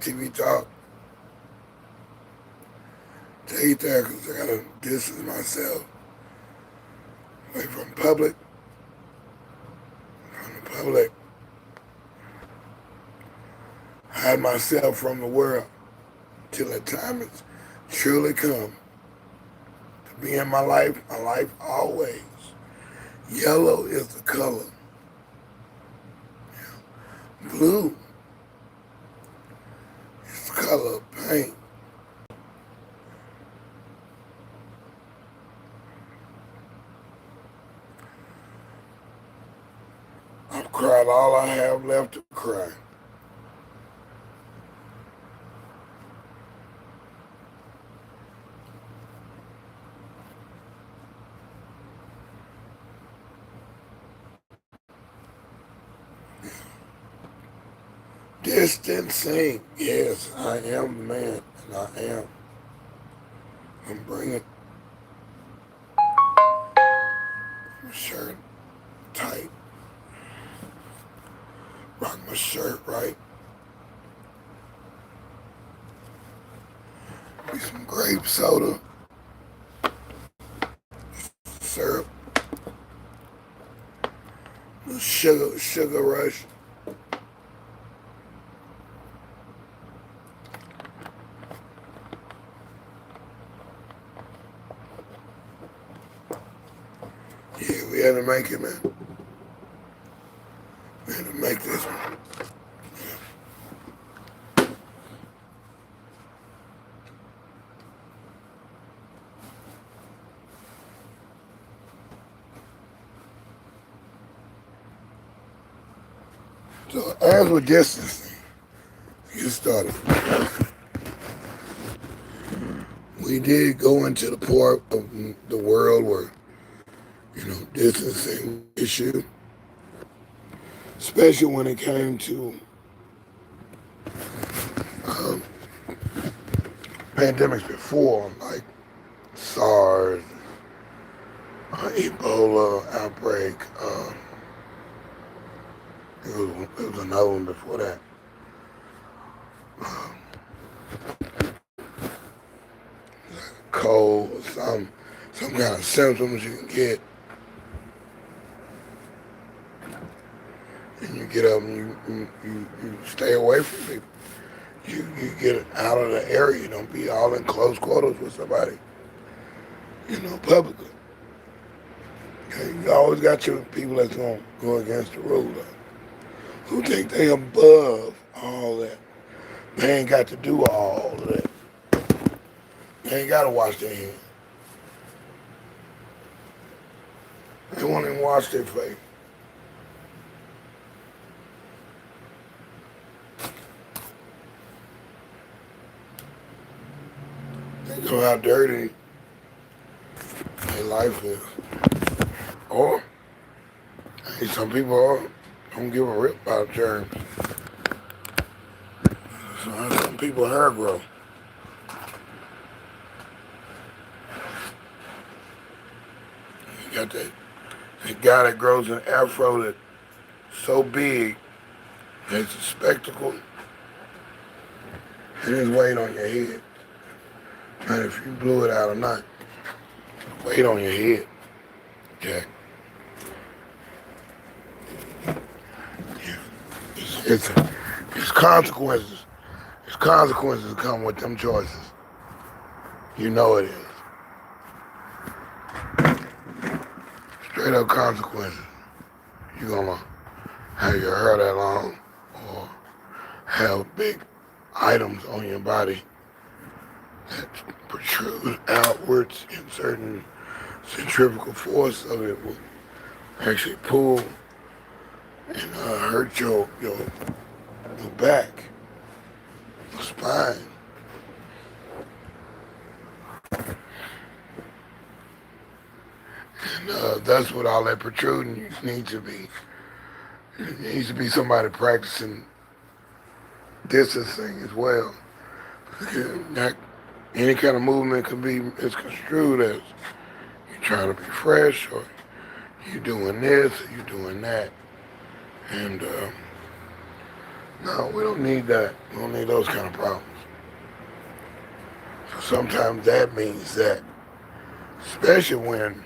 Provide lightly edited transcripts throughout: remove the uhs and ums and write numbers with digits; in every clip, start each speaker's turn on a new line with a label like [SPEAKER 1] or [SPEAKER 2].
[SPEAKER 1] TV talk. Take that because I gotta distance myself away from the public, hide myself from the world till the time is truly come to be in my life always. Yellow is the color. Blue is the color of pain. I've cried all I have left to cry. Distancing, yes, I am the man, and I am. I'm bringing my shirt tight, rock my shirt right. Be some grape soda, syrup, sugar rush. Yeah, we had to make it, man. We had to make this one. So as with distancing, get started. We did go into the part of the world where, distancing issue, especially when it came to pandemics before, like SARS, Ebola outbreak. It was another one before that. Cold, some kind of symptoms you can get. And you get up and you stay away from people. You get out of the area. You don't be all in close quarters with somebody, publicly. Okay? You always got your people that's going to go against the rule, who think they above all that. They ain't got to do all of that. They ain't got to wash their hands. They won't even wash their face. Think of how dirty their life is. Or, some people don't give a rip about germs. So some people hair grow. You got that guy that grows an afro that's so big, it's a spectacle, and it's weight on your head. And if you blew it out or not, weight on your head. Okay. It's consequences. It's consequences that come with them choices. You know it is. Straight up consequences. You're gonna have your hair that long or have big items on your body that protrude outwards in certain centrifugal force of it will actually pull and hurt your back, your spine. And that's what all that protruding needs to be. It needs to be somebody practicing distancing as well. Not any kind of movement can be misconstrued as you trying to be fresh or you doing this or you doing that. And No, we don't need that. We don't need those kind of problems. So sometimes that means that, especially when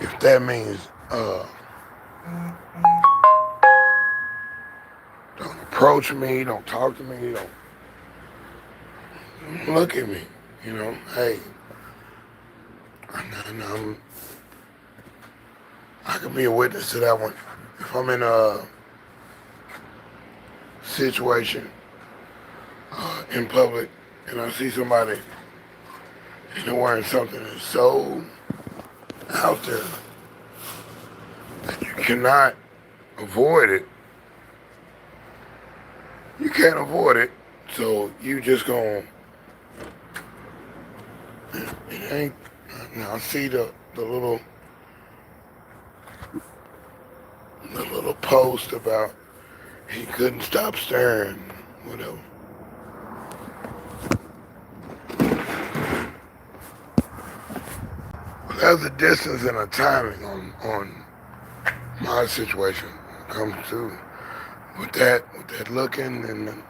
[SPEAKER 1] if that means don't approach me, don't talk to me, don't look at me. You know, hey, I can be a witness to that one. If I'm in a situation in public and I see somebody and they're wearing something that's so out there that you cannot avoid it, you can't avoid it, so you just gonna, it ain't, now I see the little post about he couldn't stop staring, whatever. But there's a distance and a timing on my situation when it comes to with that looking and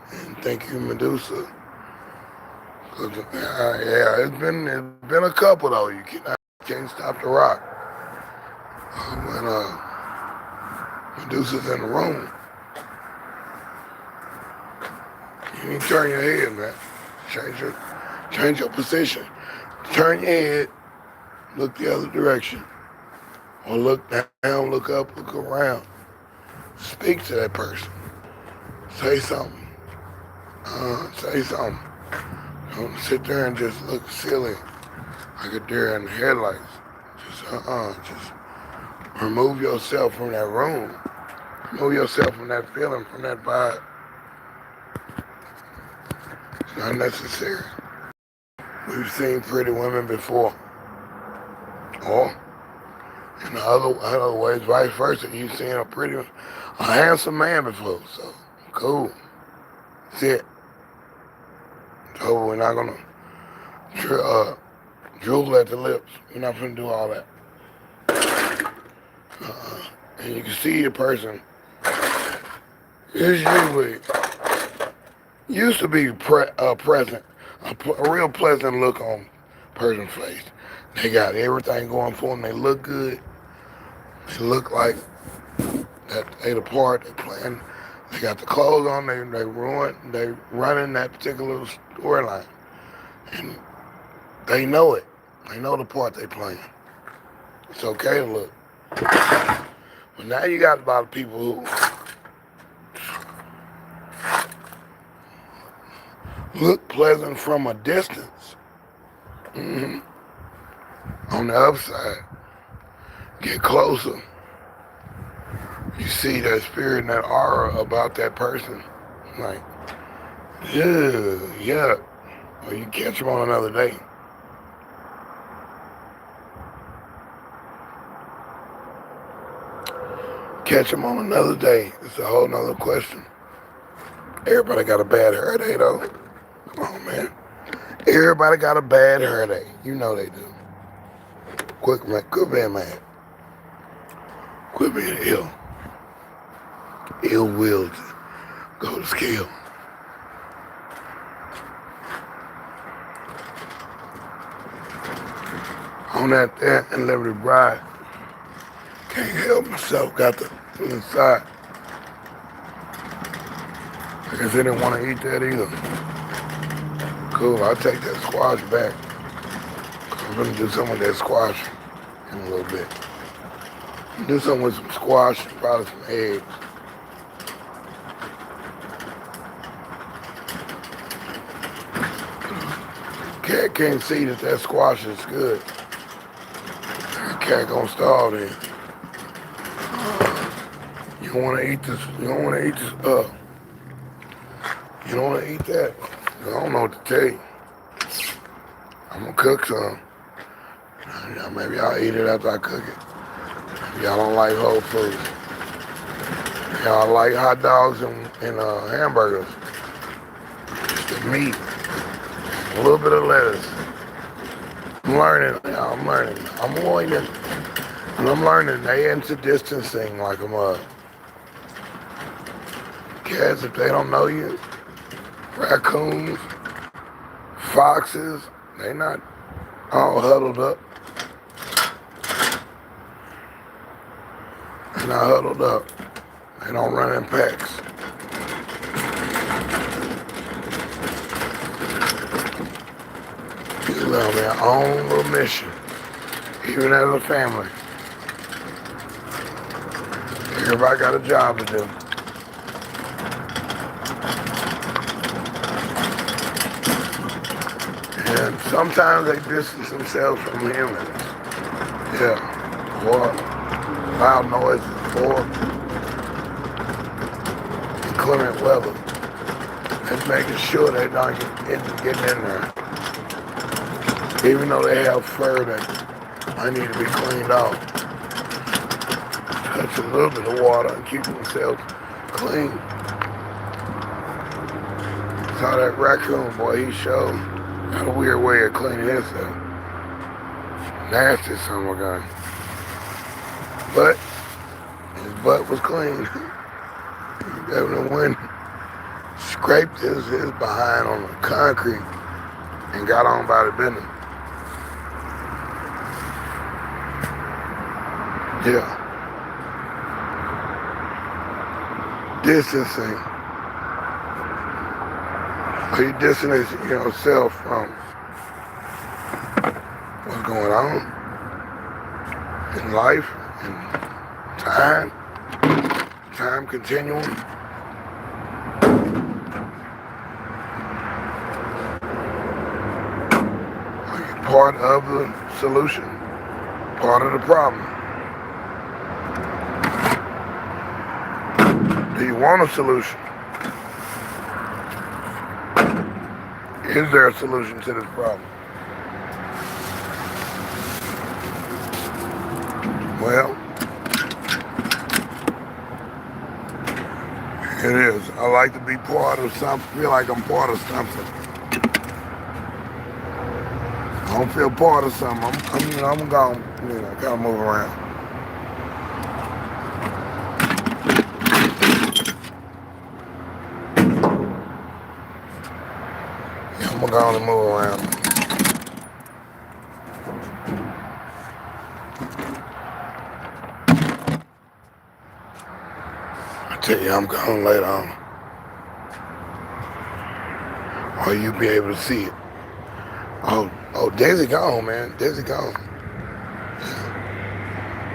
[SPEAKER 1] thank you Medusa. Cause, yeah, it's been a couple though. You can't stop the rock. When Medusa's in the room, you need to turn your head, man. Change your position. Turn your head, look the other direction. Or look down, look up, look around. Speak to that person. Say something. Say something. Don't sit there and just look silly like a deer in the headlights. Just remove yourself from that room. Remove yourself from that feeling, from that vibe. It's not necessary. We've seen pretty women before. Or, in other ways, vice versa. You've seen a handsome man before. So, cool. That's it. So we're not gonna drool at the lips. We're not gonna do all that. And you can see the person is usually used to be present, a real pleasant look on person's face. They got everything going for them. They look good. They look like that they the part. They playing. They got the clothes on. They running that particular storyline, and they know it. They know the part they playing. It's okay to look. But now you got a lot of people who look pleasant from a distance. Mm-hmm. On the upside, get closer. You see that spirit and that aura about that person. Like, yeah. Or you catch them on another day. Catch them on another day. It's a whole nother question. Everybody got a bad hair day, though. Come on, man. Everybody got a bad hair day. You know they do. Quit being mad. Quit being ill. Ill-willed. Go to scale. On that and Liberty Bride. Can't help myself. Got the inside. I guess they didn't want to eat that either. Cool, I'll take that squash back. I'm gonna do something with that squash in a little bit. Do something with some squash and probably some eggs. Cat can't see that squash is good. Cat gonna starve then. You don't wanna eat this. You don't wanna eat this. You don't wanna eat that. I don't know what to tell you. I'm gonna cook some. Maybe I'll eat it after I cook it. Maybe y'all don't like whole foods. Y'all like hot dogs and hamburgers. Just the meat. A little bit of lettuce. I'm learning. I'm learning. I'm learning. And I'm learning they into distancing like a mug. Cats, if they don't know you, raccoons, foxes, they not all huddled up. They're not huddled up. They don't run in packs. You live on their own little mission, even as a family. Everybody got a job to do. And sometimes they distance themselves from humans. Yeah. Or loud noises, or inclement weather. Just making sure they don't get in there. Even though they have fur that might need to be cleaned off. Touch a little bit of water and keep themselves clean. Saw that raccoon boy, he showed got a weird way of cleaning himself. Nasty son of a gun. But his butt was clean. He definitely went, scraped his behind on the concrete and got on by the business. Yeah. Distancing. Are you distancing yourself from what's going on in life and time continuum? Are you part of the solution? Part of the problem? Do you want a solution? Is there a solution to this problem? Well, it is. I like to be part of something, feel like I'm part of something. I don't feel part of something. I'm gonna kind of move around. I'm gonna move around. I tell you, I'm going later on. Or you be able to see it. Oh, deSz'e gone, man. deSz'e gone.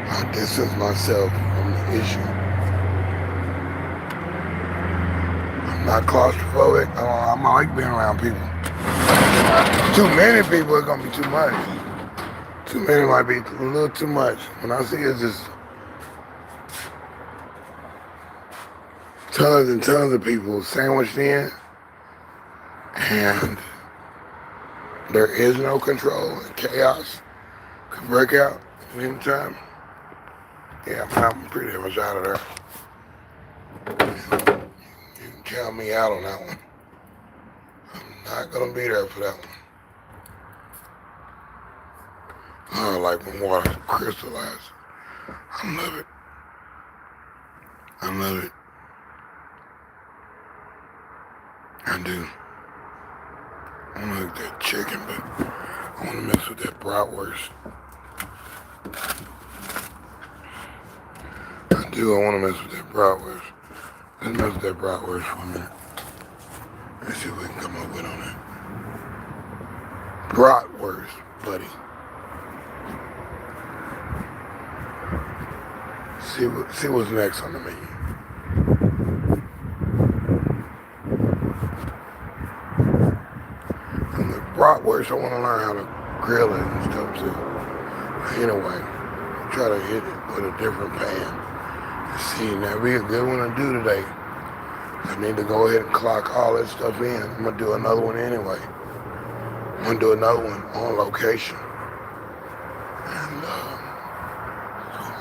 [SPEAKER 1] I distance myself from the issue. I'm not claustrophobic. I like being around people. Too many people are gonna be too much. Too many might be a little too much. When I see it's just tons and tons of people sandwiched in, and there is no control, and chaos can break out at any time. Yeah, I'm pretty much out of there. You can count me out on that one. I'm not gonna be there for that one. I like when water crystallizes. I love it. I love it. I do. I want to eat that chicken, but I want to mess with that bratwurst. I do. I want to mess with that bratwurst. Let's mess with that bratwurst for a minute. Let's see what we can come up with on that. Bratwurst, buddy. See what's next on the menu. And the bratwurst, I want to learn how to grill it and stuff too. Anyway, try to hit it with a different pan. See, that'd be a good one to do today. I need to go ahead and clock all that stuff in. I'm gonna do another one anyway. I'm gonna do another one on location. And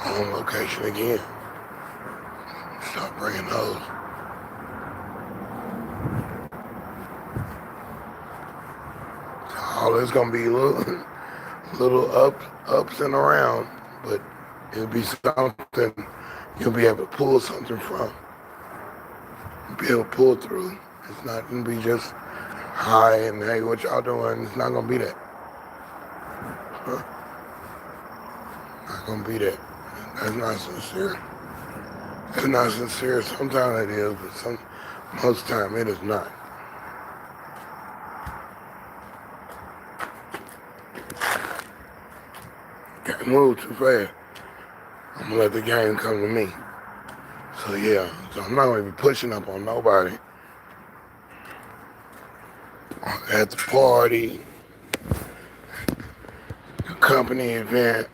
[SPEAKER 1] on location again. Start bringing those. So all this gonna be little ups and around, but It'll be something you'll be able to pull something from. You'll be able to pull through. It's not going to be just hi and hey, what y'all doing? It's not going to be that. Huh? Not going to be that. That's not sincere. It's not sincere. Sometimes it is, but most time it is not. Can't move too fast. I'm gonna let the game come to me. So yeah, so I'm not gonna be pushing up on nobody. At the party, the company event,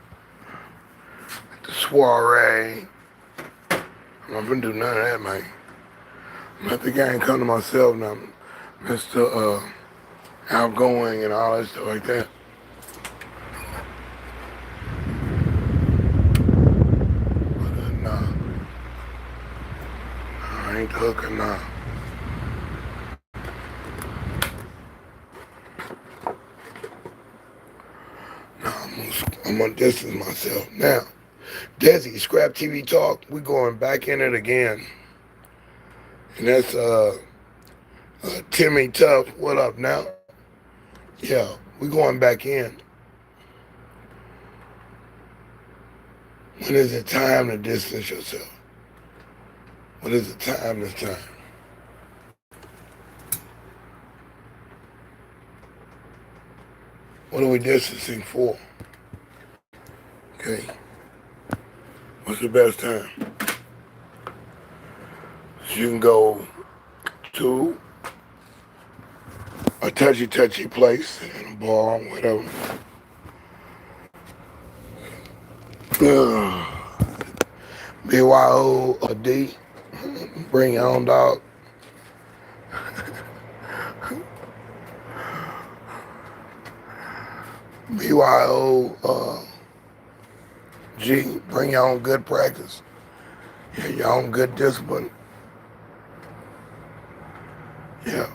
[SPEAKER 1] the soiree. I'm not gonna do none of that, man. Let the game come to myself now. Mr. Outgoing and all that stuff like that. But nah, I ain't the hooker now. I'm gonna distance myself. Now, DeSz'e, ScrAp TV Talk, we going back in it again. And that's Timmy Tough. What up now? Yeah, we going back in. When is it time to distance yourself? What is the time this time? What are we distancing for? Okay. What's the best time? So you can go to a touchy place in a bar, whatever. BYOD, bring your own dog. BYOG, bring your own good practice. Yeah, your own good discipline. Yeah.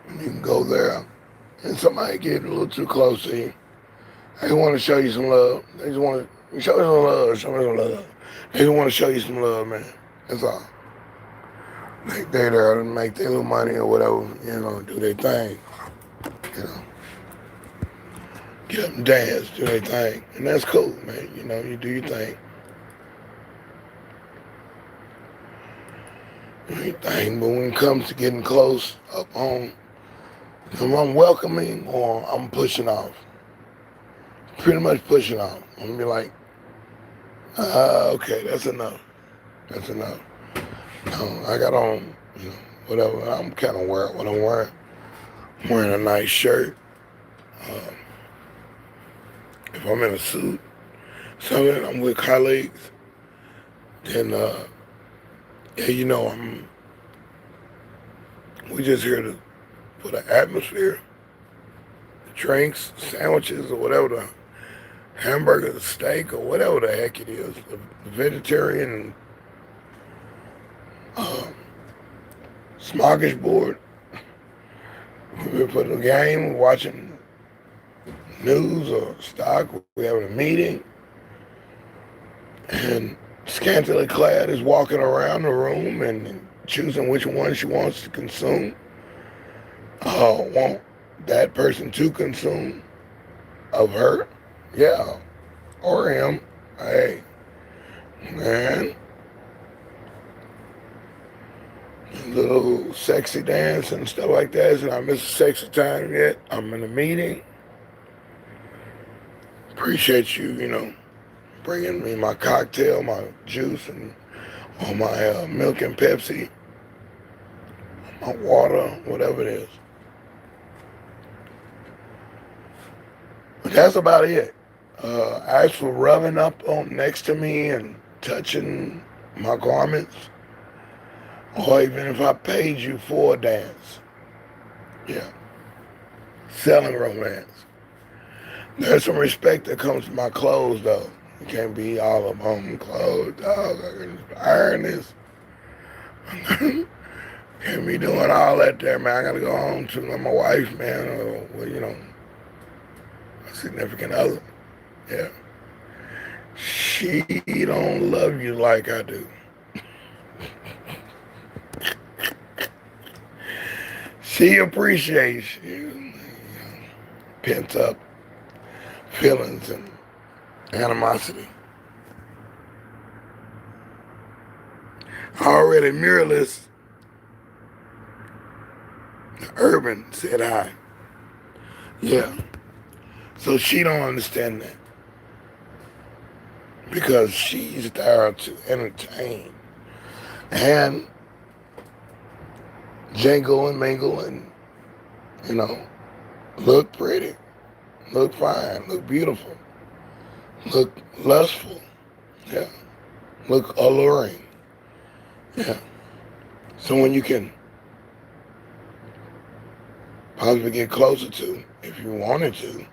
[SPEAKER 1] You can go there and somebody get a little too close to you. They want to show you some love. They just want to show you some love, show me some love. They just want to show you some love, man. That's all. They there to make their little money or whatever, do their thing. Get up and dance, do their thing. And that's cool, man. You do your thing. Do your thing, but when it comes to getting close up on, if I'm welcoming or I'm pushing off. Pretty much pushing off. I'm gonna be like, okay, that's enough. That's enough. I got on, whatever. I'm kind of wearing what I'm wearing. I'm wearing a nice shirt. If I'm in a suit, something I'm with colleagues, then we just here for the atmosphere, the drinks, sandwiches, or whatever, the hamburger, the steak, or whatever the heck it is, the vegetarian smorgasbord. We're for the game, watching news or stock, we're having a meeting, and scantily clad is walking around the room and choosing which one she wants to consume, want that person to consume of her, yeah, or him. Hey, man, little sexy dance and stuff like that. It's not Mr. Sexy Time yet. I'm in a meeting. Appreciate you, bringing me my cocktail, my juice, and all my milk and Pepsi, my water, whatever it is. But that's about it. As for rubbing up on next to me and touching my garments, or even if I paid you for a dance, yeah, selling romance. There's some respect that comes to my clothes, though. You can't be all up on clothes, dog. I can iron this. Can't be doing all that there, man. I gotta go home to my wife, man, or, a significant other. Yeah. She don't love you like I do. She appreciates you. Pent up feelings and animosity. Already mirrorless, urban said hi. Yeah. So she don't understand that. Because she's there to entertain and jingle and mingle and, you know, look pretty, look fine, look beautiful, look lustful, yeah, look alluring, yeah. So when you can possibly get closer to, if you wanted to,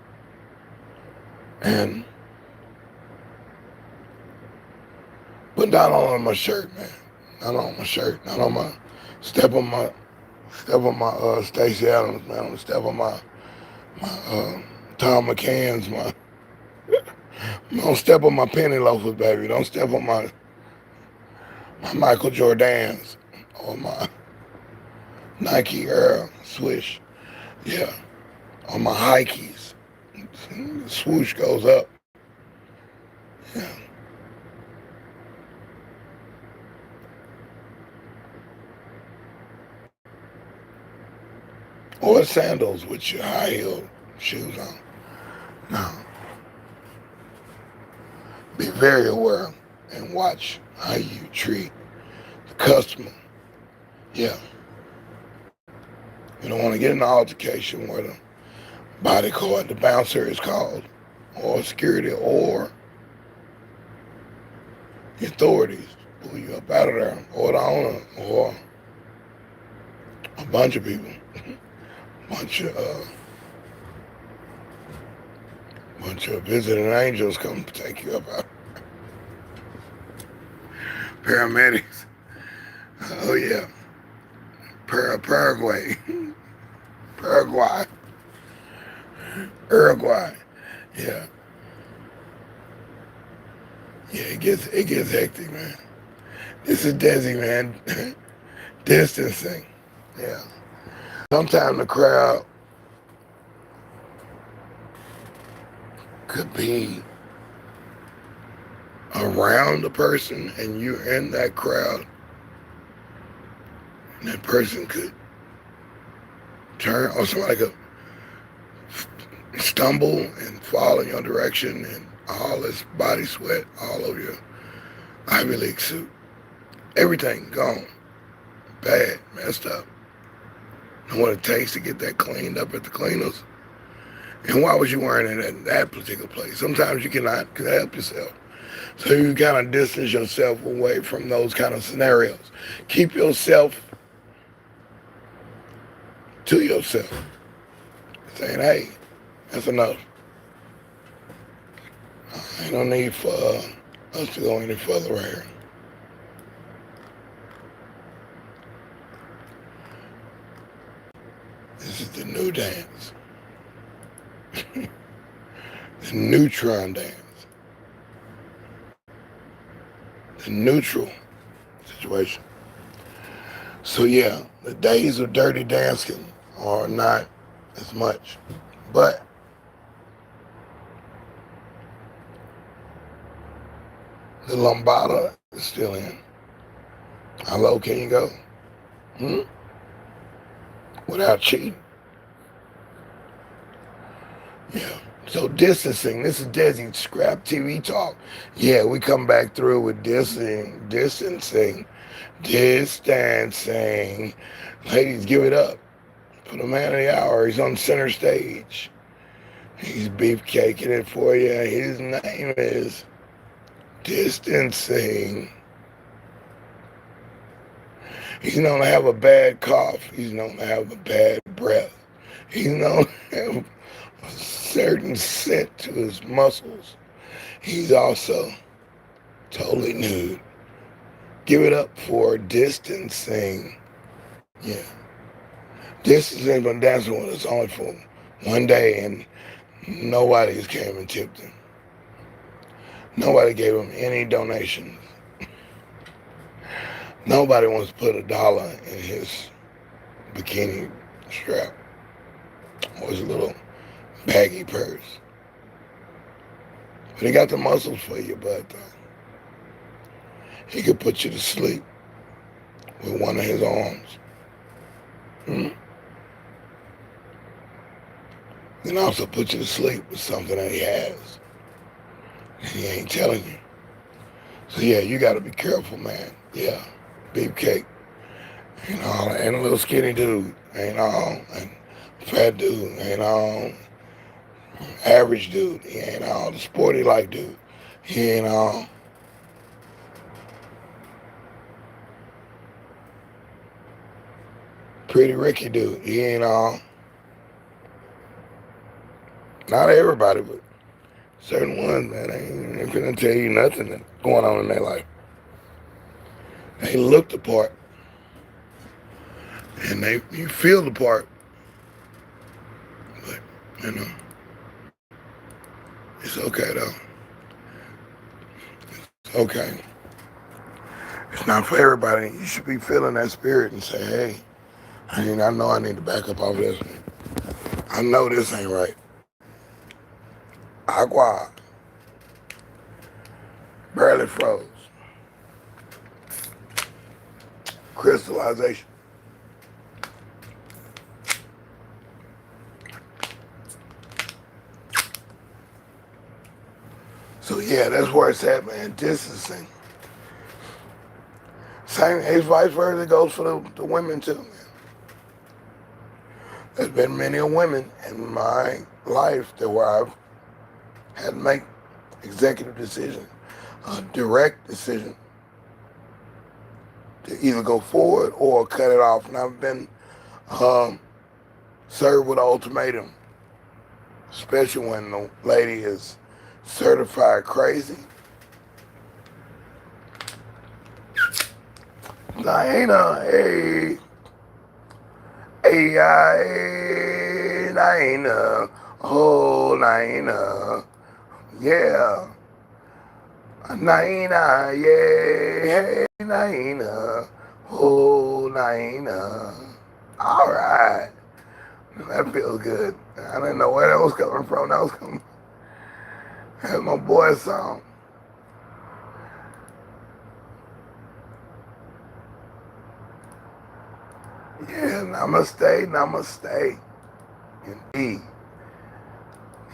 [SPEAKER 1] and put down on my shirt, man, not on my shirt, not on my, step on my, Stacey Adams, man, step on my Tom McCann's, my, don't step on my penny loafers, baby. Don't step on my Michael Jordans or my Nike Air Swish. Yeah, on my Hikeys. Swoosh goes up. Yeah. Or sandals with your high heel shoes on. Now, be very aware and watch how you treat the customer. Yeah. You don't want to get in an altercation where the bodyguard, the bouncer is called, or security, or the authorities pull you up out of there, or the owner, or a bunch of people, bunch of visiting angels come take you up out. Paramedics. Oh yeah. Paraguay. Paraguay. Uruguay. Yeah. Yeah, it gets hectic, man. This is DeSz'e, man. Distancing. Yeah. Sometimes the crowd could be around the person and you're in that crowd. And that person could turn, or somebody could stumble and fall in your direction and all this body sweat all over your Ivy League suit. Everything gone. Bad, messed up. And what it takes to get that cleaned up at the cleaners. And why was you wearing it at that particular place? Sometimes you cannot help yourself. So you kind of distance yourself away from those kind of scenarios. Keep yourself to yourself. Saying, hey, that's enough. Ain't no need for us to go any further right here. This is the new dance. The neutron dance. The neutral situation. So yeah, the days of dirty dancing are not as much. But the lambada is still in. How low can you go? Without cheating. Yeah. So distancing. This is DeSz'e ScrAp TV Talk. Yeah, we come back through with distancing. Ladies, give it up for the man of the hour. He's on center stage. He's beefcaking it for you. His name is Distancing. He's known to have a bad cough. He's known to have a bad breath. He's known to have a certain scent to his muscles. He's also totally nude. Give it up for Distancing. Yeah. Distancing been dancing with us only for one day and nobody's came and tipped him. Nobody gave him any donations. Nobody wants to put $1 in his bikini strap or his little baggy purse. But he got the muscles for you, but he could put you to sleep with one of his arms. Then also put you to sleep with something that he has. And he ain't telling you. So yeah, you got to be careful, man. Yeah, beefcake. Ain't a little skinny dude. Ain't all. And fat dude. Ain't all. Average dude. He ain't all. The sporty like dude. He ain't all. Pretty Ricky dude. He ain't all. Not everybody, but certain ones, man, ain't finna tell you nothing that's going on in their life. They look the part, and you feel the part, but it's okay though. It's okay. It's not for everybody. You should be feeling that spirit and say, hey, I know I need to back up off this one. I know this ain't right. Agua. Barely froze. Crystallization. So yeah, that's where it's at, man. Distancing. Same, it's vice versa. It goes for the women too, man. There's been many women in my life where I've had to make executive decisions, a direct decision to either go forward or cut it off. And I've been served with an ultimatum, especially when the lady is certified crazy. Naina, hey, Naina, oh, Naina, yeah. Naina, yeah, hey, Naina, oh, Naina. All right. That feels good. I didn't know where that was coming from. That was coming. That's my boy's song. Yeah, namaste, namaste. Indeed.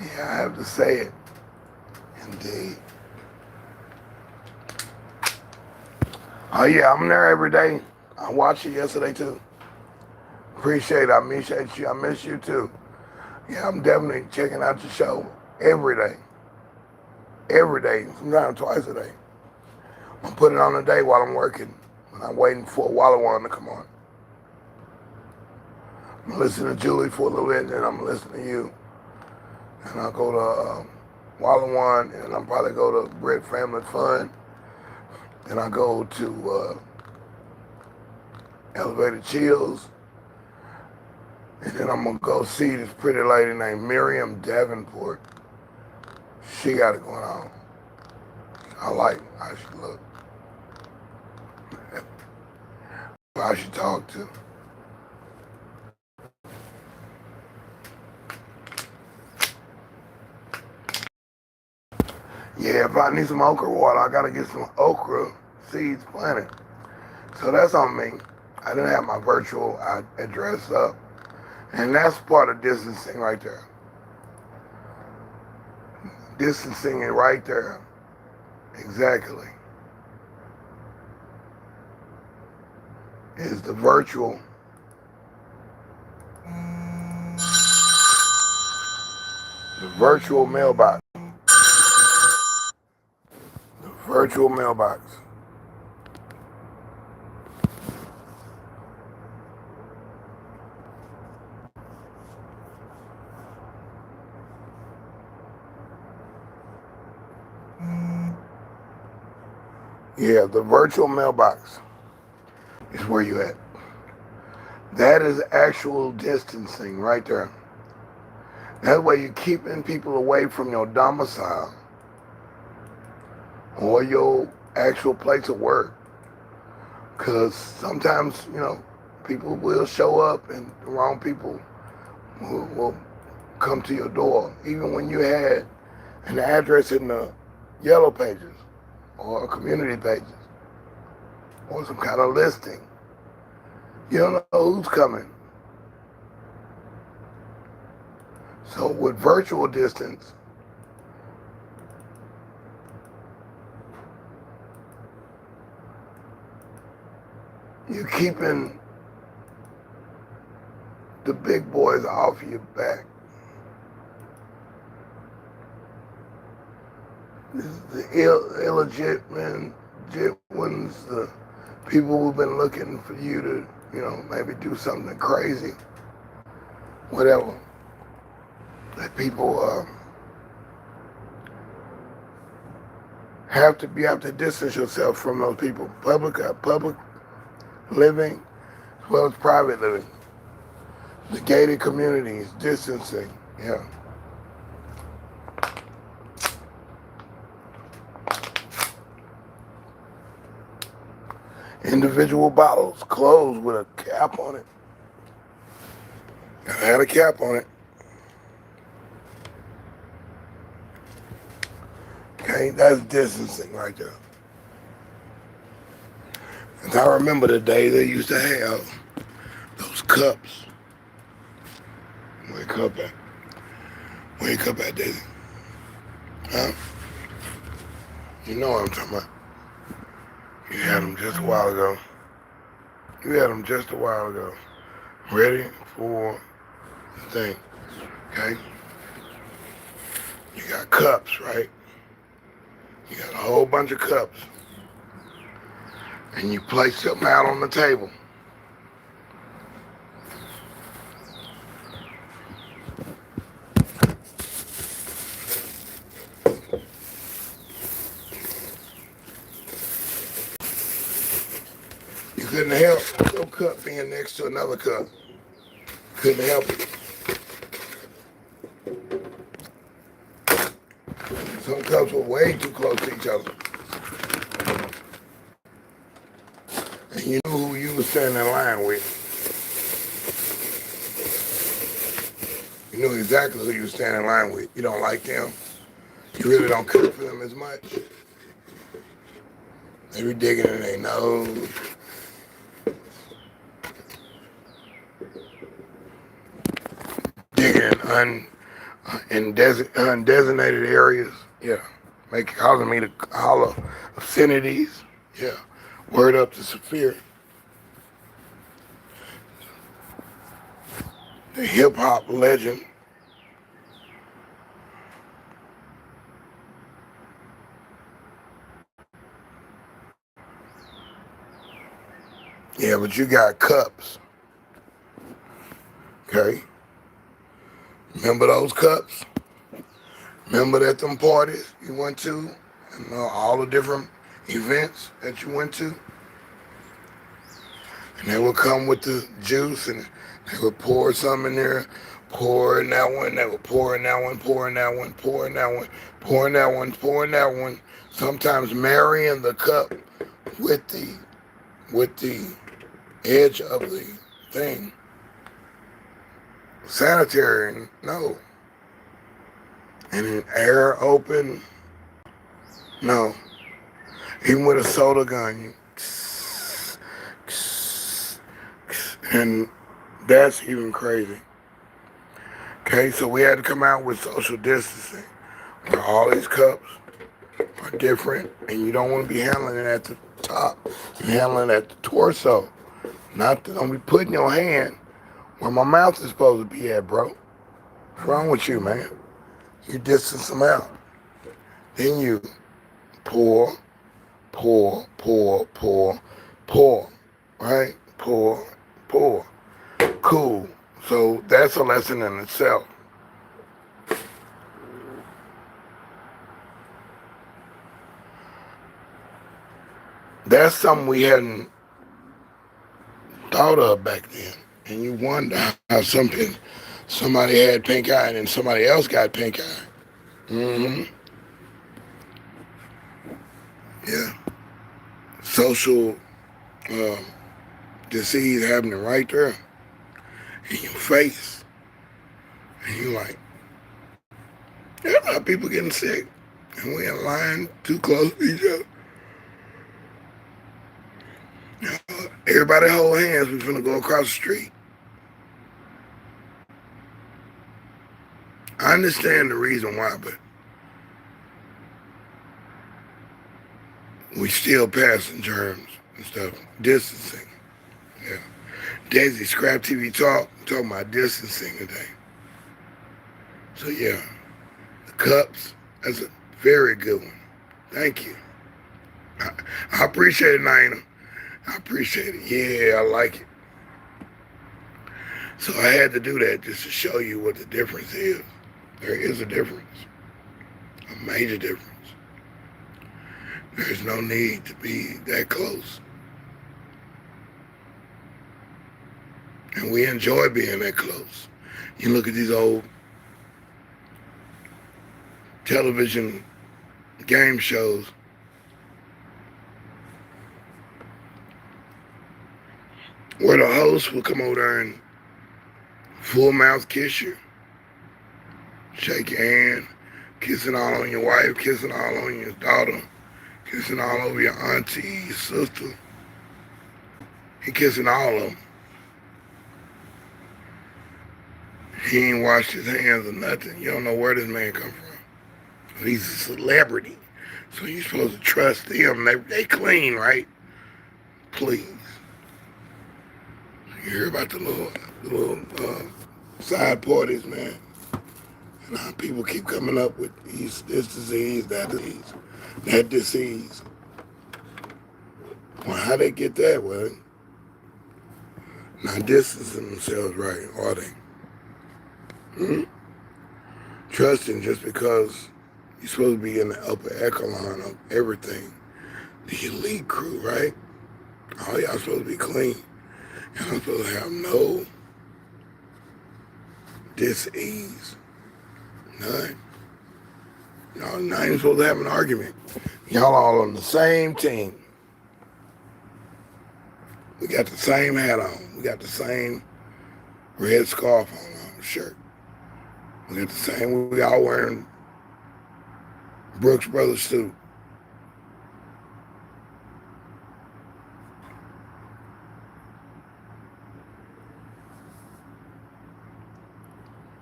[SPEAKER 1] Yeah, I have to say it. Indeed. Oh yeah, I'm there every day. I watched it yesterday too. Appreciate it. I appreciate you. I miss you too. Yeah, I'm definitely checking out your show every day. Every day, sometimes twice a day. I'm putting it on a day while I'm working. And I'm waiting for a Wallawan to come on. I'm gonna listen to Julie for a little bit, and then I'm gonna listen to you. And I'll go to Wallawan, and I'll probably go to Brit Family Fun. Then I go to Elevated Chills. And then I'm gonna go see this pretty lady named Miriam Davenport. She got it going on. I like how she look. How she talk too. Yeah, if I need some okra water, I gotta get some okra seeds planted. So that's on me. I didn't have my virtual address up. And that's part of distancing right there. Distancing it right there. Exactly. Is the virtual mailbox. The virtual mailbox. Yeah, the virtual mailbox is where you at. That is actual distancing right there. That way you're keeping people away from your domicile. or your actual place of work. Because sometimes, people will show up and the wrong people will come to your door. Even when you had an address in the yellow pages or community pages or some kind of listing, you don't know who's coming. So with virtual distance, you're keeping the big boys off your back. This is the illegitimate ones, the people who've been looking for you to, maybe do something crazy, whatever. That people have to distance yourself from those people. Public living as well as private living. The gated communities, distancing, yeah. Individual bottles closed with a cap on it. Gotta have a cap on it. Okay, that's distancing right there. And I remember the day they used to have those cups. Wake up at Daisy. Huh? You know what I'm talking about. You had them just a while ago. Ready for the thing. Okay? You got cups, right? You got a whole bunch of cups. And you place them out on the table. You couldn't help your cup being next to another cup. Couldn't help it. Some cups were way too close to each other. And you knew who you were standing in line with. You knew exactly who you were standing in line with. You don't like them. You really don't care for them as much. They be digging in their nose. Digging in undesignated areas. Yeah. Causing me to holler obscenities. Yeah. Word up to Saphir. The hip hop legend. Yeah, but you got cups. Okay? Remember those cups? Remember that them parties you went to? And all the different events that you went to? And they would come with the juice and they would pour some in there, pour in that one, they would pour in that one, pour in that one, pour in that one, pour in that one, pour in that one. Sometimes marrying the cup with the edge of the thing. Sanitary, no. And an air open, no. Even with a soda gun, you and that's even crazy. Okay, so we had to come out with social distancing. Where all these cups are different, and you don't want to be handling it at the top. You're handling it at the torso. Don't be putting your hand where my mouth is supposed to be at, bro. What's wrong with you, man? You distance them out. Then you pour, right? Pour. Cool. So that's a lesson in itself. That's something we hadn't thought of back then. And you wonder how somebody had pink eye and somebody else got pink eye. Mm-hmm. Yeah. Social um, disease happening right there in your face. And you like, there's a lot of people getting sick. And we in line too close to each other. Everybody hold hands. We finna go across the street. I understand the reason why, but we still passing germs and stuff. Distancing. Yeah. Daisy, ScrAp TV talking about distancing today. So yeah, the cups, that's a very good one. Thank you. I appreciate it, Naina. I appreciate it. Yeah, I like it. So I had to do that just to show you what the difference is. There is a difference, a major difference. There's no need to be that close. And we enjoy being that close. You look at these old television game shows, where the host will come over there and full mouth kiss you, shake your hand, kissing all on your wife, kissing all on your daughter, kissing all over your auntie, your sister. He kissing all of them. He ain't washed his hands or nothing. You don't know where this man come from. He's a celebrity. So you're supposed to trust them. They clean, right? Please. You hear about the little side parties, man. And how people keep coming up with this disease, that disease, that disease. Well, how they get that? Well, not distancing themselves right, are they? Trusting just because you're supposed to be in the upper echelon of everything. The elite crew, right? All y'all supposed to be clean. Y'all supposed to have no dis-ease. None. Y'all not even supposed to have an argument. Y'all all on the same team. We got the same hat on. We got the same red scarf on our shirt. We got the same, we all wearing Brooks Brothers suit.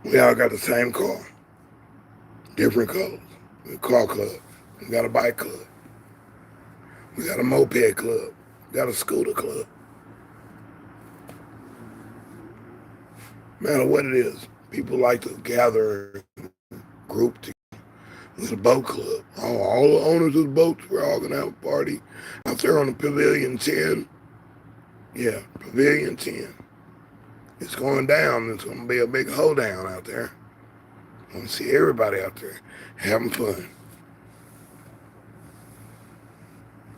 [SPEAKER 1] We all got the same car. Different colors. We got a car club. We got a bike club. We got a moped club. We got a scooter club. No matter what it is, people like to gather group together. It's a boat club. All the owners of the boats, we're all going to have a party out there on the Pavilion 10. Yeah, Pavilion 10. It's going down. It's going to be a big hoedown out there. I want to see everybody out there having fun.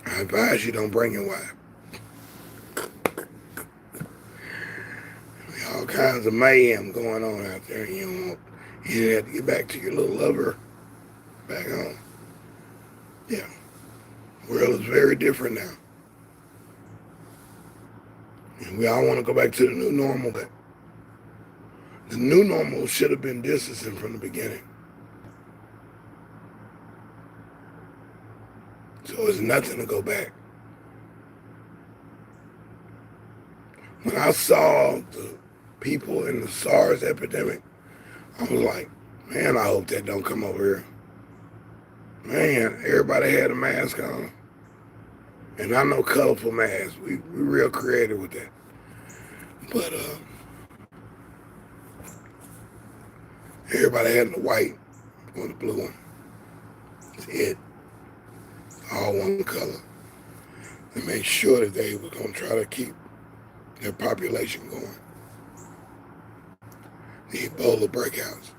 [SPEAKER 1] I advise you don't bring your wife. All kinds of mayhem going on out there. You have to get back to your little lover back home. Yeah. The world is very different now. And we all want to go back to the new normal. But the new normal should have been distancing from the beginning. So it's nothing to go back. When I saw the people in the SARS epidemic, I was like, man, I hope that don't come over here. Man, everybody had a mask on. And I know colorful masks. We real creative with that. But everybody had the white or the blue one. That's it. All one color. And make sure that they were going to try to keep their population going. The Ebola breakouts.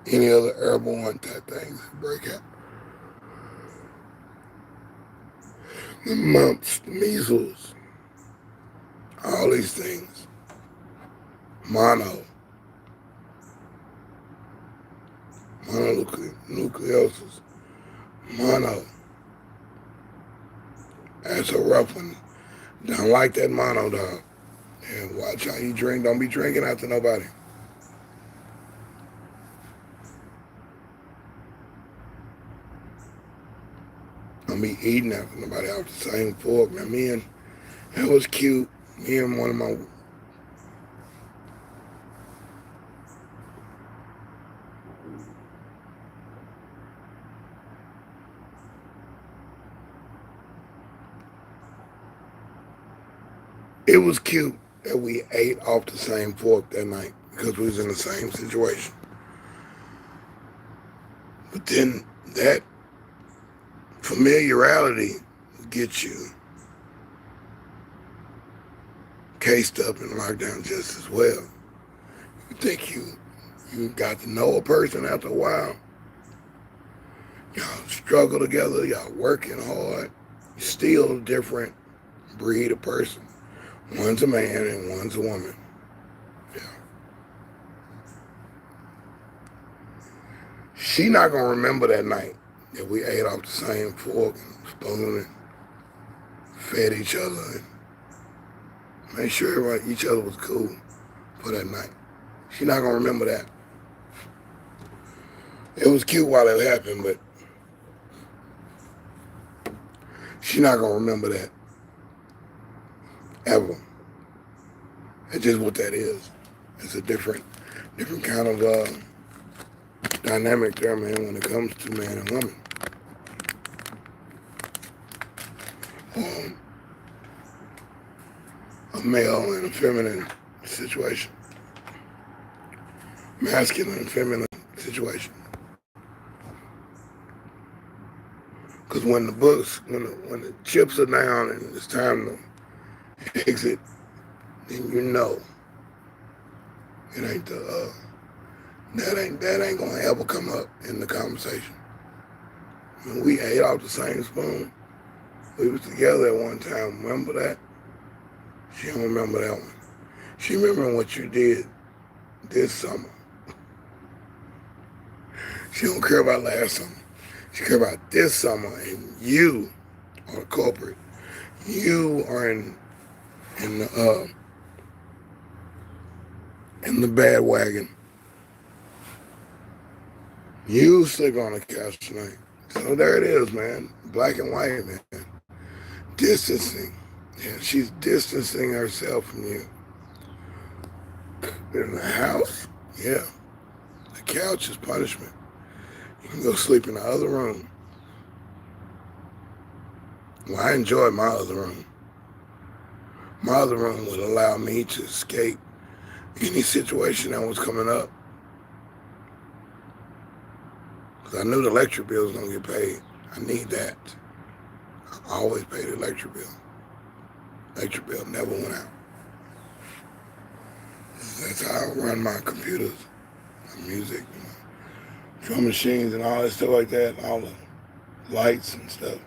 [SPEAKER 1] Any other airborne type things that break out. The mumps, the measles, all these things. Mononucleosis, mono. That's a rough one. Don't like that mono, dog. And watch how you drink. Don't be drinking after nobody. Don't be eating after nobody off the same fork. Now, it was cute. Me and one of my... It was cute that we ate off the same fork that night because we was in the same situation. But then that familiarity gets you cased up and locked down just as well. You think you got to know a person after a while. Y'all struggle together, y'all working hard. Still a different breed of person. One's a man and one's a woman. Yeah. She not gonna remember that night that we ate off the same fork and spoon and fed each other and made sure each other was cool for that night. She not gonna remember that. It was cute while it happened, but she not gonna remember that ever. It's just what that is. It's a different kind of dynamic there, man, when it comes to man and woman. A male and a feminine situation. Masculine and feminine situation. Because when the chips are down and it's time to exit, then you know it ain't that ain't gonna ever come up in the conversation. When we ate off the same spoon, we was together at one time. Remember that? She don't remember that one. She remember what you did this summer. She don't care about last summer. She care about this summer, and you are the culprit. You are in the bad wagon. You sleep on the couch tonight. So there it is, man. Black and white, man. Distancing. Yeah, she's distancing herself from you. In the house, yeah. The couch is punishment. You can go sleep in the other room. Well, I enjoyed my other room. My other room would allow me to escape any situation that was coming up. Because I knew the electric bill was going to get paid. I need that. I always pay the electric bill. Electric bill never went out. That's how I run my computers, my music, drum machines and all that stuff like that, all the lights and stuff.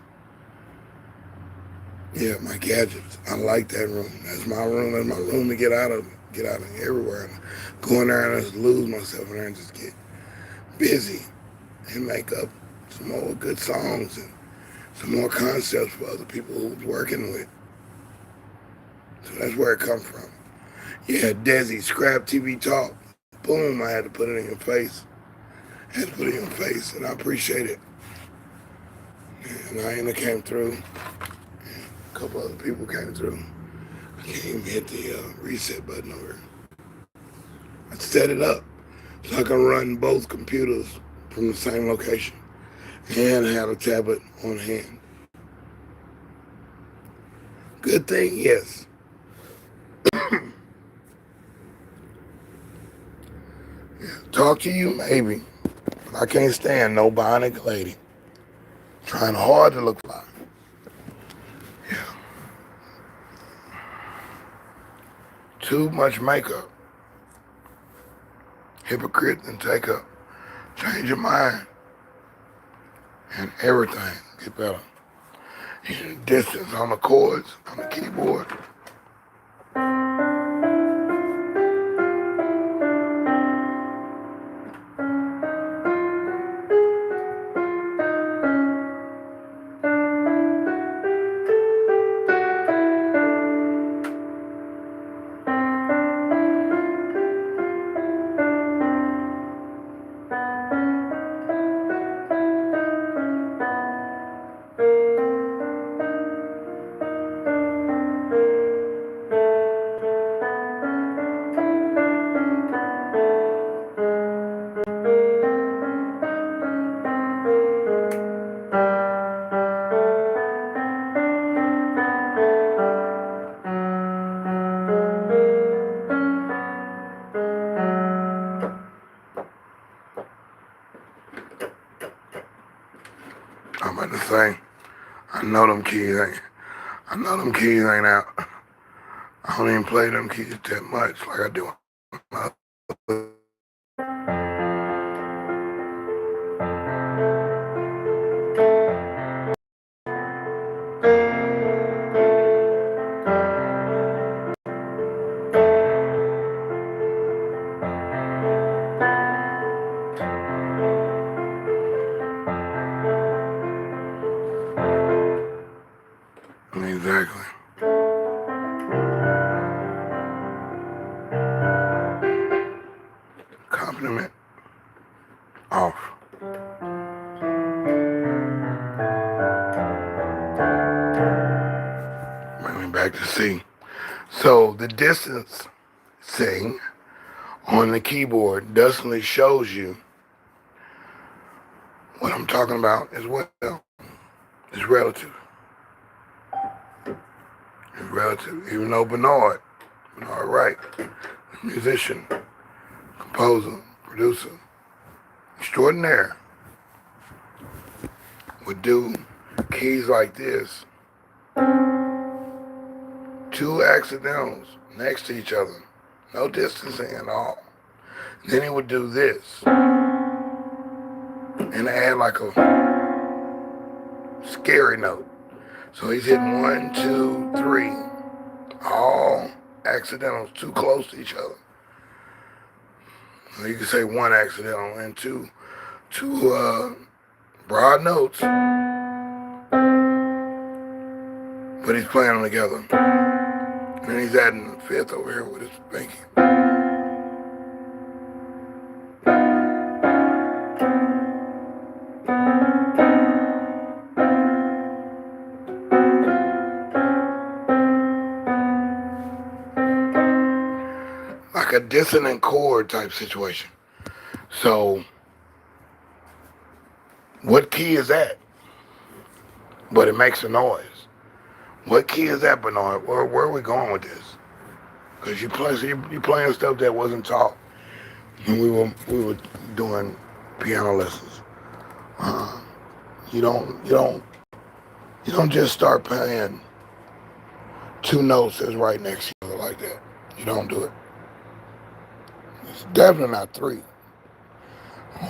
[SPEAKER 1] Yeah, my gadgets. I like that room. That's my room. That's my room to get out of everywhere. And go in there and just lose myself in there and just get busy and make up some more good songs and some more concepts for other people who's working with. So that's where it comes from. Yeah, deSz'e, ScrAp TV Talk. Boom, I had to put it in your face. I had to put it in your face, and I appreciate it. And Naina came through. A couple other people came through. I can't even hit the reset button over. I set it up so I can run both computers from the same location and have a tablet on hand. Good thing, yes. Talk to you, maybe. But I can't stand no bionic lady trying hard to look fly. Yeah. Too much makeup. Hypocrite and take up. Change your mind. And everything get better. Distance on the chords, on the keyboard. say, I know them keys ain't out. I don't even play them keys that much like I do. Exactly. Compliment off. Bring me back to C. So the distance thing on the keyboard definitely shows you what I'm talking about as well. It's relative. It's relative. Even though Bernard Wright, musician, composer, producer, extraordinaire, would do keys like this, two accidentals next to each other, no distancing at all. Then he would do this and add like a scary note. So he's hitting 1, 2, 3, all accidentals too close to each other. So you could say one accidental and two broad notes, but he's playing them together. And then he's adding the fifth over here with his pinky. Like a dissonant chord type situation. So, what key is that? But it makes a noise. What key is that, Bernard? Where are we going with this? Because you playing stuff that wasn't taught when we were doing piano lessons. You don't just start playing two notes that's right next to each other like that. You don't do it. It's definitely not three.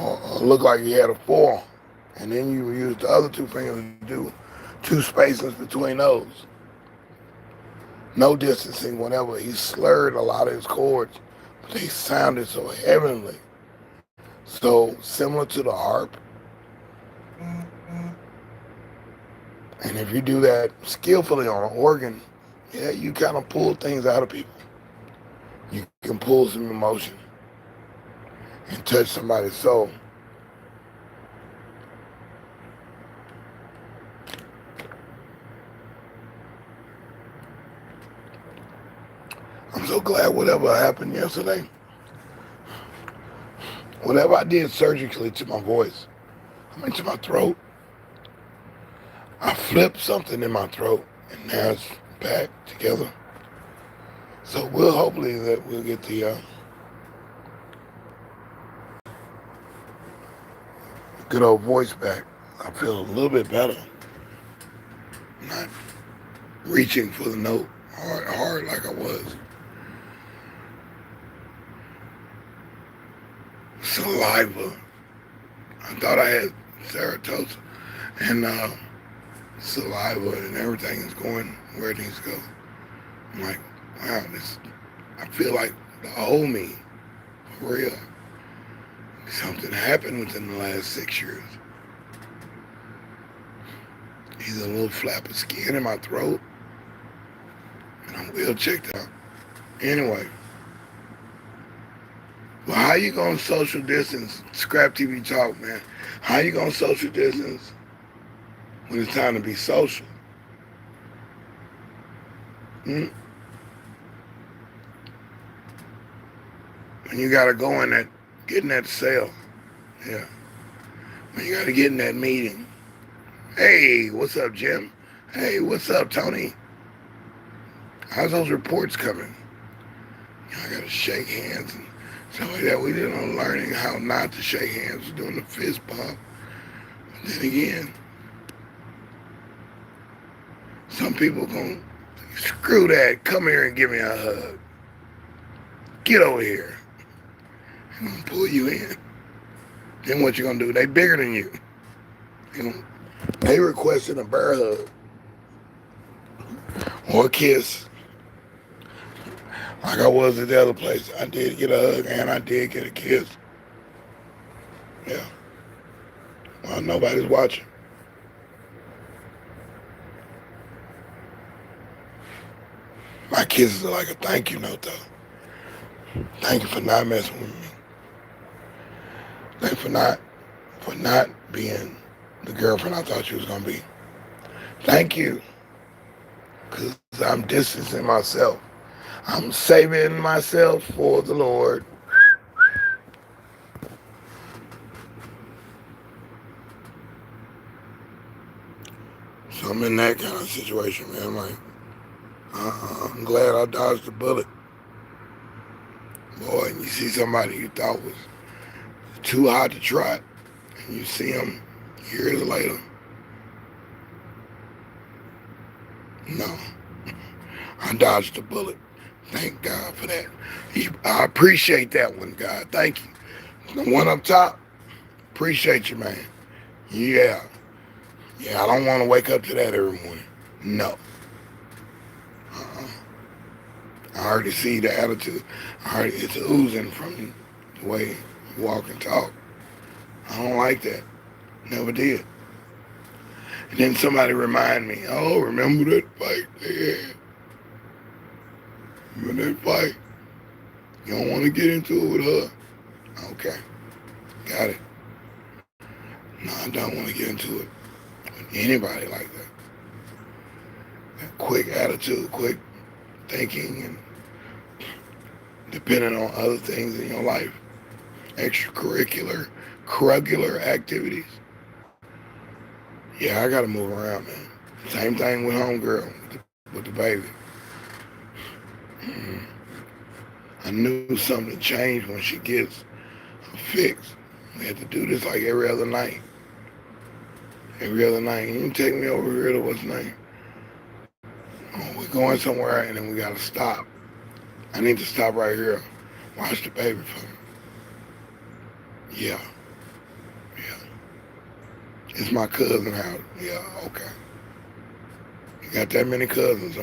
[SPEAKER 1] Or look like you had a four, and then you use the other two fingers to do two spaces between those. No distancing, whatever. He slurred a lot of his chords, but they sounded so heavenly. So similar to the harp. And if you do that skillfully on an organ, yeah, you kind of pull things out of people. You can pull some emotion and touch somebody's soul. I'm so glad whatever happened yesterday, whatever I did surgically to my voice, to my throat, I flipped something in my throat, and now it's back together. So hopefully we'll get the good old voice back. I feel a little bit better. I'm not reaching for the note hard like I was. Saliva. I thought I had serotonin and saliva and everything is going where it needs to go. I'm like, wow, I feel like the old me, for real. Something happened within the last 6 years. Either a little flap of skin in my throat, and I'm well checked out. Anyway, well, how you gonna social distance? ScrAp TV talk, man. How you gonna social distance when it's time to be social? When you gotta go in that, get in that cell. Yeah. When you gotta get in that meeting. Hey, what's up, Jim? Hey, what's up, Tony? How's those reports coming? I gotta shake hands and stuff like that. We didn't learning how not to shake hands, doing the fist bump. But then again, Some people gonna screw that. Come here and give me a hug. Get over here. I'm gonna pull you in. Then what you gonna do? They bigger than you. They requesting a bear hug or a kiss. Like I was at the other place. I did get a hug and I did get a kiss. Yeah. Well, nobody's watching. My kisses are like a thank you note, though. Thank you for not messing with me. Thank you for not being the girlfriend I thought you was gonna be. Thank you, because I'm distancing myself. I'm saving myself for the Lord. So I'm in that kind of situation, man. I'm like, I'm glad I dodged the bullet. Boy, and you see somebody you thought was too hot to trot, and you see them years later. No, I dodged the bullet. Thank God for that. I appreciate that one, God. Thank you. The one up top, appreciate you, man. Yeah. Yeah, I don't want to wake up to that every morning. No. I already see the attitude. It's oozing from the way you walk and talk. I don't like that. Never did. And then somebody remind me, oh, remember that fight they had? Remember that fight? You don't want to get into it with her? Okay. Got it. No, I don't want to get into it with anybody like that. That quick attitude, quick thinking, and depending on other things in your life, extracurricular, curricular activities. Yeah, I gotta move around, man. Same thing with homegirl, with the baby. I knew something changed when she gets a fix. We had to do this like every other night. Every other night. You can take me over here to what's name? Oh, we're going somewhere and then we gotta stop. I need to stop right here. Watch the baby for me. Yeah. Yeah. It's my cousin house. Yeah, okay. You got that many cousins, huh?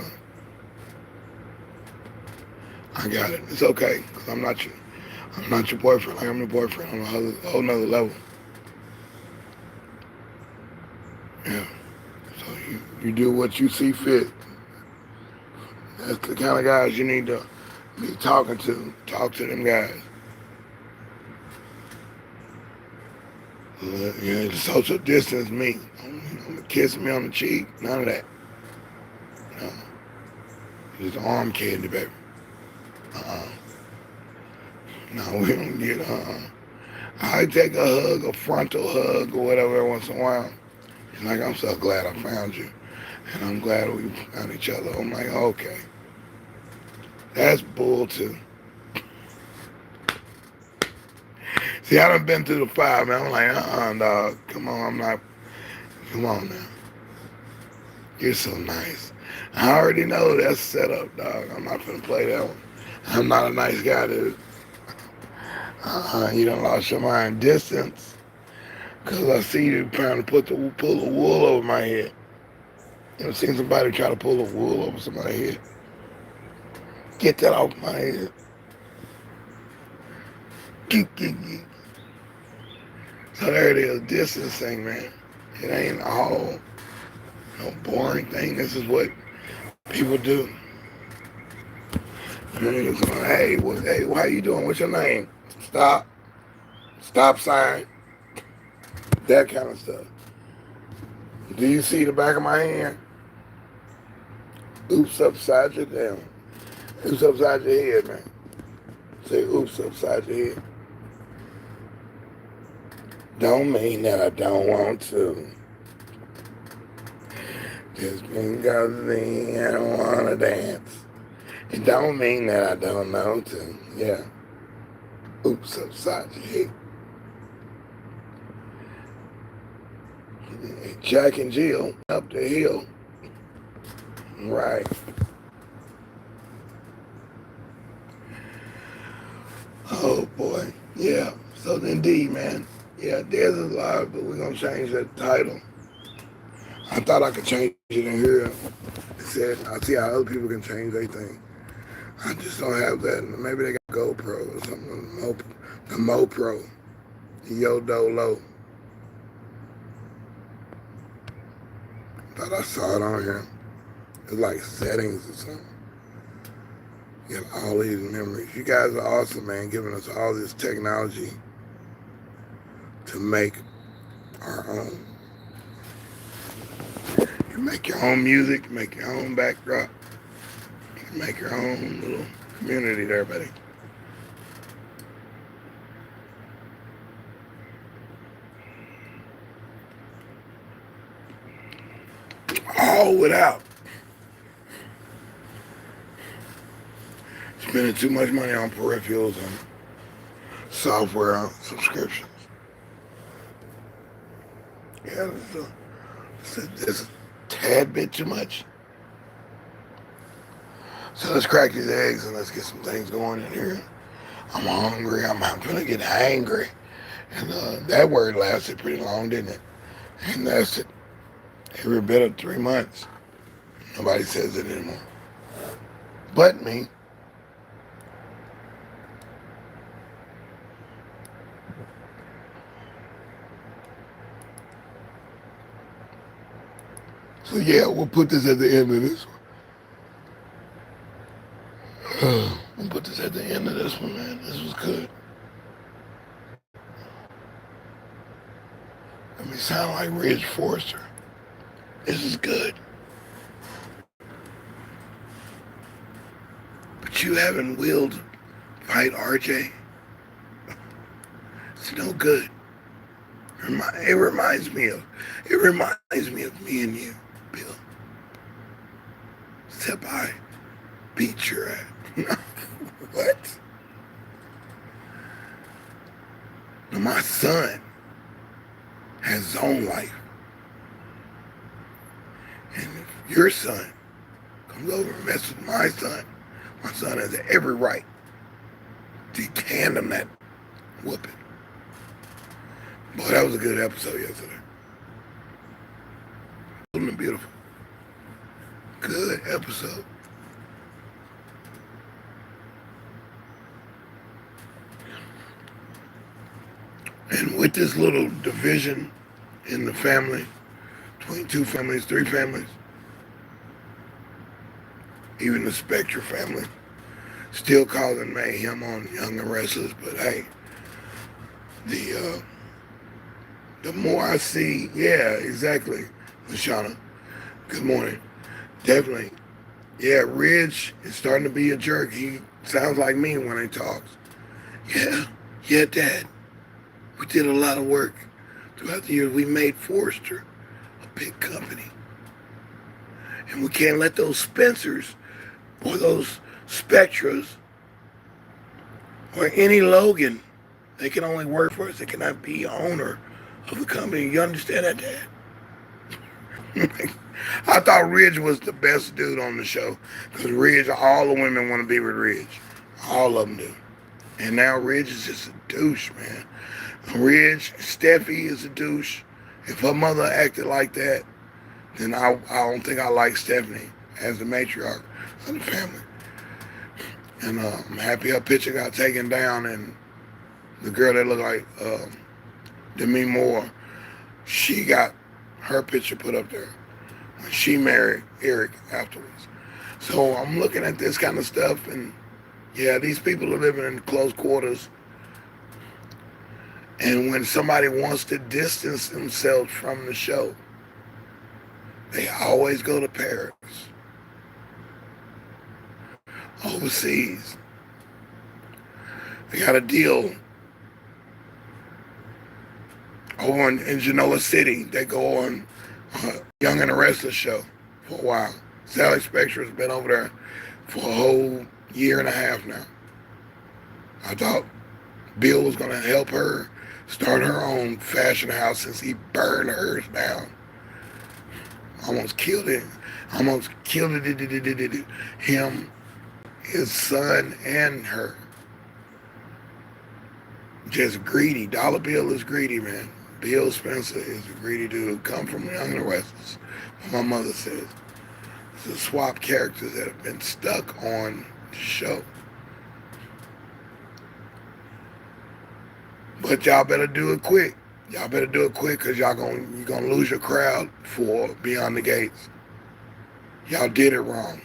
[SPEAKER 1] I got it. It's okay, because I'm not your boyfriend. Like I'm your boyfriend on a whole nother level. Yeah. So you do what you see fit. That's the kind of guys you need to be talking to. Talk to them guys. You know, social distance me. Don't kiss me on the cheek. None of that. No. Just arm candy, baby. No, we don't get I take a hug, a frontal hug or whatever every once in a while. It's like, I'm so glad I found you. And I'm glad we found each other. I'm like, okay. That's bull too. See, I done been through the fire, man. I'm like, dog. Come on, come on now. You're so nice. I already know that's set up, dog. I'm not gonna play that one. I'm not a nice guy, dude. You done lost your mind. Distance. Because I see you trying to pull the wool over my head. You ever seen somebody try to pull the wool over somebody's head? Get that off my head. So there it is. Distance thing, man. It ain't all no boring thing. This is what people do. Hey, how you doing? What's your name? Stop. Stop sign. That kind of stuff. Do you see the back of my hand? Oops upside your down. Oops upside your head, man. Say oops upside your head. Don't mean that I don't want to. Just because I don't want to dance. It don't mean that I don't know to. Yeah. Oops upside your head. Jack and Jill up the hill. Right. Oh boy. Yeah. So indeed, man. Yeah, there's a lot, but we're gonna change that title. I thought I could change it in here. It said I see how other people can change their thing. I just don't have that. Maybe they got GoPro or something. The Mo Pro. The Yodo Low. Thought I saw it on here. It's like settings or something. You got all these memories. You guys are awesome, man, giving us all this technology to make our own. You make your own music, make your own backdrop, you make your own little community there, buddy. All without spending too much money on peripherals and software subscriptions. Yeah, it's a tad bit too much. So let's crack these eggs and let's get some things going in here. I'm hungry. I'm gonna get angry. And that word lasted pretty long, didn't it? And that's it. Every bit of 3 months. Nobody says it anymore. But me. So yeah, we'll put this at the end of this one. We'll put this at the end of this one, man. This was good. Let me sound like Ridge Forrester. This is good. But you haven't willed fight RJ. It's no good. It reminds me of me and you, Bill. Except I beat your ass. What? Now my son has his own life. And if your son comes over and messes with my son has every right to hand him that whooping. Boy, that was a good episode yesterday. Wasn't it beautiful? Good episode. And with this little division in the family, between 2 families, 3 families, even the Spectre family, still causing mayhem on Young and Restless, but hey, the more I see, yeah, exactly, Lashana, good morning, definitely, yeah, Ridge is starting to be a jerk. He sounds like me when he talks. Yeah, Dad, we did a lot of work throughout the years. We made Forrester a big company. And we can't let those Spencers or those Spectras or any Logan, they can only work for us. They cannot be owner of the company. You understand that, Dad? I thought Ridge was the best dude on the show because Ridge, all the women want to be with Ridge. All of them do. And now Ridge is just a douche, man. Ridge, Steffi is a douche. If her mother acted like that, then I don't think I like Stephanie as the matriarch of the family. And I'm happy her picture got taken down, and the girl that looked like Demi Moore, she got her picture put up there when she married Eric afterwards. So I'm looking at this kind of stuff, and yeah, these people are living in close quarters. And when somebody wants to distance themselves from the show, they always go to Paris, overseas. They got a deal over in Genoa City. They go on Young and the Restless show for a while. Sally Spectre has been over there for a whole year and a half now. I thought Bill was going to help her start her own fashion house since he burned hers down. Almost killed him. Almost killed him, his son, and her. Just greedy. Dollar Bill is greedy, man. Bill Spencer is a greedy dude. Come from Young and Restless. My mother says. To swap characters that have been stuck on the show. But y'all better do it quick. Y'all better do it quick because you're gonna lose your crowd for Beyond the Gates. Y'all did it wrong.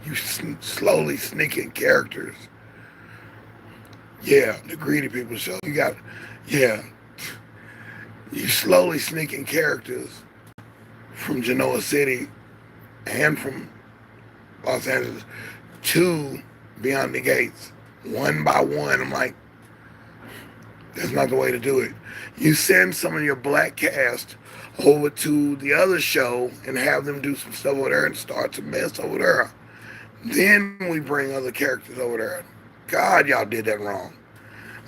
[SPEAKER 1] You slowly sneaking characters. Yeah, the greedy people show. You slowly sneaking characters from Genoa City and from Los Angeles to Beyond the Gates, one by one. I'm like, that's not the way to do it. You send some of your black cast over to the other show and have them do some stuff over there and start to mess over there. Then we bring other characters over there. God, y'all did that wrong.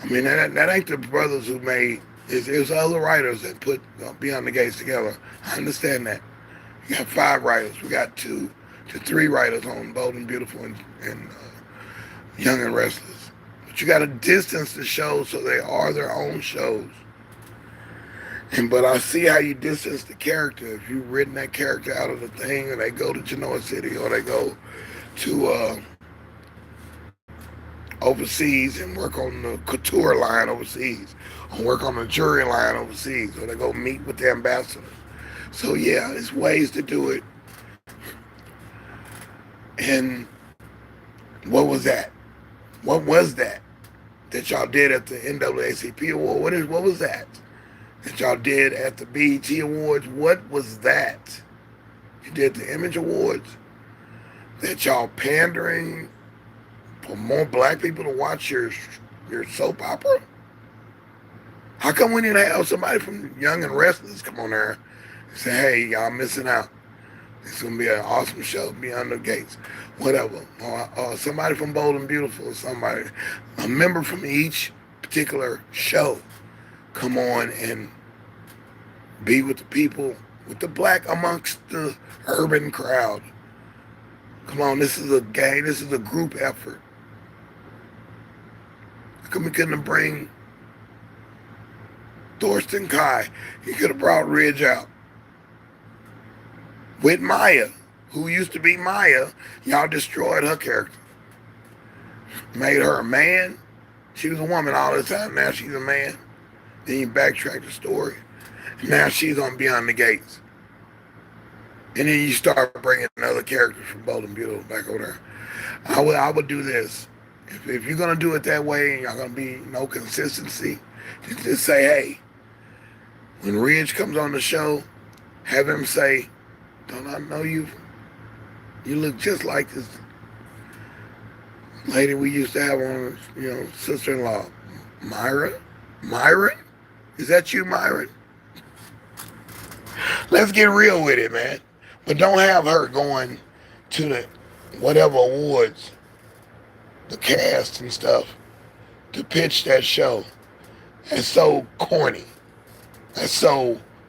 [SPEAKER 1] I mean, that ain't the brothers who made it. It was other writers that put Beyond the Gates together. I understand that. You got 5 writers. We got 2 to 3 writers on Bold and Beautiful and Young and Restless. But you got to distance the shows so they are their own shows. But I see how you distance the character. If you've written that character out of the thing and they go to Genoa City or they go to overseas and work on the couture line overseas or work on the jewelry line overseas or they go meet with the ambassador. So yeah, there's ways to do it. And what was that? What was that y'all did at the NAACP award? What was that y'all did at the BET Awards? What was that? You did the Image Awards? That y'all pandering for more black people to watch your soap opera? How come we didn't have somebody from Young and Restless come on there and say, hey, y'all missing out. It's going to be an awesome show, Beyond the Gates, whatever. Or somebody from Bold and Beautiful, somebody, a member from each particular show come on and be with the people, with the black amongst the urban crowd. Come on, this is a gang, this is a group effort. How come we couldn't bring Thorsten Kai? He could have brought Ridge out. With Maya, who used to be Maya, y'all destroyed her character. Made her a man. She was a woman all the time. Now she's a man. Then you backtrack the story. Now she's on Beyond the Gates. And then you start bringing other characters from Bold and Beautiful back over there. I would do this. If you're going to do it that way and you're going to be no consistency, just say, hey, when Ridge comes on the show, have him say, don't I know you? You look just like this lady we used to have on, sister-in-law, Myra? Myron? Is that you, Myron? Let's get real with it, man. But don't have her going to the whatever awards, the cast and stuff, to pitch that show. That's so corny.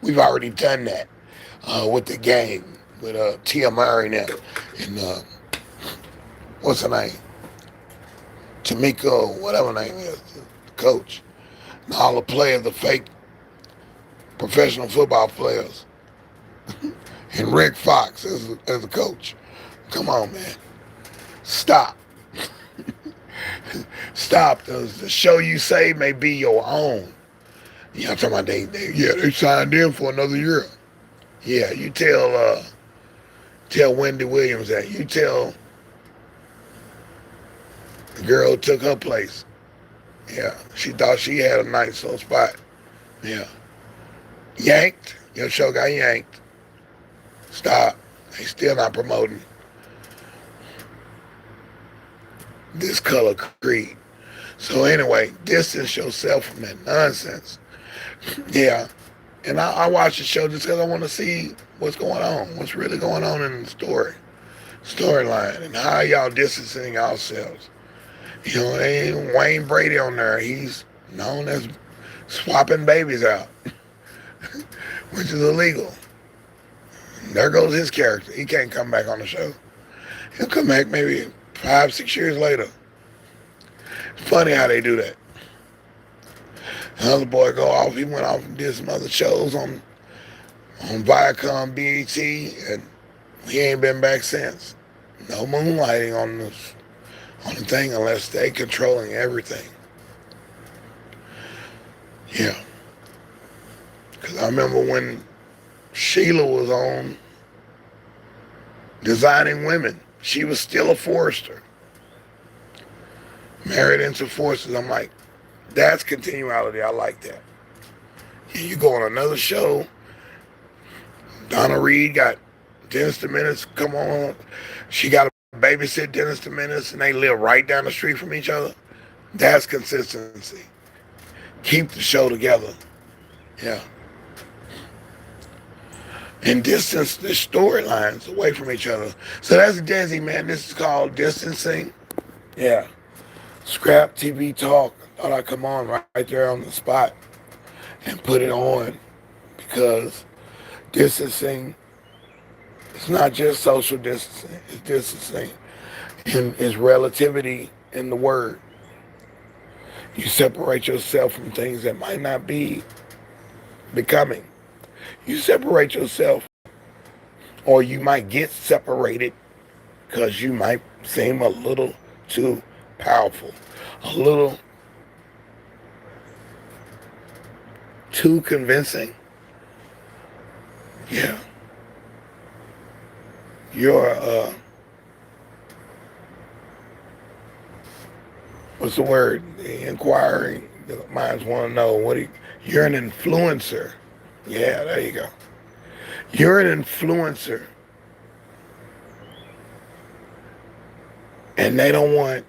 [SPEAKER 1] We've already done that with the game, with Tia Murray now, and what's her name? Tamiko, whatever her name is, the coach. And all the players, the fake professional football players. And Rick Fox as a coach. Come on, man. Stop. Stop. The show you say may be your own. You know, I'm talking about they signed in for another year. Yeah, you tell Wendy Williams that. You tell the girl who took her place. Yeah, she thought she had a nice little spot. Yeah. Yanked. Your show got yanked. Stop. They still not promoting this color creed. So anyway, distance yourself from that nonsense. Yeah. And I watch the show just because I want to see what's going on, what's really going on in the storyline, and how y'all distancing yourselves. You know, ain't Wayne Brady on there. He's known as swapping babies out, which is illegal. There goes his character. He can't come back on the show. He'll come back maybe 5, 6 years later. It's funny how they do that. Another boy go off. He went off and did some other shows on Viacom, BET, and he ain't been back since. No moonlighting on the thing unless they controlling everything. Yeah. Because I remember when Sheila was on Designing Women, she was still a forester. Married into forces. I'm like, that's continuality. I like that. You go on another show. Donna Reed got Dennis the Menace come on. She got to babysit Dennis the Menace, and they live right down the street from each other. That's consistency. Keep the show together. Yeah. And distance the storylines away from each other. So that's DeSz'e, man. This is called distancing. Yeah. ScrAp TV Talk. Thought I'd come on right there on the spot and put it on because distancing, it's not just social distancing, it's distancing. And it's relativity in the word. You separate yourself from things that might not be becoming. You separate yourself, or you might get separated because you might seem a little too powerful, a little too convincing. Yeah. You're, what's the word? The inquiring minds want to know, you're an influencer. Yeah, there you go. You're an influencer. And they don't want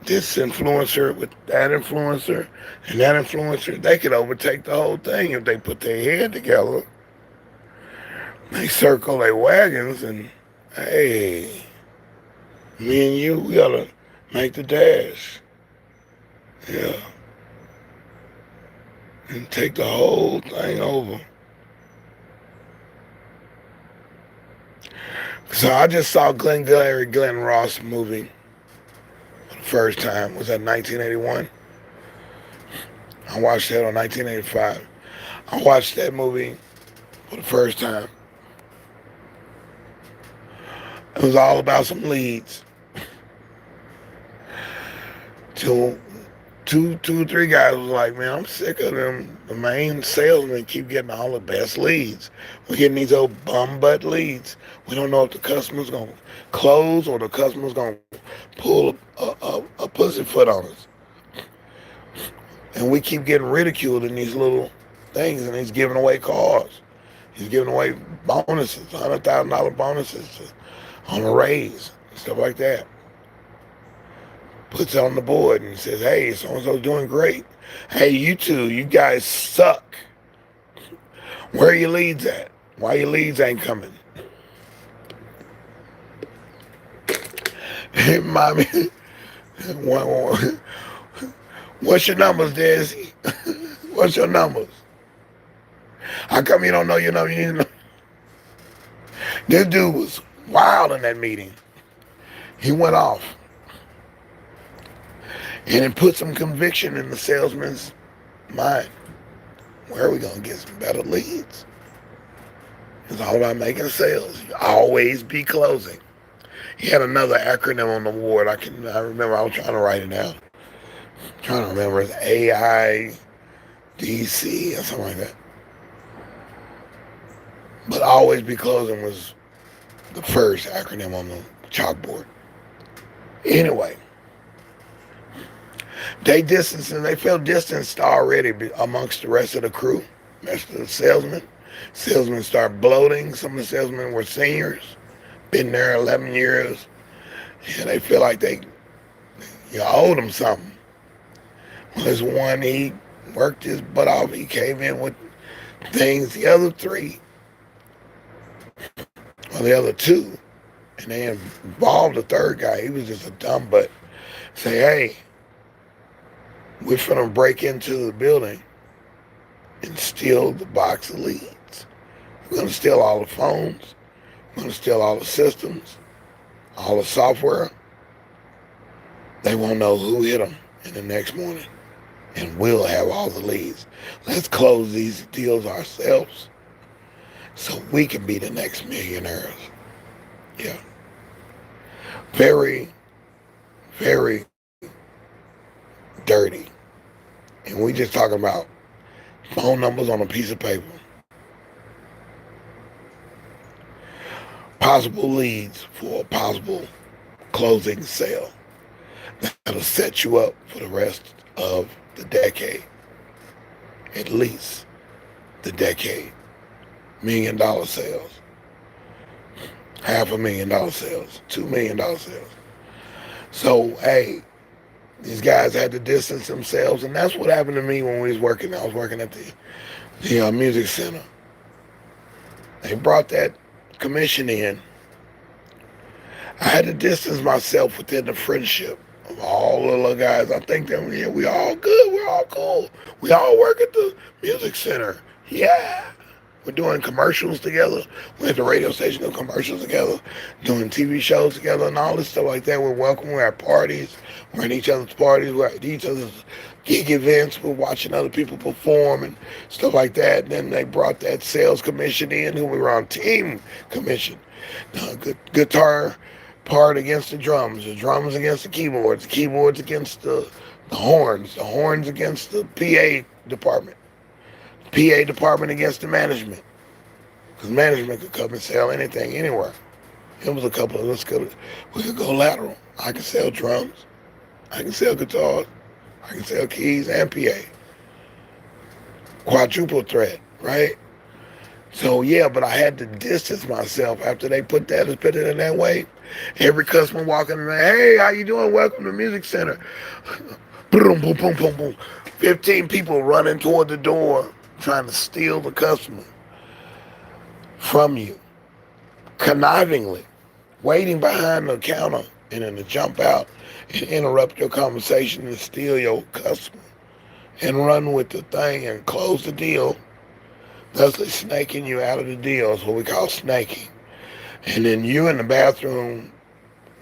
[SPEAKER 1] this influencer with that influencer and that influencer. They could overtake the whole thing if they put their head together. They circle their wagons and, hey, me and you, we gotta make the dash. Yeah. And take the whole thing over. So I just saw Glenn Ross movie for the first time. Was that 1981? I watched that on 1985. I watched that movie for the first time. It was all about some leads. Two or three guys was like, man, I'm sick of them. The main salesmen keep getting all the best leads. We're getting these old bum butt leads. We don't know if the customer's going to close or the customer's going to pull a pussyfoot on us. And we keep getting ridiculed in these little things, and he's giving away cars. He's giving away bonuses, $100,000 bonuses on a raise, stuff like that. Puts it on the board and says, hey, so-and-so's doing great. Hey, you guys suck. Where are your leads at? Why your leads ain't coming? Hey, mommy, what's your numbers, DeSz'e? What's your numbers? How come you don't know your number? You know? This dude was wild in that meeting. He went off. And it put some conviction in the salesman's mind. Where are we going to get some better leads? It's all about making sales. You always be closing. He had another acronym on the board. I remember, I was trying to write it down. I'm trying to remember. It's AIDC or something like that. But always be closing was the first acronym on the chalkboard. Anyway. They felt distanced already amongst the rest of the crew, rest of the salesmen. Salesmen start bloating. Some of the salesmen were seniors, been there 11 years. And they feel like you owed them something. Well, there's one, he worked his butt off. He came in with things. The other three, or the other two, and they involved the third guy. He was just a dumb butt. Say, hey, we're finna break into the building and steal the box of leads. We're going to steal all the phones. We're going to steal all the systems, all the software. They won't know who hit them in the next morning. And we'll have all the leads. Let's close these deals ourselves so we can be the next millionaires. Yeah. Very, very dirty. And we just talking about phone numbers on a piece of paper. Possible leads for a possible closing sale that'll set you up for the rest of the decade. At least the decade. $1 million sales. $500,000 sales. $2 million sales. So, hey, these guys had to distance themselves, and that's what happened to me when we was working. I was working at the music center. They brought that commission in. I had to distance myself within the friendship of all the little guys. I think that we all good. We're all cool. We all work at the music center. Yeah. We're doing commercials together. We're at the radio station doing commercials together, doing TV shows together and all this stuff like that. We're welcome. We're at parties. We're at each other's parties. We're at each other's gig events. We're watching other people perform and stuff like that. And then they brought that sales commission in, who we were on team commission. Guitar part against the drums against the keyboards against the horns against the PA department. PA department against the management. Because management could come and sell anything, anywhere. It was a couple of us. We could go lateral. I can sell drums. I can sell guitars. I can sell keys and PA. Quadruple threat, right? So, yeah, but I had to distance myself after they put it in that way. Every customer walking in there, hey, how you doing? Welcome to Music Center. Boom, boom, boom, boom, boom. 15 people running toward the door, trying to steal the customer from you, connivingly, waiting behind the counter and then to jump out and interrupt your conversation and steal your customer and run with the thing and close the deal, thusly snaking you out of the deal. Is what we call snaking. And then you in the bathroom,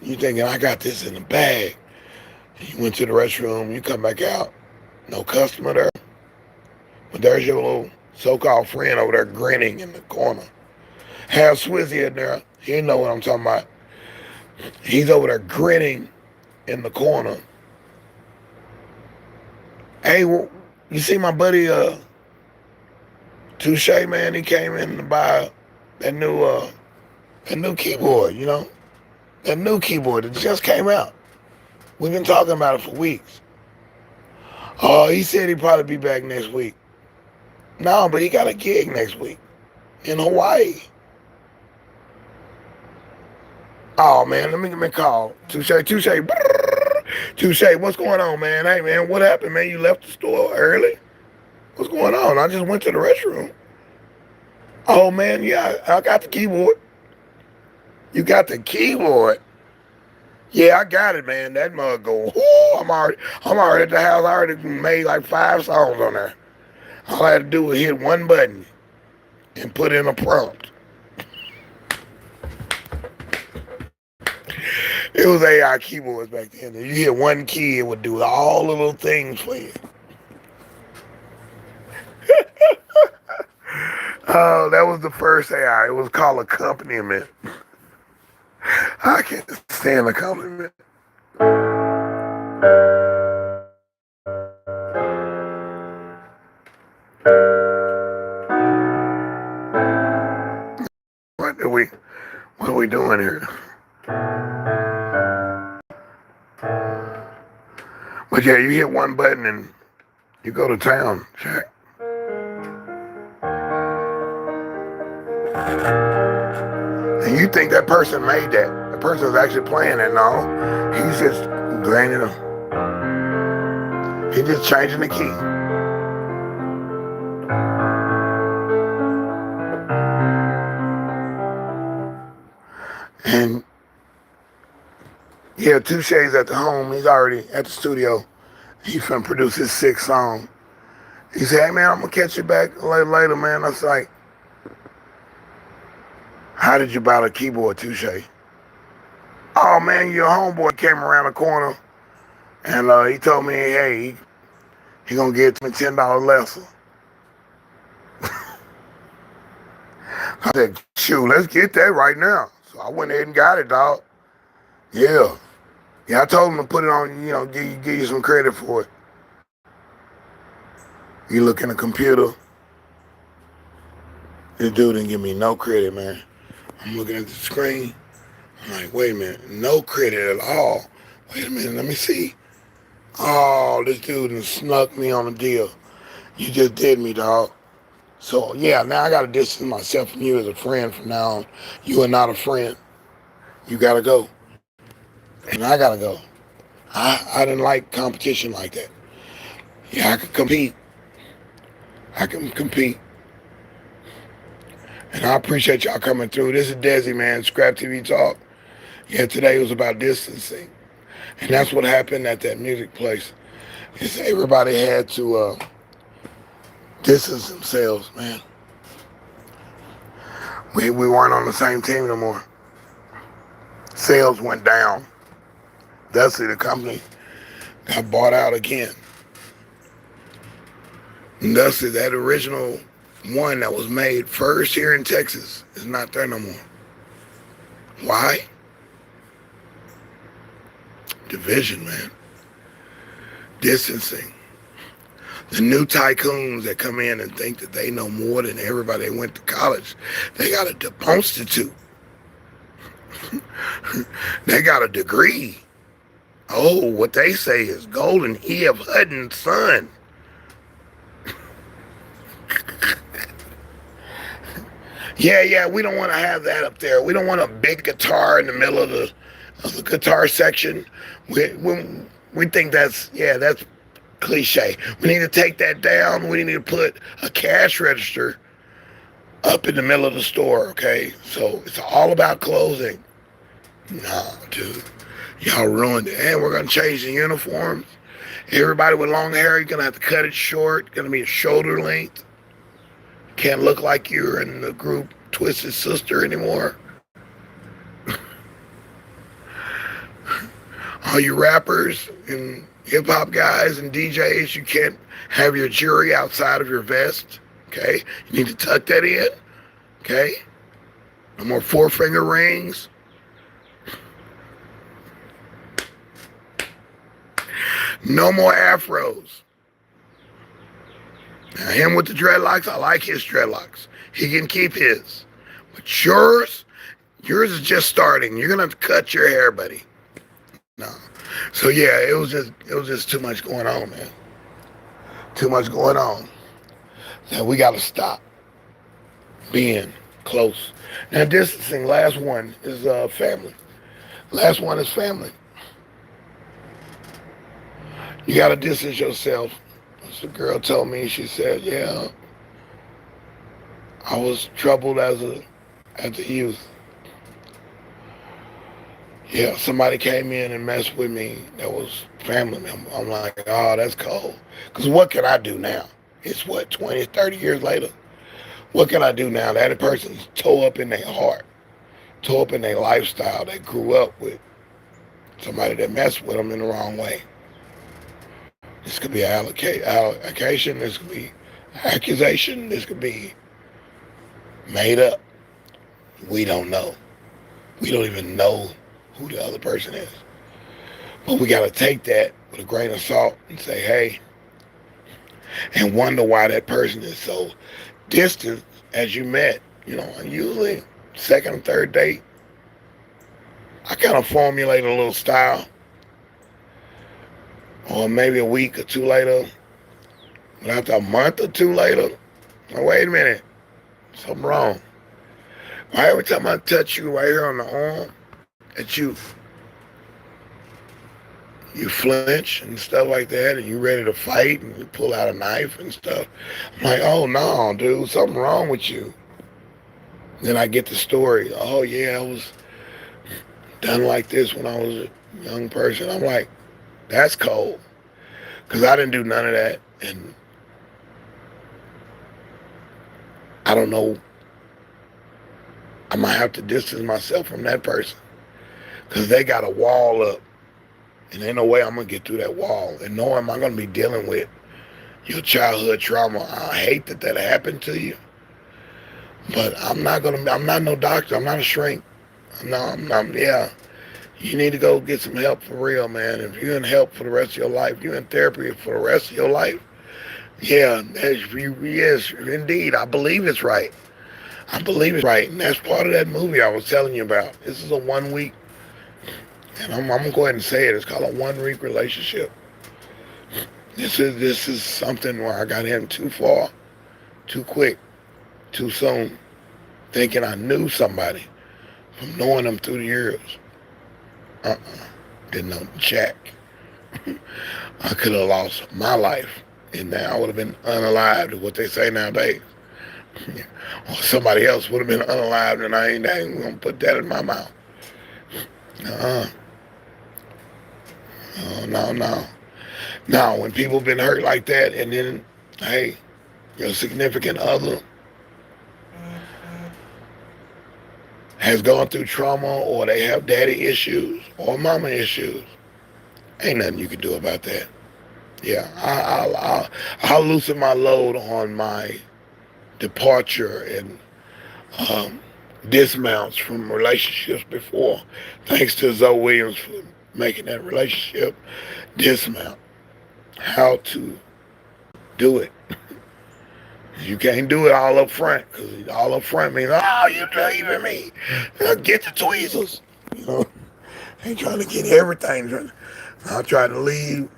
[SPEAKER 1] you thinking, I got this in the bag. You went to the restroom, you come back out, no customer there. But there's your little so-called friend over there grinning in the corner. Have Swizzy in there. He know what I'm talking about. He's over there grinning in the corner. Hey, you see my buddy Touche, man? He came in to buy that new keyboard, you know? That new keyboard that just came out. We've been talking about it for weeks. Oh, he said he'd probably be back next week. No, but he got a gig next week in Hawaii. Oh, man, let me give me a call. Touche. Touche, what's going on, man? Hey, man, what happened, man? You left the store early? What's going on? I just went to the restroom. Oh, man, yeah, I got the keyboard. You got the keyboard? Yeah, I got it, man. That mug go, I'm already at the house. I already made like 5 songs on there. All I had to do was hit one button and put in a prompt. It was AI keyboards back then. You hit one key, it would do all the little things for you. Oh, that was the first AI. It was called accompaniment. I can't stand accompaniment. What are we doing here? But yeah, you hit one button and you go to town, check. And you think that person made that. The person's actually playing it. No, he's just grinding them. He's just changing the key. And yeah, Touche's at the home. He's already at the studio. He's finna produce his 6th song. He said, hey man, I'm gonna catch you back later, man. I was like, How did you buy the keyboard, Touche? Oh man, your homeboy came around the corner and he told me, hey, he gonna get me $10 less. I said, shoot, let's get that right now. So I went ahead and got it, dog. Yeah. Yeah, I told him to put it on, give you some credit for it. You look in the computer, this dude didn't give me no credit, man. I'm looking at the screen. I'm like, wait a minute, no credit at all. Wait a minute, let me see. Oh, this dude done snuck me on a deal. You just did me, dog. So, yeah, now I got to distance myself from you as a friend from now on. You are not a friend. You got to go. And I got to go. I didn't like competition like that. Yeah, I can compete. I can compete. And I appreciate y'all coming through. This is deSz'e, man. ScrAp TV Talk. Yeah, today was about distancing. And that's what happened at that music place. Is everybody had to distance themselves, man. We weren't on the same team no more. Sales went down. deSz'e, the company, got bought out again. And deSz'e, that original one that was made first here in Texas, is not there no more. Why? Division, man. Distancing. The new tycoons that come in and think that they know more than everybody that went to college, they got a deponstitute. They got a degree. Oh, what they say is Golden E.F. Hutton's son. Yeah, we don't want to have that up there. We don't want a big guitar in the middle of the guitar section. We think that's cliche. We need to take that down. We need to put a cash register up in the middle of the store, okay? So it's all about clothing. Nah, dude. Y'all ruined it. And we're going to change the uniforms. Everybody with long hair, you're going to have to cut it short. It's going to be a shoulder length. Can't look like you're in the group Twisted Sister anymore. All you rappers and hip-hop guys and DJs, you can't have your jewelry outside of your vest, okay? You need to tuck that in, okay? No more four-finger rings. No more afros. Now, him with the dreadlocks, I like his dreadlocks. He can keep his. But yours is just starting. You're going to have to cut your hair, buddy. No. So, yeah, it was just too much going on, man. Too much going on. Now, we got to stop being close. Now, distancing, last one is family. Last one is family. You got to distance yourself. The girl told me, she said, yeah, I was troubled as a youth. Yeah, somebody came in and messed with me that was family member. I'm like, oh, that's cold. Because what can I do now? It's what, 20, 30 years later? What can I do now? That person's tore up in their heart, tore up in their lifestyle. They grew up with somebody that messed with them in the wrong way. This could be allocation, this could be accusation, this could be made up. We don't know. We don't even know who the other person is. But we got to take that with a grain of salt and say, hey, and wonder why that person is so distant as you met. And usually second or third date, I kind of formulate a little style. Or maybe a week or two later, but after a month or two later, wait a minute, something wrong. Every time I touch you right here on the arm, that you flinch and stuff like that, and you ready to fight, and you pull out a knife and stuff. I'm like, oh no, dude, something wrong with you. Then I get the story. Oh yeah, I was done like this when I was a young person. I'm like, that's cold. Because I didn't do none of that. And I don't know I might have to distance myself from that person because they got a wall up, and ain't no way I'm gonna get through that wall. And knowing I'm gonna be dealing with your childhood trauma, I hate that that happened to you, but I'm not gonna. I'm not no doctor. I'm not a shrink. Yeah. You need to go get some help for real, man. If you're in help for the rest of your life, you're in therapy for the rest of your life. Yeah, yes, indeed. I believe it's right. I believe it's right, and that's part of that movie I was telling you about. This is a 1 week, and I'm gonna go ahead and say it. It's called a 1 week relationship. This is something where I got in too far, too quick, too soon, thinking I knew somebody from knowing them through the years. Didn't know jack. I could have lost my life, and now I would have been unalived, is what they say nowadays. Or somebody else would have been unalived, and I ain't gonna put that in my mouth. No. Now, when people been hurt like that, and then, hey, your significant other has gone through trauma, or they have daddy issues or mama issues, ain't nothing you can do about that. Yeah, I'll loosen my load on my departure and dismounts from relationships before, thanks to Zoe Williams for making that relationship dismount. How to do it. You can't do it all up front, because all up front means, oh, you leaving me. Get the tweezers. You know, ain't trying to get everything. I tried to leave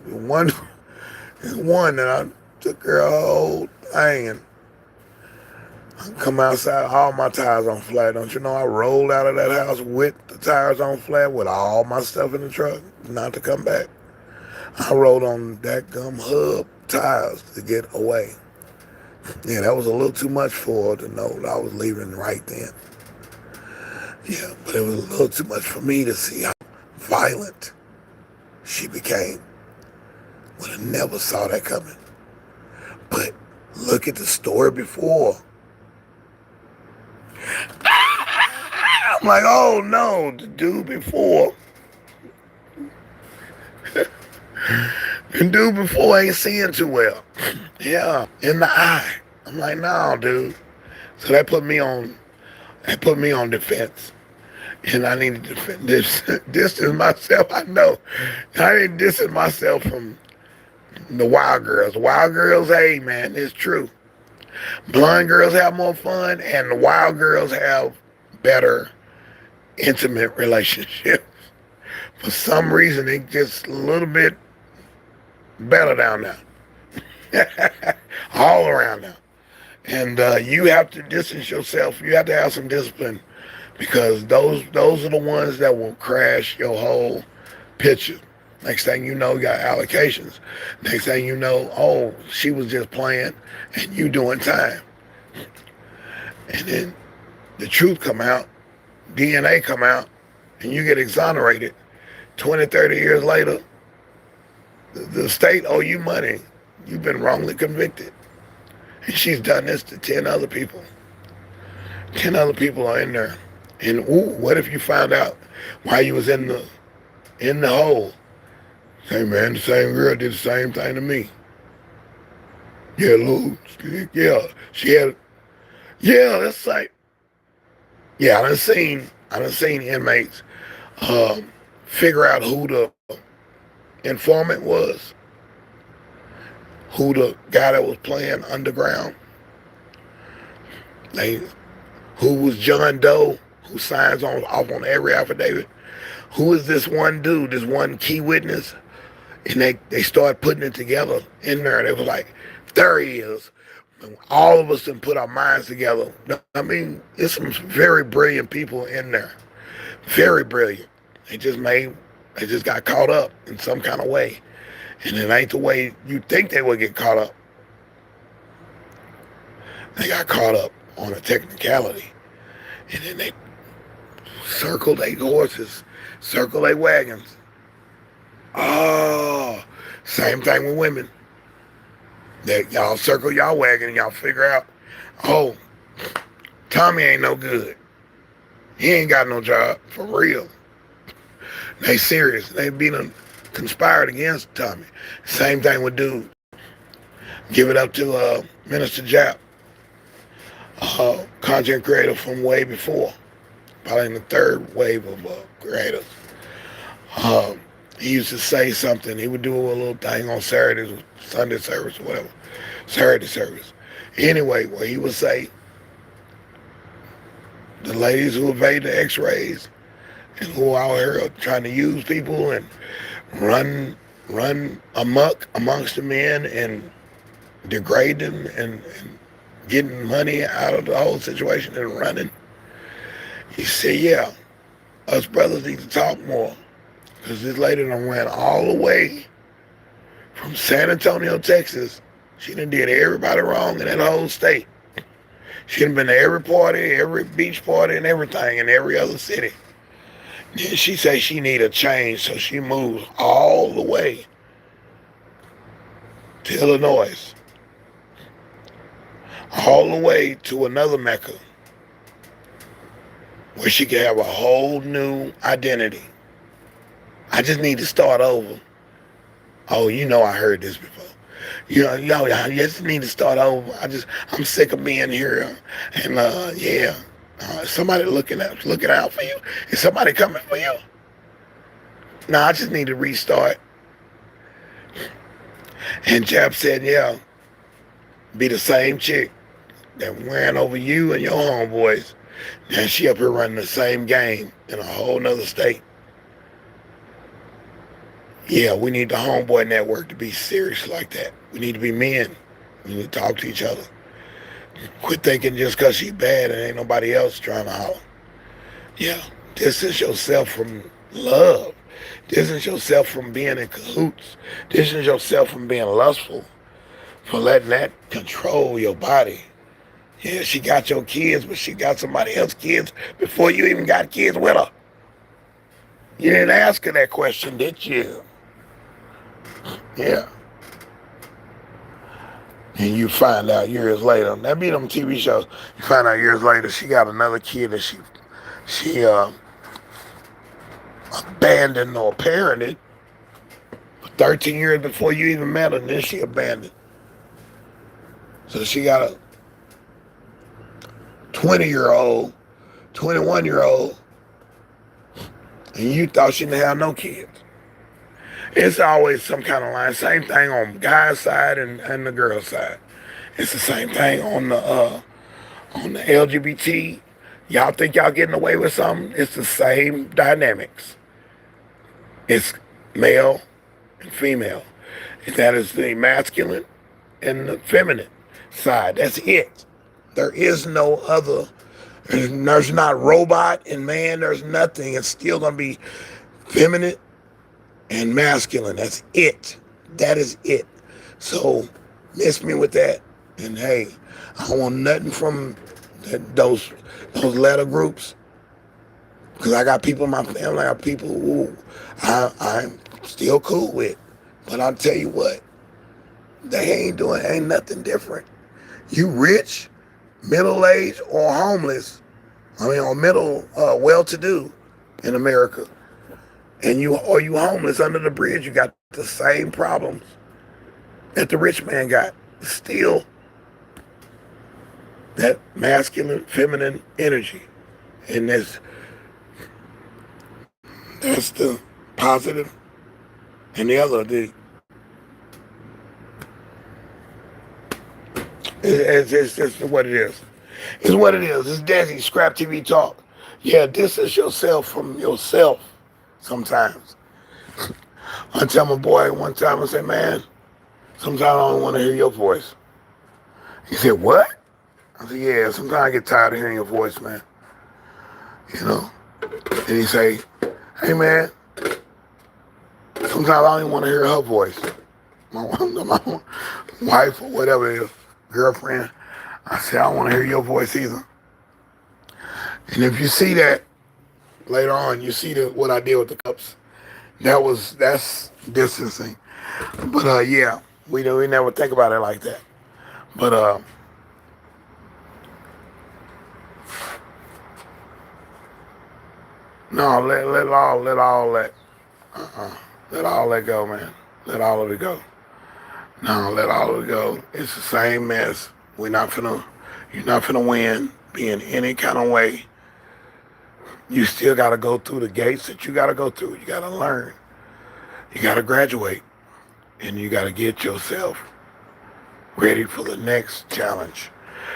[SPEAKER 1] one, and I took her whole thing, and I come outside, all my tires on flat. Don't you know I rolled out of that house with the tires on flat, with all my stuff in the truck, not to come back. I rode on that gum hub tires to get away. Yeah, that was a little too much for her to know that I was leaving right then. Yeah, but it was a little too much for me to see how violent she became. Would have never saw that coming. But look at the story before. I'm like, oh no, the dude before. The dude before ain't seeing too well. Yeah, in the eye. I'm like, no, dude. So that put me on defense. And I need to distance myself. I know. I need to distance myself from the wild girls. Wild girls, hey man, it's true. Blonde girls have more fun, and the wild girls have better intimate relationships. For some reason, they just a little bit better down there. All around now. And you have to distance yourself. You have to have some discipline, because those are the ones that will crash your whole picture. Next thing you know, you got allocations. Next thing you know, oh, she was just playing and you doing time. And then the truth come out, DNA come out, and you get exonerated. 20, 30 years later, the state owe you money. You've been wrongly convicted. And she's done this to 10 other people. 10 other people are in there. And ooh, what if you found out while you was in the hole? Say, man, the same girl did the same thing to me. Yeah, Lou. Yeah, she had. Yeah, that's like. Yeah, I done seen inmates figure out who the informant was, who the guy that was playing underground, who was John Doe, who signs off on every affidavit. Who is this one dude, this one key witness? And they started putting it together in there. They were like, there he is. And all of us done put our minds together. I mean, there's some very brilliant people in there. Very brilliant. They just got caught up in some kind of way. And it ain't the way you think they would get caught up. They got caught up on a technicality. And then they circled their horses, circled their wagons. Oh, same thing with women. That y'all circle y'all wagon and y'all figure out, oh, Tommy ain't no good. He ain't got no job, for real. They serious. They been conspired against Tommy. Same thing with dude. Give it up to Minister Jap, content creator from way before, probably in the third wave of creators. Um, he used to say something. He would do a little thing on Saturdays, Sunday service, or whatever, Saturday service. Anyway, where he would say, the ladies who evade the X-rays and who are out here trying to use people and run amok amongst the men and degrade them and getting money out of the whole situation and running. He said, yeah, us brothers need to talk more. Because this lady done ran all the way from San Antonio, Texas. She done did everybody wrong in that whole state. She done been to every party, every beach party and everything in every other city. Then she say she need a change, so she moves all the way to Illinois. All the way to another Mecca where she can have a whole new identity. I just need to start over. Oh, you know I heard this before. I just need to start over. I'm sick of being here. And yeah, somebody looking out for you. Is somebody coming for you? No, I just need to restart. And Jap said, yeah, be the same chick that ran over you and your homeboys. Now she up here running the same game in a whole nother state. Yeah, we need the homeboy network to be serious like that. We need to be men. We need to talk to each other. Quit thinking just because she bad and ain't nobody else trying to holler. Yeah, distance yourself from love. Distance yourself from being in cahoots. Distance yourself from being lustful. For letting that control your body. Yeah, she got your kids, but she got somebody else's kids before you even got kids with her. You didn't ask her that question, did you? Yeah. And you find out years later, that be them TV shows, you find out years later she got another kid that she abandoned or parented for 13 years before you even met her, and then she abandoned. So she got a 20-year-old, 21-year-old, and you thought she didn't have no kids. It's always some kind of line. Same thing on the guy's side and the girl's side. It's the same thing on the LGBT. Y'all think y'all getting away with something? It's the same dynamics. It's male and female. That is the masculine and the feminine side. That's it. There is no other. There's not robot and man. There's nothing. It's still going to be feminine and masculine. That's it. That is it. So miss me with that. And hey, I don't want nothing from those letter groups. Because I got people in my family. I got people who I'm still cool with. But I'll tell you what. They ain't nothing different. You rich, middle-aged, or homeless, or middle, well-to-do in America, and you homeless under the bridge, you got the same problems that the rich man got. Still, that masculine, feminine energy, and that's the positive, and the other, it's just what it is. It's what it is. It's deSz'e, ScrAp TV Talk. Yeah, distance yourself from yourself sometimes. I tell my boy one time, I said, man, sometimes I don't want to hear your voice. He said, what? I said, yeah, sometimes I get tired of hearing your voice, man. You know? And he say, hey, man, sometimes I don't even want to hear her voice. My wife or whatever it is, girlfriend. I said, I don't want to hear your voice either. And if you see that later on, you see what I did with the cups. That's distancing. But yeah, we never think about it like that. But No, let all that. Let all that go, man. Let all of it go. No, let all of it go. It's the same mess. You're not finna win. Be in any kind of way. You still gotta go through the gates that you gotta go through. You gotta learn. You gotta graduate. And you gotta get yourself ready for the next challenge.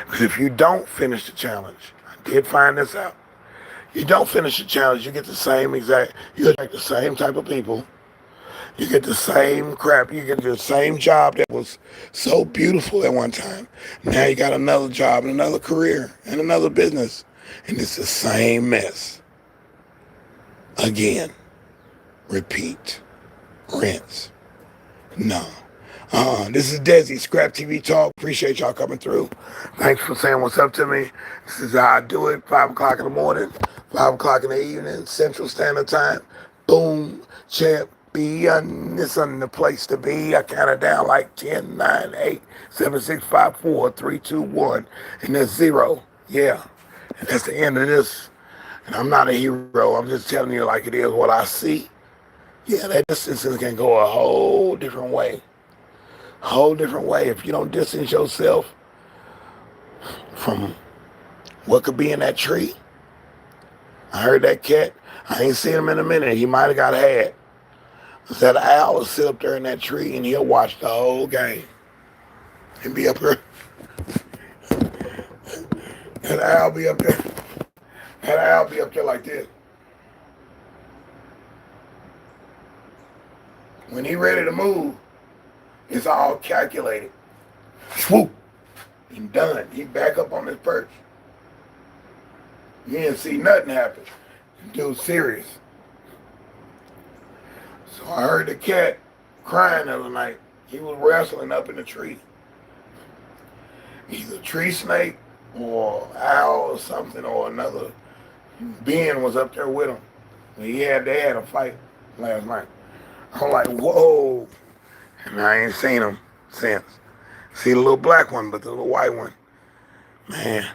[SPEAKER 1] Because if you don't finish the challenge, I did find this out. You don't finish the challenge, you get the same you attract the same type of people. You get the same crap. You get the same job that was so beautiful at one time. Now you got another job and another career and another business. And it's the same mess. Again. Repeat. Rinse. No. This is DeSz'e, ScrAp TV Talk. Appreciate y'all coming through. Thanks for saying what's up to me. This is how I do it. 5 o'clock in the morning, 5 o'clock in the evening, Central Standard Time. Boom. Champion. It's on the place to be. I count it down like 10, 9, 8, 7, 6, 5, 4, 3, 2, 1. And that's 0. Yeah. And that's the end of this. And I'm not a hero. I'm just telling you like it is what I see. Yeah, that distance can go a whole different way. Whole different way. If you don't distance yourself from what could be in that tree. I heard that cat. I ain't seen him in a minute. He might have got had. That owl will sit up there in that tree and he'll watch the whole game. He'll be up there. That owl be up there. That owl be up there like this. When he ready to move, it's all calculated. Swoop. And done. He back up on his perch. You didn't see nothing happen. The dude's serious. So I heard the cat crying the other night. He was wrestling up in the tree. Either tree snake or owl or something or another being was up there with him. They had a fight last night. I'm like, whoa. And I ain't seen him since. See the little black one, but the little white one, man,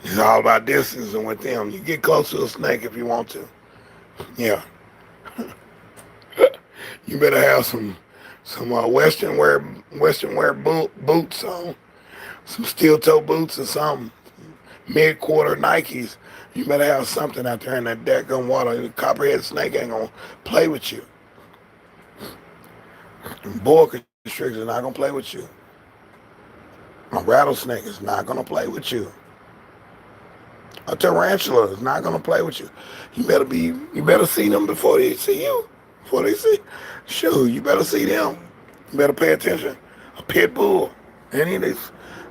[SPEAKER 1] it's all about distancing with them. You get close to a snake if you want to. Yeah. You better have some Western wear boots on, some steel toe boots or something, mid-quarter Nikes. You better have something out there in that daggone water. The copperhead snake ain't gonna play with you. Boa constrictor is not gonna play with you. A rattlesnake is not gonna play with you. A tarantula is not gonna play with you. You better see them before they see you. Before they see, sure, you better see them. You better pay attention. A pit bull, any of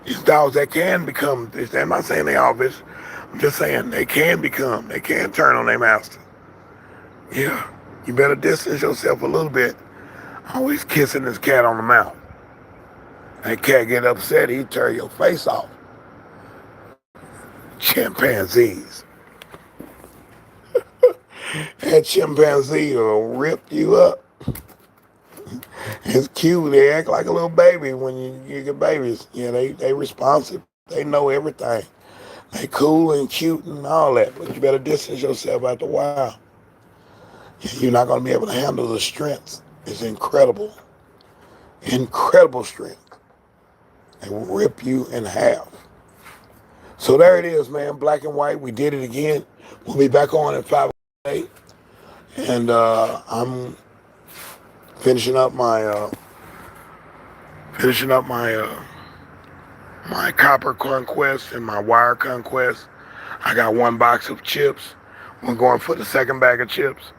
[SPEAKER 1] these dogs that can become. I'm not saying they all vicious. I'm just saying they can turn on their master. Yeah, you better distance yourself a little bit. Always kissing this cat on the mouth. That cat get upset, he tear your face off. Chimpanzees. That chimpanzee will rip you up. It's cute. They act like a little baby when you get babies. Yeah, they responsive. They know everything. They cool and cute and all that. But you better distance yourself after a while. You're not going to be able to handle the strength. It's incredible. Incredible strength. They will rip you in half. So there it is, man. Black and white. We did it again. We'll be back on at 5:08. And I'm finishing up my my copper conquest and my wire conquest. I got 1 box of chips. We're going for the second bag of chips.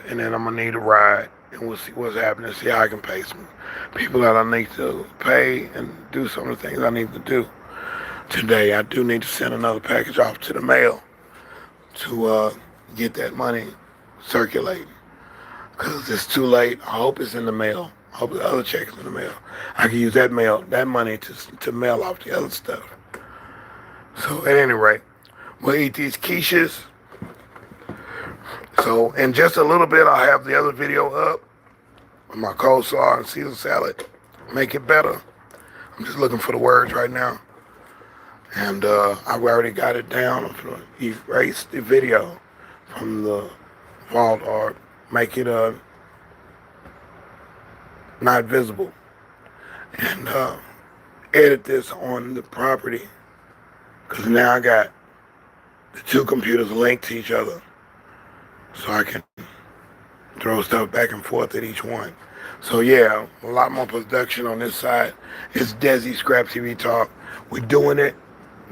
[SPEAKER 1] And then I'm gonna need a ride, and we'll see what's happening. See how I can pay some people that I need to pay and do some of the things I need to do today. I do need to send another package off to the mail to get that money circulating, because it's too late. I hope it's in the mail. I hope the other check is in the mail. I can use that money to mail off the other stuff. So at any rate, we'll eat these quiches. So in just a little bit, I'll have the other video up with my coleslaw and Caesar salad. Make it better. I'm just looking for the words right now. And I've already got it down. Erase the video from the vault or make it not visible. And edit this on the property. Because now I got the two computers linked to each other. So I can throw stuff back and forth at each one. So yeah, a lot more production on this side. It's deSz'e ScrAp TV Talk. We're doing it.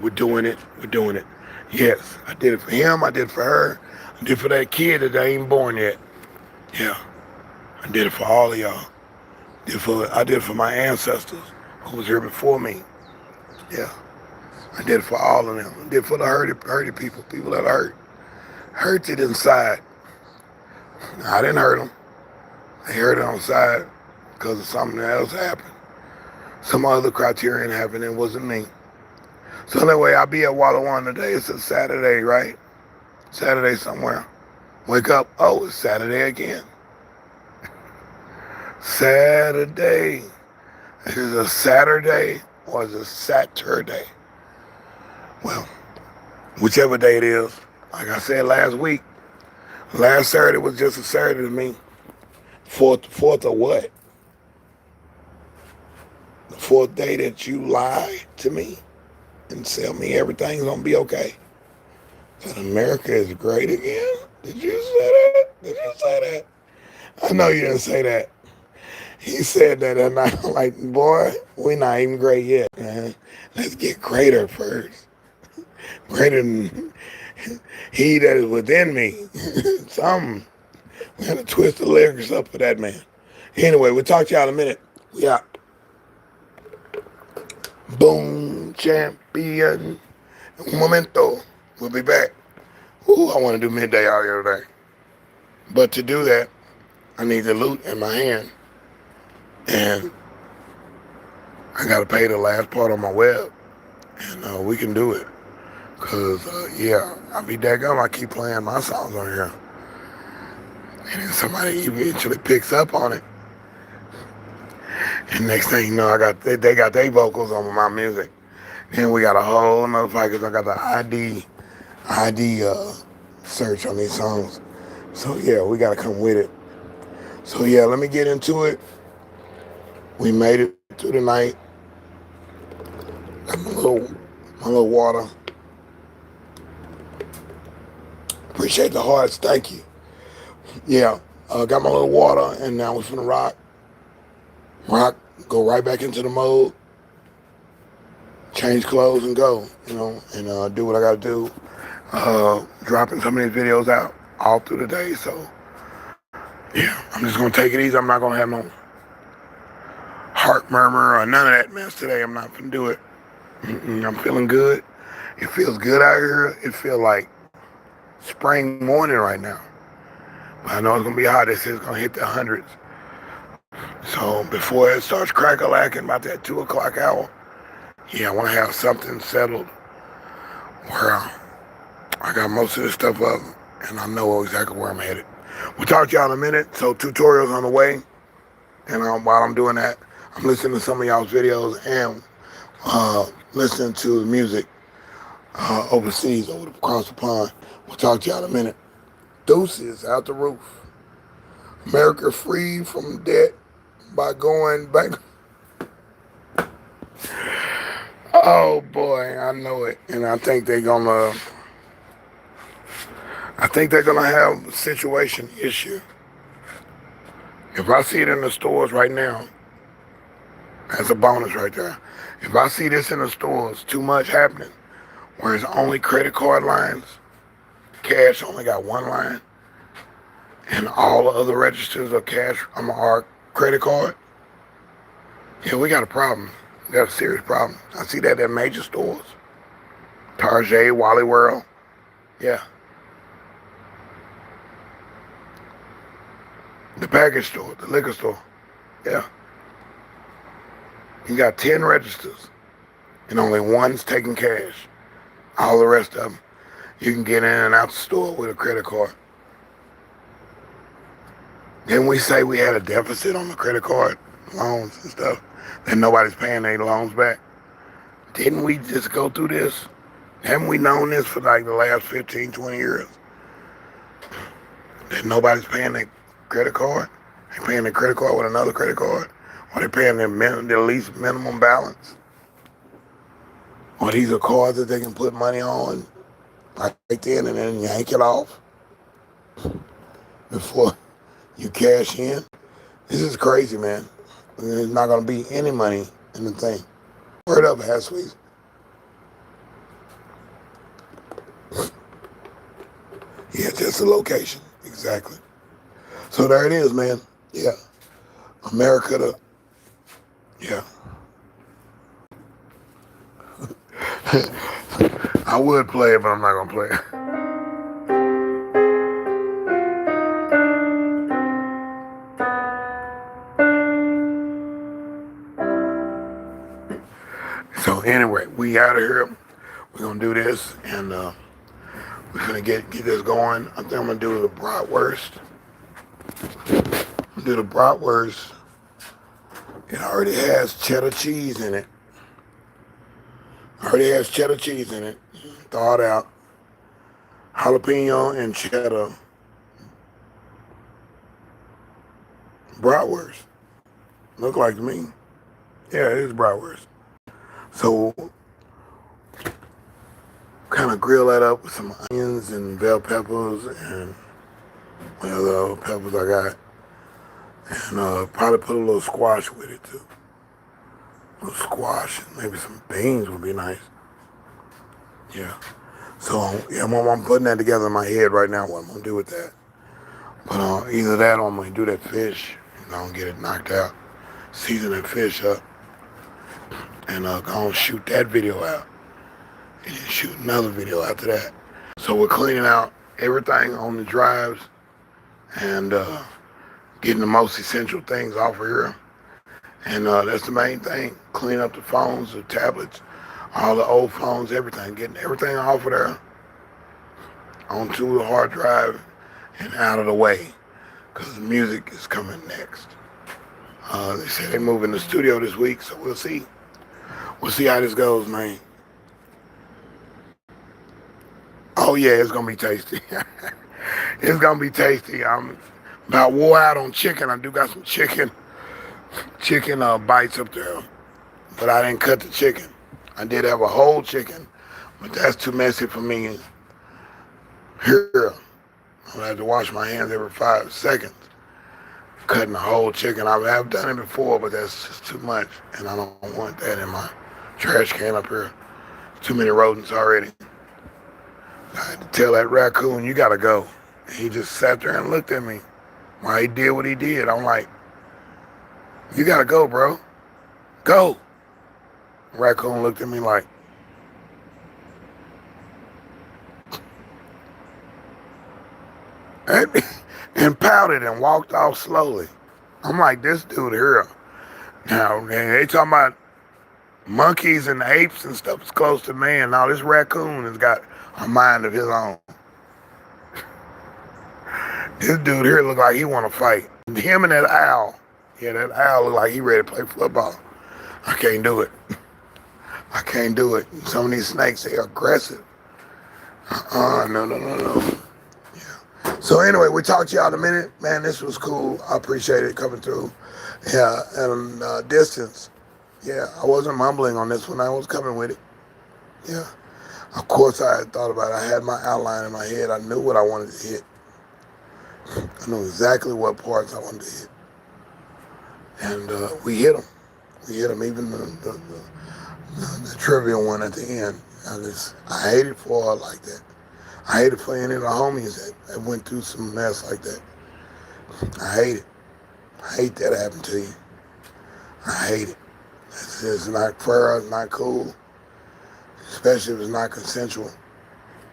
[SPEAKER 1] We're doing it. We're doing it. Yes, I did it for him. I did it for her. I did it for that kid that ain't born yet. Yeah, I did it for all of y'all. I did it for my ancestors who was here before me. Yeah, I did it for all of them. I did it for the hurted people that are hurted inside. I didn't hurt them. They hurt it on the side because of something else happened. Some other criterion happened. It wasn't me. So anyway, I'll be at Walla One today. It's a Saturday, right? Saturday somewhere. Wake up. Oh, it's Saturday again. Saturday. Is it a Saturday or is it a Saturday? Well, whichever day it is. Like I said last week, last Saturday was just a Saturday to me. Fourth of what? The fourth day that you lie to me and tell me everything's gonna be okay. That America is great again? Did you say that? Did you say that? I know you didn't say that. He said that and I'm like, boy, we're not even great yet, man. Let's get greater first. Greater than he that is within me. Something. We had to twist the lyrics up for that man. Anyway, we'll talk to y'all in a minute. We out. Boom, champion. Un momento. We'll be back. Ooh, I want to do midday out here today. But to do that, I need the loot in my hand. And I got to pay the last part on my web. And we can do it. Because, yeah, I'll be daggum. I keep playing my songs on here. And then somebody eventually picks up on it. And next thing you know, they got their vocals on my music. Then we got a whole nother fight because I got the ID search on these songs. So yeah, we got to come with it. So yeah, let me get into it. We made it through the night. Got my little water. Appreciate the hearts. Thank you. Yeah, got my little water, and now we're finna rock, go right back into the mode, change clothes and go, and do what I gotta do. Dropping some of these videos out all through the day, so yeah, I'm just gonna take it easy. I'm not gonna have no heart murmur or none of that mess today. I'm not gonna do it. I'm feeling good. It feels good out here. It feels like spring morning right now. But I know it's gonna be hot. They say it's gonna hit the hundreds. So before it starts crack-a-lacking about that 2 o'clock hour, yeah, I want to have something settled where I got most of this stuff up and I know exactly where I'm headed. We'll talk to y'all in a minute. So tutorials on the way. And while I'm doing that, I'm listening to some of y'all's videos and listening to the music overseas, across the pond. We'll talk to y'all in a minute. Deuces out the roof. America free from debt by going back. Oh boy, I know it. And I think they're gonna have a situation issue. If I see it in the stores right now, that's a bonus right there. If I see this in the stores, too much happening, where it's only credit card lines, cash only got one line, and all the other registers are cash are credit card, yeah, we got a problem. We got a serious problem. I see that at major stores. Target, Wally World. Yeah. The package store, the liquor store. Yeah. You got 10 registers and only one's taking cash. All the rest of them, you can get in and out the store with a credit card. Then we say we had a deficit on the credit card loans and stuff, that nobody's paying their loans back. Didn't we just go through this? Haven't we known this for like the last 15, 20 years? That nobody's paying their credit card? They're paying their credit card with another credit card? Or they're paying their least minimum balance? Or these are cards that they can put money on right then and then yank it off before you cash in? This is crazy, man. There's not going to be any money in the thing. Word up, ass sweets. Yeah, just the location. Exactly. So there it is, man. Yeah. America, yeah. I would play it, but I'm not going to play it. So anyway, we out of here. We're going to do this, and we're going to get this going. I think I'm going to do the bratwurst. Do the bratwurst. It already has cheddar cheese in it. Throw it out. Jalapeno and cheddar. Bratwurst. Look like to me. Yeah, it is bratwurst. So, kind of grill that up with some onions and bell peppers and what other peppers I got. And probably put a little squash with it too. A little squash and maybe some beans would be nice. Yeah. So, yeah, I'm putting that together in my head right now, what I'm going to do with that. But either that or I'm going to do that fish, get it knocked out, season that fish up, and go and shoot that video out. And then shoot another video after that. So we're cleaning out everything on the drives and getting the most essential things off of here. And that's the main thing. Clean up the phones, the tablets, all the old phones, everything. Getting everything off of there onto the hard drive and out of the way. Because the music is coming next. They say they're moving the studio this week, so we'll see. We'll see how this goes, man. Oh yeah, it's gonna be tasty. It's gonna be tasty. I'm about wore out on chicken. I do got some chicken bites up there, but I didn't cut the chicken. I did have a whole chicken, but that's too messy for me. Here, I'm gonna have to wash my hands every 5 seconds. Cutting a whole chicken. I have done it before, but that's just too much, and I don't want that in my trash can up here. Too many rodents already. I had to tell that raccoon, you gotta go. And he just sat there and looked at me while he did what he did. I'm like, you gotta go, bro. Go. The raccoon looked at me like, and pouted and walked off slowly. I'm like, this dude here. Now, they talking about monkeys and apes and stuff is close to man. Now, this raccoon has got a mind of his own. This dude here look like he want to fight. Him and that owl. Yeah, that owl look like he ready to play football. I can't do it. I can't do it. Some of these snakes, they aggressive. No. Yeah. So anyway, we'll talk to y'all in a minute. Man, this was cool. I appreciate it coming through. Yeah, and distance. Yeah, I wasn't mumbling on this one. I was coming with it. Yeah. Of course, I had thought about it. I had my outline in my head. I knew what I wanted to hit. I knew exactly what parts I wanted to hit. And we hit them. We hit them, even the trivial one at the end. I hate it for her like that. I hate it for any of the homies that went through some mess like that. I hate it. I hate that happened to you. I hate it. It's not fair. It's not cool. Especially if it's not consensual.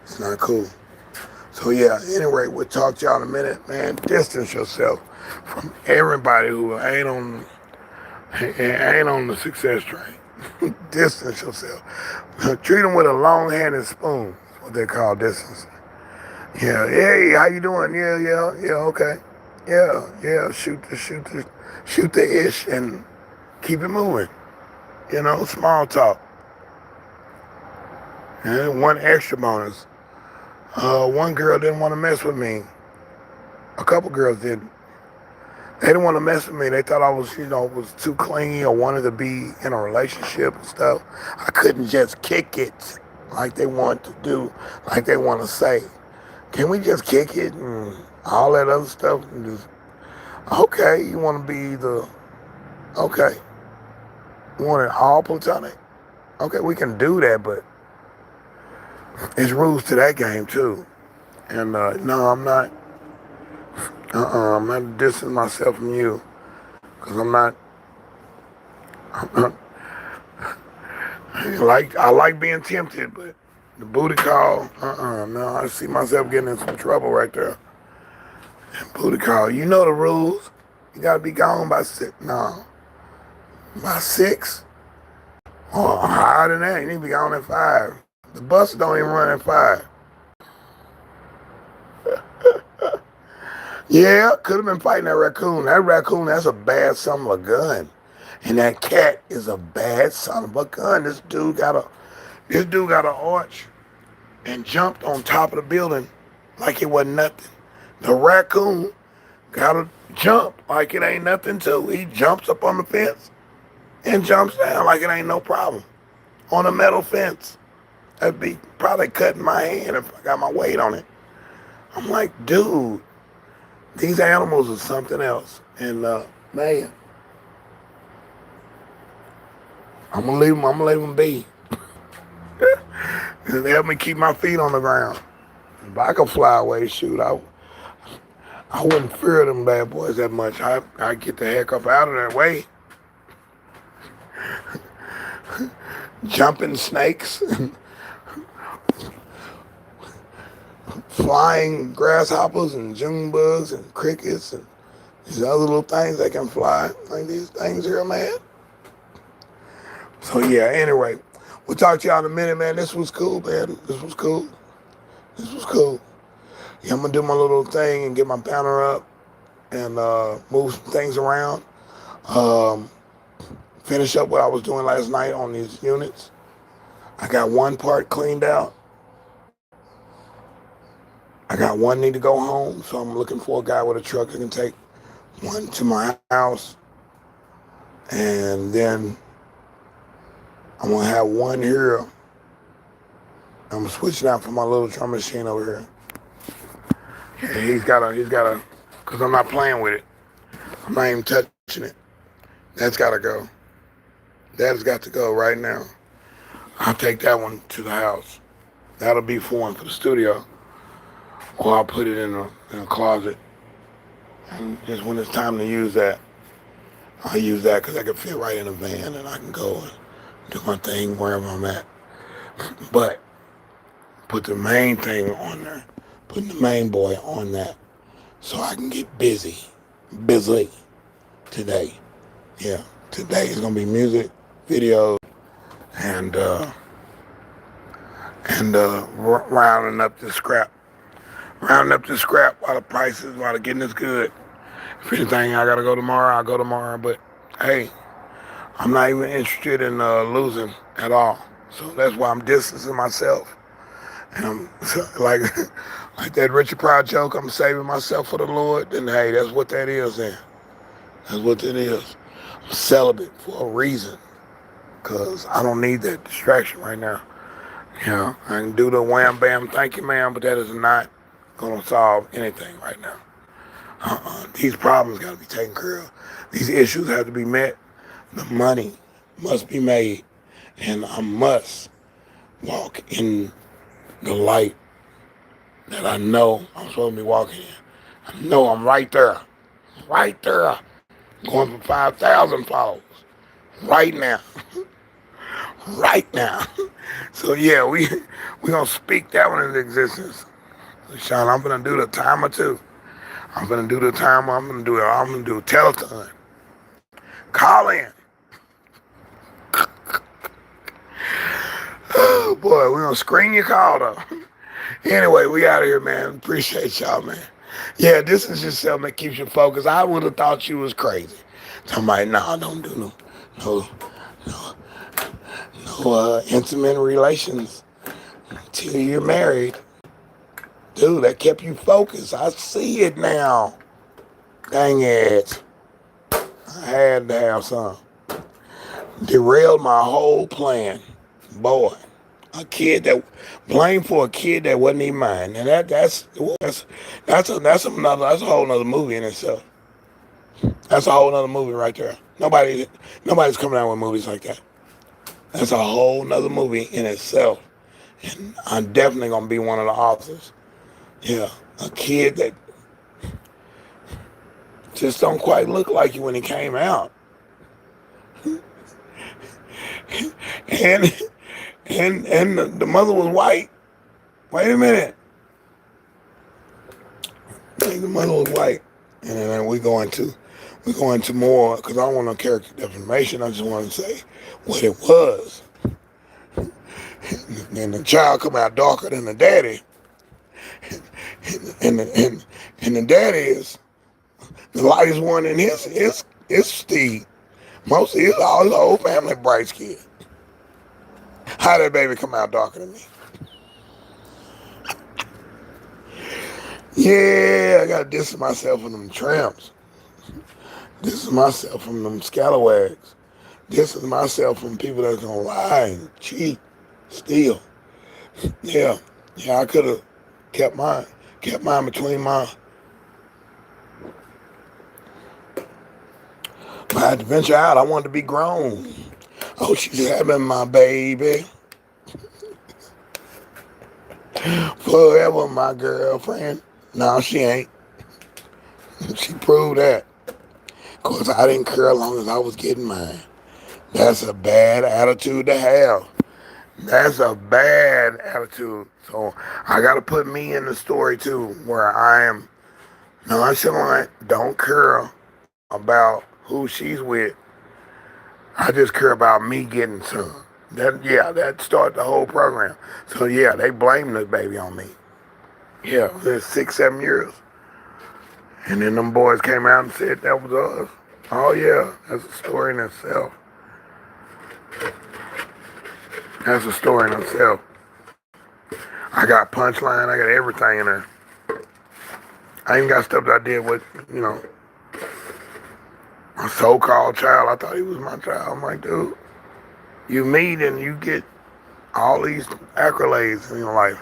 [SPEAKER 1] It's not cool. So yeah, anyway, we'll talk to y'all in a minute, man. Distance yourself from everybody who ain't on the success train. Distance yourself. Treat them with a long-handed spoon. That's what they call distance. Yeah, hey, how you doing? Yeah, okay. Yeah, shoot the ish and keep it moving. Small talk. And one extra bonus. One girl didn't want to mess with me. A couple girls didn't. They didn't want to mess with me. They thought I was, was too clingy or wanted to be in a relationship and stuff. I couldn't just kick it like they want to do, like they want to say. Can we just kick it and all that other stuff? And just, okay, you want to be okay. You want it all platonic? Okay, we can do that, but there's rules to that game too. And no, I'm not. I'm not distancing myself from you, because I'm not. I like being tempted, but the booty call. No, I see myself getting in some trouble right there. And booty call. You know the rules. You gotta be gone by 6. No, by 6. Oh, higher than that. You need to be gone at 5. The bus don't even run at 5. Yeah, could have been fighting that raccoon. That raccoon, that's a bad son of a gun. And that cat is a bad son of a gun. This dude got an arch and jumped on top of the building like it wasn't nothing. The raccoon got to jump like it ain't nothing too. He jumps up on the fence and jumps down like it ain't no problem. On a metal fence. That'd be probably cutting my hand if I got my weight on it. I'm like, dude, these animals are something else. And man, I'm gonna leave them be. They help me keep my feet on the ground. If I could fly away, shoot, I wouldn't fear them bad boys that much. I'd get the heck up out of their way. Jumping snakes, flying grasshoppers and June bugs and crickets and these other little things that can fly. Like these things here, man. So yeah, anyway, we'll talk to y'all in a minute, man. This was cool, man. This was cool. Yeah, I'm gonna do my little thing and get my banner up and move some things around. Finish up what I was doing last night on these units. I got one part cleaned out. I got one need to go home, so I'm looking for a guy with a truck that can take one to my house. And then I'm gonna have one here. I'm switching out for my little drum machine over here. Yeah, he's gotta, cause I'm not playing with it. I'm not even touching it. That's gotta go. That's got to go right now. I'll take that one to the house. That'll be for one for the studio. Or I'll put it in a closet. And just when it's time to use that, I'll use that because I can fit right in a van and I can go and do my thing wherever I'm at. But put the main thing on there. Putting the main boy on that so I can get busy today. Yeah, today is gonna be music, videos, and rounding up the scrap. Rounding up the scrap while the getting is good. If anything, I gotta go tomorrow, I'll go tomorrow. But hey, I'm not even interested in losing at all. So that's why I'm distancing myself. And I'm like that Richard Pryor joke, I'm saving myself for the Lord. Then hey, that's what that is then. That's what it is. I'm celibate for a reason. Because I don't need that distraction right now. You know, I can do the wham bam, thank you ma'am, but that is not going to solve anything right now. These problems got to be taken care of. These issues have to be met. The money must be made. And I must walk in the light that I know I'm supposed to be walking in. I know I'm right there. Right there. Going for 5,000 followers. Right now. Right now. So yeah, we gonna speak that one into existence. So Sean, I'm gonna do the timer too. I'm gonna do the timer. I'm gonna do a telethon. Call in. Oh boy, we're gonna screen your call though. Anyway, we out of here, man. Appreciate y'all, man. Yeah, this is just something that keeps you focused. I would have thought you was crazy. Somebody, nah, don't do no intimate relations till you're married. Dude, that kept you focused. I see it now. Dang it. I had to have some. Derailed my whole plan. Boy. A kid that blamed for a kid that wasn't even mine. And that's a whole nother movie in itself. That's a whole nother movie right there. Nobody's coming out with movies like that. That's a whole nother movie in itself. And I'm definitely gonna be one of the authors. Yeah. A kid that just don't quite look like you when he came out. and and the mother was white. Wait a minute. The mother was white. And then we go into more, because I don't want no character defamation. I just want to say what it was. And the child come out darker than the daddy. And the daddy is the lightest one in his Steve. Most of his whole family bright skin. How that baby come out darker than me? Yeah, I gotta distance myself from them tramps. Distance myself from them scalawags. Distance myself from people that's gonna lie and cheat, steal. Yeah, I could have kept mine between my. But I had to venture out. I wanted to be grown. Oh, she's having my baby. Forever my girlfriend. No, she ain't. She proved that. Of course, I didn't care as long as I was getting mine. That's a bad attitude to have. That's a bad attitude. So I got to put me in the story too, where I am nonchalant, don't care about who she's with. I just care about me getting some. That started the whole program. So yeah, they blamed this baby on me. Yeah, it's 6-7 years. And then them boys came out and said that was us. Oh yeah, that's a story in itself. That's a story in itself. I got punchline, I got everything in there. I even got stuff that I did with, a so-called child. I thought he was my child. I'm like, dude, you meet and you get all these accolades in your life.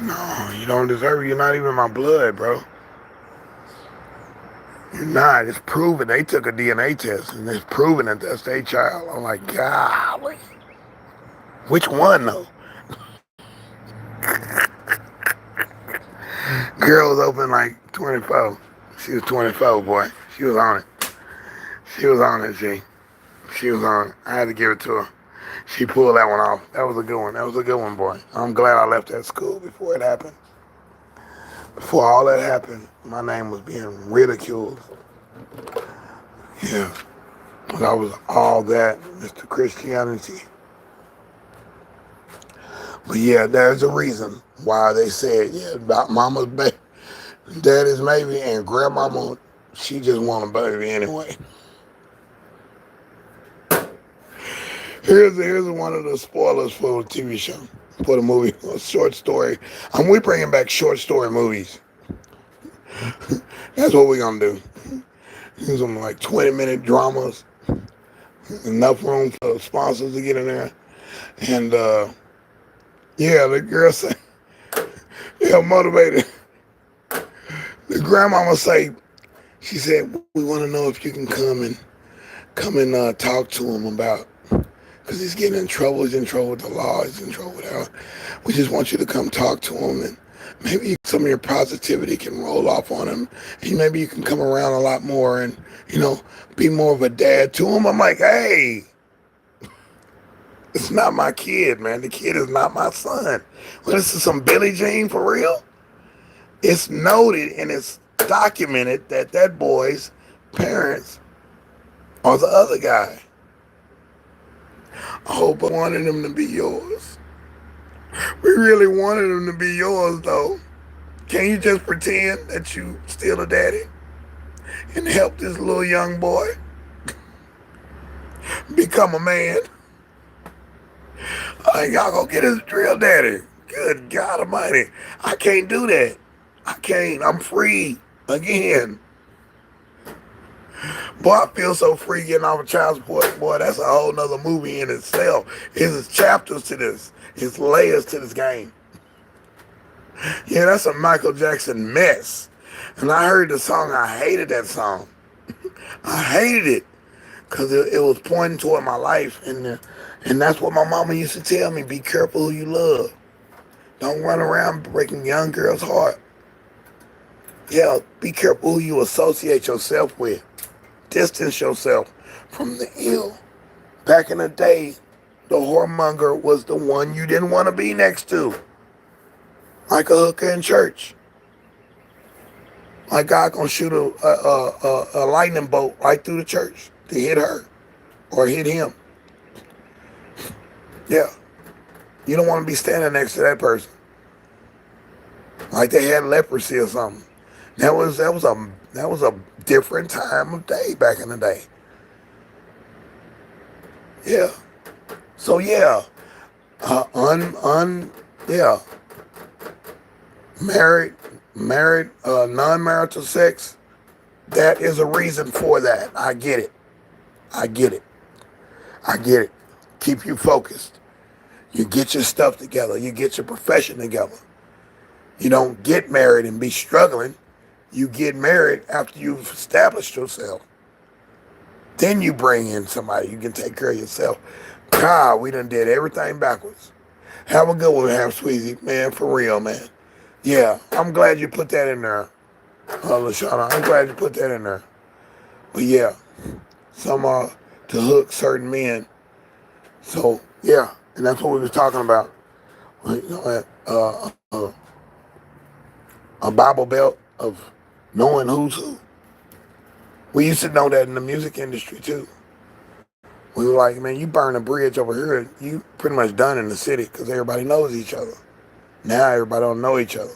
[SPEAKER 1] No, you don't deserve it. You're not even my blood, bro. You're not. It's proven. They took a DNA test and it's proven that that's their child. I'm like, golly. Which one, though? Girl was open like 24. She was 24, boy. She was on it. She was on it, G. She was on it. I had to give it to her. She pulled that one off. That was a good one. That was a good one, boy. I'm glad I left that school before it happened. Before all that happened, my name was being ridiculed. Yeah. But I was all that, Mr. Christianity. But yeah, there's a reason why they said, about mama's baby, daddy's maybe, and grandmama, she just want a baby anyway. Here's one of the spoilers for the TV show, for the movie, a short story. We bringing back short story movies. That's what we're going to do. Here's some like 20-minute dramas. Enough room for sponsors to get in there. And, the girl said, motivated. The grandmama say, she said, we want to know if you can come and talk to him about, because he's getting in trouble. He's in trouble with the law. He's in trouble with health. We just want you to come talk to him, and maybe some of your positivity can roll off on him, and maybe you can come around a lot more and, be more of a dad to him. I'm like, hey, it's not my kid, man. The kid is not my son. Well, this is some Billie Jean for real? It's noted and it's documented that boy's parents are the other guy. I hope I wanted him to be yours. We really wanted him to be yours, though. Can you just pretend that you still a daddy and help this little young boy become a man? Y'all go get his drill daddy. Good God Almighty. I can't do that. I can't. I'm free again. Boy, I feel so free getting off of child support. Boy, that's a whole nother movie in itself. It's chapters to this. It's layers to this game. Yeah, that's a Michael Jackson mess. And I heard the song. I hated that song. I hated it because it was pointing toward my life. And that's what my mama used to tell me. Be careful who you love. Don't run around breaking young girls' heart. Yeah, be careful who you associate yourself with. Distance yourself from the ill. Back in the day, the whoremonger was the one you didn't want to be next to. Like a hooker in church. Like God gonna shoot a lightning bolt right through the church to hit her or hit him. Yeah. You don't want to be standing next to that person. Like they had leprosy or something. That was a different time of day back in the day. Yeah. So yeah. Yeah. Married, non-marital sex, that is a reason for that. I get it. I get it. I get it. Keep you focused. You get your stuff together. You get your profession together. You don't get married and be struggling. You get married after you've established yourself. Then you bring in somebody. You can take care of yourself. God, we done did everything backwards. Have a good one, Half Sweezy. Man, for real, man. Yeah, I'm glad you put that in there, LaShawna. I'm glad you put that in there. But yeah, some to hook certain men. So yeah, and that's what we was talking about. You know, a Bible belt of knowing who's who. We used to know that in the music industry too. We were like, man, you burn a bridge over here, you pretty much done in the city because everybody knows each other. Now everybody don't know each other.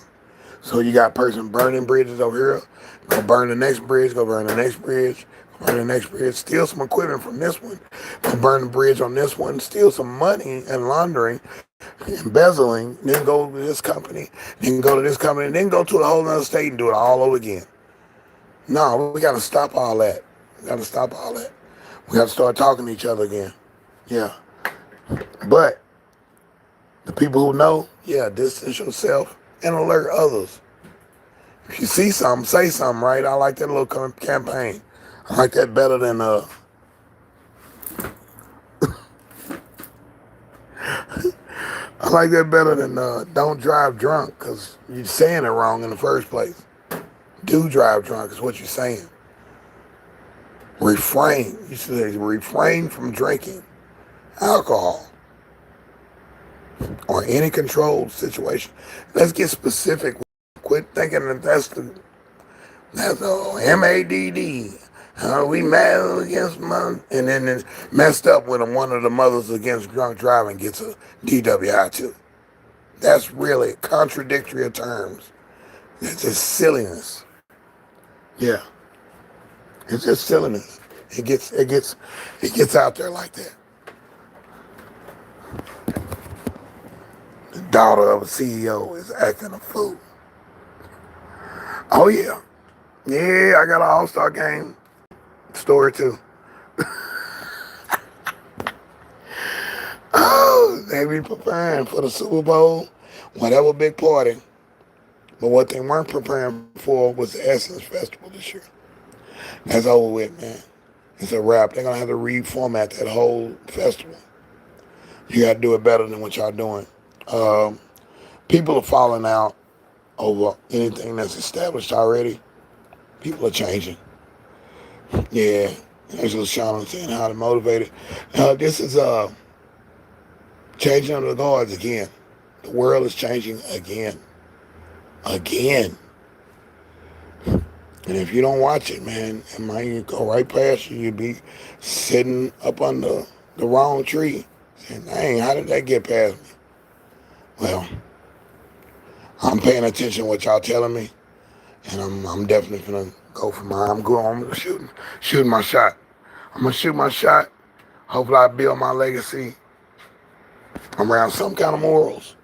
[SPEAKER 1] So you got a person burning bridges over here, go burn the next bridge, go burn the next bridge, go burn the next bridge, steal some equipment from this one, go burn the bridge on this one, steal some money and laundering, embezzling, then go to this company, then go to this company, then go to a whole other state and do it all over again. No, we got to stop all that. We got to stop all that. We got to start talking to each other again. Yeah. But the people who know, yeah, distance yourself and alert others. If you see something, say something, right? I like that little campaign. I like that better than I like that better than don't drive drunk, because you're saying it wrong in the first place. Do drive drunk is what you're saying. Refrain. You should say refrain from drinking alcohol or any controlled situation. Let's get specific. Quit thinking that that's MADD. We mad against mom, and then it's messed up when one of the mothers against drunk driving gets a DWI too. That's really contradictory of terms. It's just silliness. Yeah, it's just silliness. It gets out there like that. The daughter of a CEO is acting a fool. Oh yeah, yeah. I got an all-star game story too. Oh, they be preparing for the Super Bowl, whatever big party. But what they weren't preparing for was the Essence Festival this year. That's over with, man. It's a wrap. They're going to have to reformat that whole festival. You got to do it better than what y'all doing. People are falling out over anything that's established already. People are changing. Yeah. As LaShawna saying, how to motivate it. This is changing of the guards again. The world is changing again. Again. And if you don't watch it, man, it might go right past you. You'd be sitting up under the wrong tree saying, dang, how did that get past me? Well, I'm paying attention to what y'all telling me, and I'm definitely going to go for mine. I'm shooting my shot. I'm going to shoot my shot. Hopefully I build my legacy I'm around some kind of morals.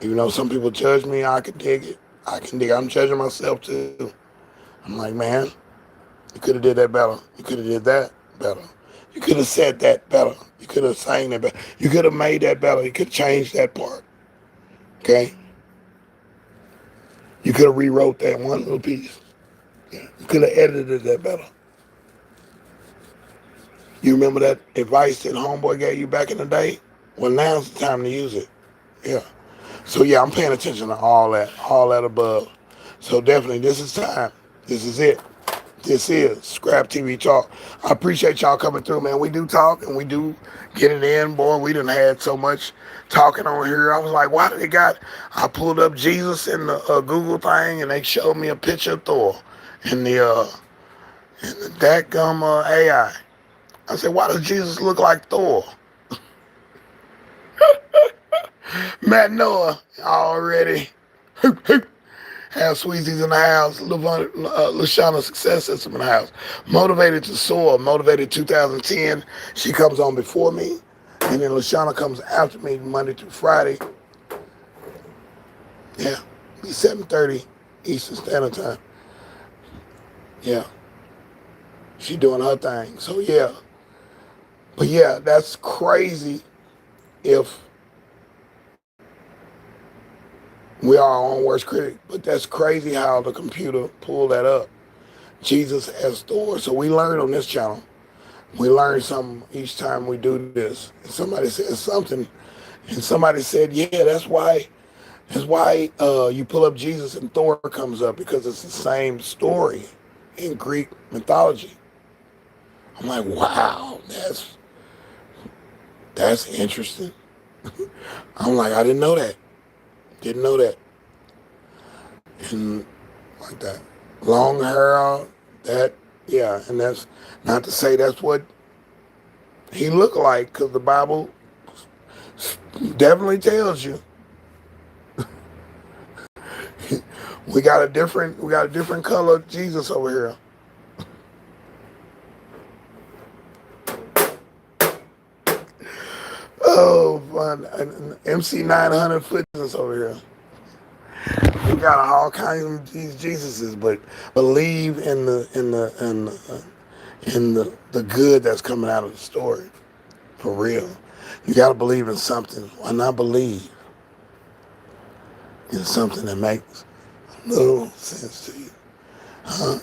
[SPEAKER 1] Even though some people judge me, I can dig it. I can dig it. I'm judging myself too. I'm like, man, you could have did that better. You could have did that better. You could have said that better. You could have sang that better. You could have made that better. You could have changed that part. Okay? You could have rewrote that one little piece. Yeah. You could have edited that better. You remember that advice that homeboy gave you back in the day? Well, now's the time to use it. Yeah. So yeah, I'm paying attention to all that above. So definitely, this is time. This is it. This is ScrAp TV Talk. I appreciate y'all coming through, man. We do talk and we do get it in, boy. We done had so much talking on here. I was like, why do they got? I pulled up Jesus in the Google thing, and they showed me a picture of Thor in the dadgum AI. I said, why does Jesus look like Thor? Matt Noah already. Have Sweezies in the house. Lashana Success System in the house. Motivated to Soar. Motivated 2010. She comes on before me. And then Lashana comes after me Monday through Friday. Yeah. Be 7:30 Eastern Standard Time. Yeah. She doing her thing. So yeah. But yeah, that's crazy if we are our own worst critic. But that's crazy how the computer pulled that up. Jesus as Thor. So we learn on this channel. We learn something each time we do this. And somebody says something, and somebody said, yeah, that's why you pull up Jesus and Thor comes up, because it's the same story in Greek mythology. I'm like, wow, that's interesting. I'm like, I didn't know that. Didn't know that. And like that. Long hair, that, yeah, and that's not to say that's what he looked like, because the Bible definitely tells you. we got a different color Jesus over here. Oh, fun. An MC 900 footness over here. We got all kinds of these Jesuses, but believe in the good that's coming out of the story. For real. You got to believe in something. Why not believe in something that makes little sense to you?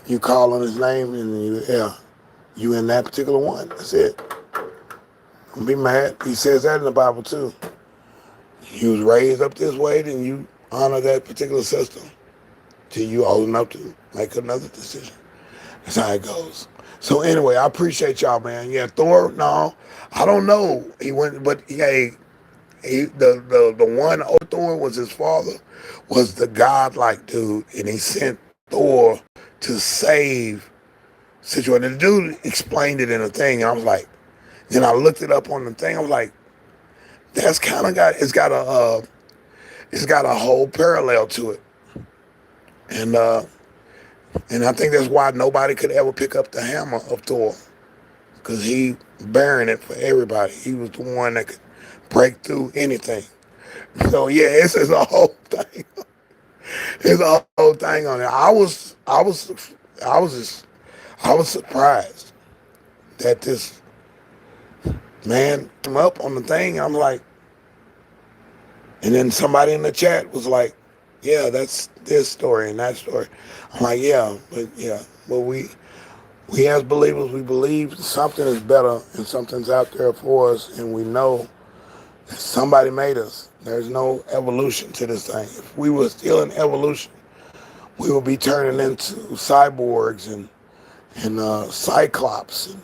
[SPEAKER 1] You call on his name and you in that particular one. That's it. Don't be mad. He says that in the Bible too. You was raised up this way, then you honor that particular system till you old enough to make another decision. That's how it goes. So anyway, I appreciate y'all, man. Yeah, Thor, no, I don't know. He went, but the one Thor was his father, was the godlike dude, and he sent Thor to save situation. The dude explained it in a thing, and I was like, then I looked it up on the thing. I was like, that's kind of it's got a whole parallel to it, and I think that's why nobody could ever pick up the hammer of Thor, because he bearing it for everybody. He was the one that could break through anything. So yeah, it's a whole thing. It's a whole thing on it. I was surprised that this man came up on the thing. I'm like, and then somebody in the chat was like, yeah, that's this story and that story. I'm like, but we as believers, we believe something is better and something's out there for us, and we know that somebody made us. There's no evolution to this thing. If we were still in evolution, we would be turning into cyborgs and cyclops, and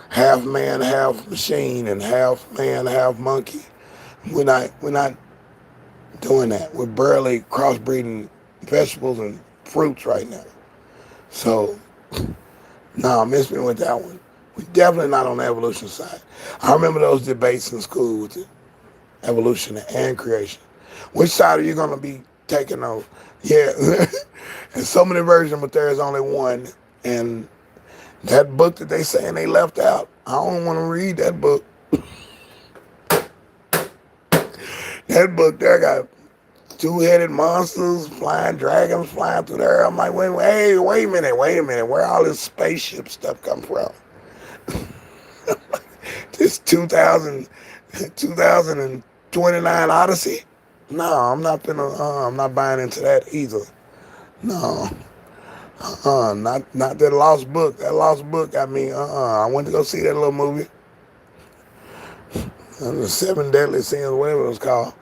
[SPEAKER 1] half man, half machine, and half man, half monkey. We're not doing that. We're barely crossbreeding vegetables and fruits right now. So, no, miss me with that one. We're definitely not on the evolution side. I remember those debates in school with the evolution and creation. Which side are you going to be taking over? Yeah, there's so many versions, but there's only one. And that book that they saying they left out, I don't want to read that book. That book there got two-headed monsters, flying dragons flying through there. I'm like, wait a minute. Where all this spaceship stuff come from? This 2029 Odyssey? No, I'm not buying into that either. No, not that lost book. That lost book got me. I went to go see that little movie, the Seven Deadly Sins, whatever it was called.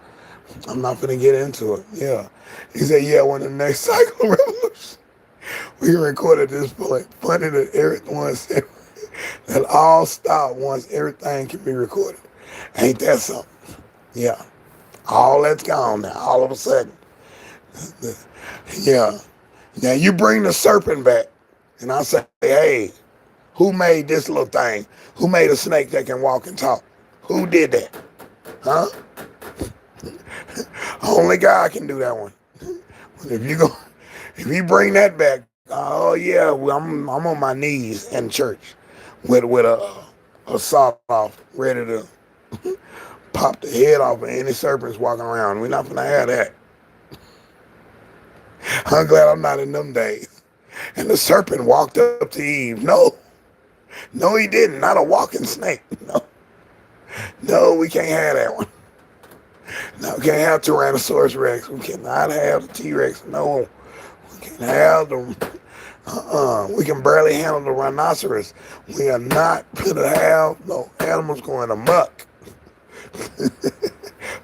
[SPEAKER 1] I'm not gonna get into it. Yeah, he said, yeah, when the next cycle revolution, we recorded this point. Funny that everyone said that all stop once everything can be recorded. Ain't that something? Yeah, all that's gone now. All of a sudden, yeah. Now you bring the serpent back, and I say, hey, who made this little thing? Who made a snake that can walk and talk? Who did that? Huh? Only God can do that one. If you bring that back, oh yeah, well, I'm on my knees in church with a saw off, ready to pop the head off of any serpents walking around. We're not gonna have that. I'm glad I'm not in them days. And the serpent walked up to Eve. No, he didn't. Not a walking snake. No, we can't have that one. No, we can't have Tyrannosaurus Rex. We cannot have the T-Rex. No, we can't have them. We can barely handle the rhinoceros. We are not going to have no animals going amok.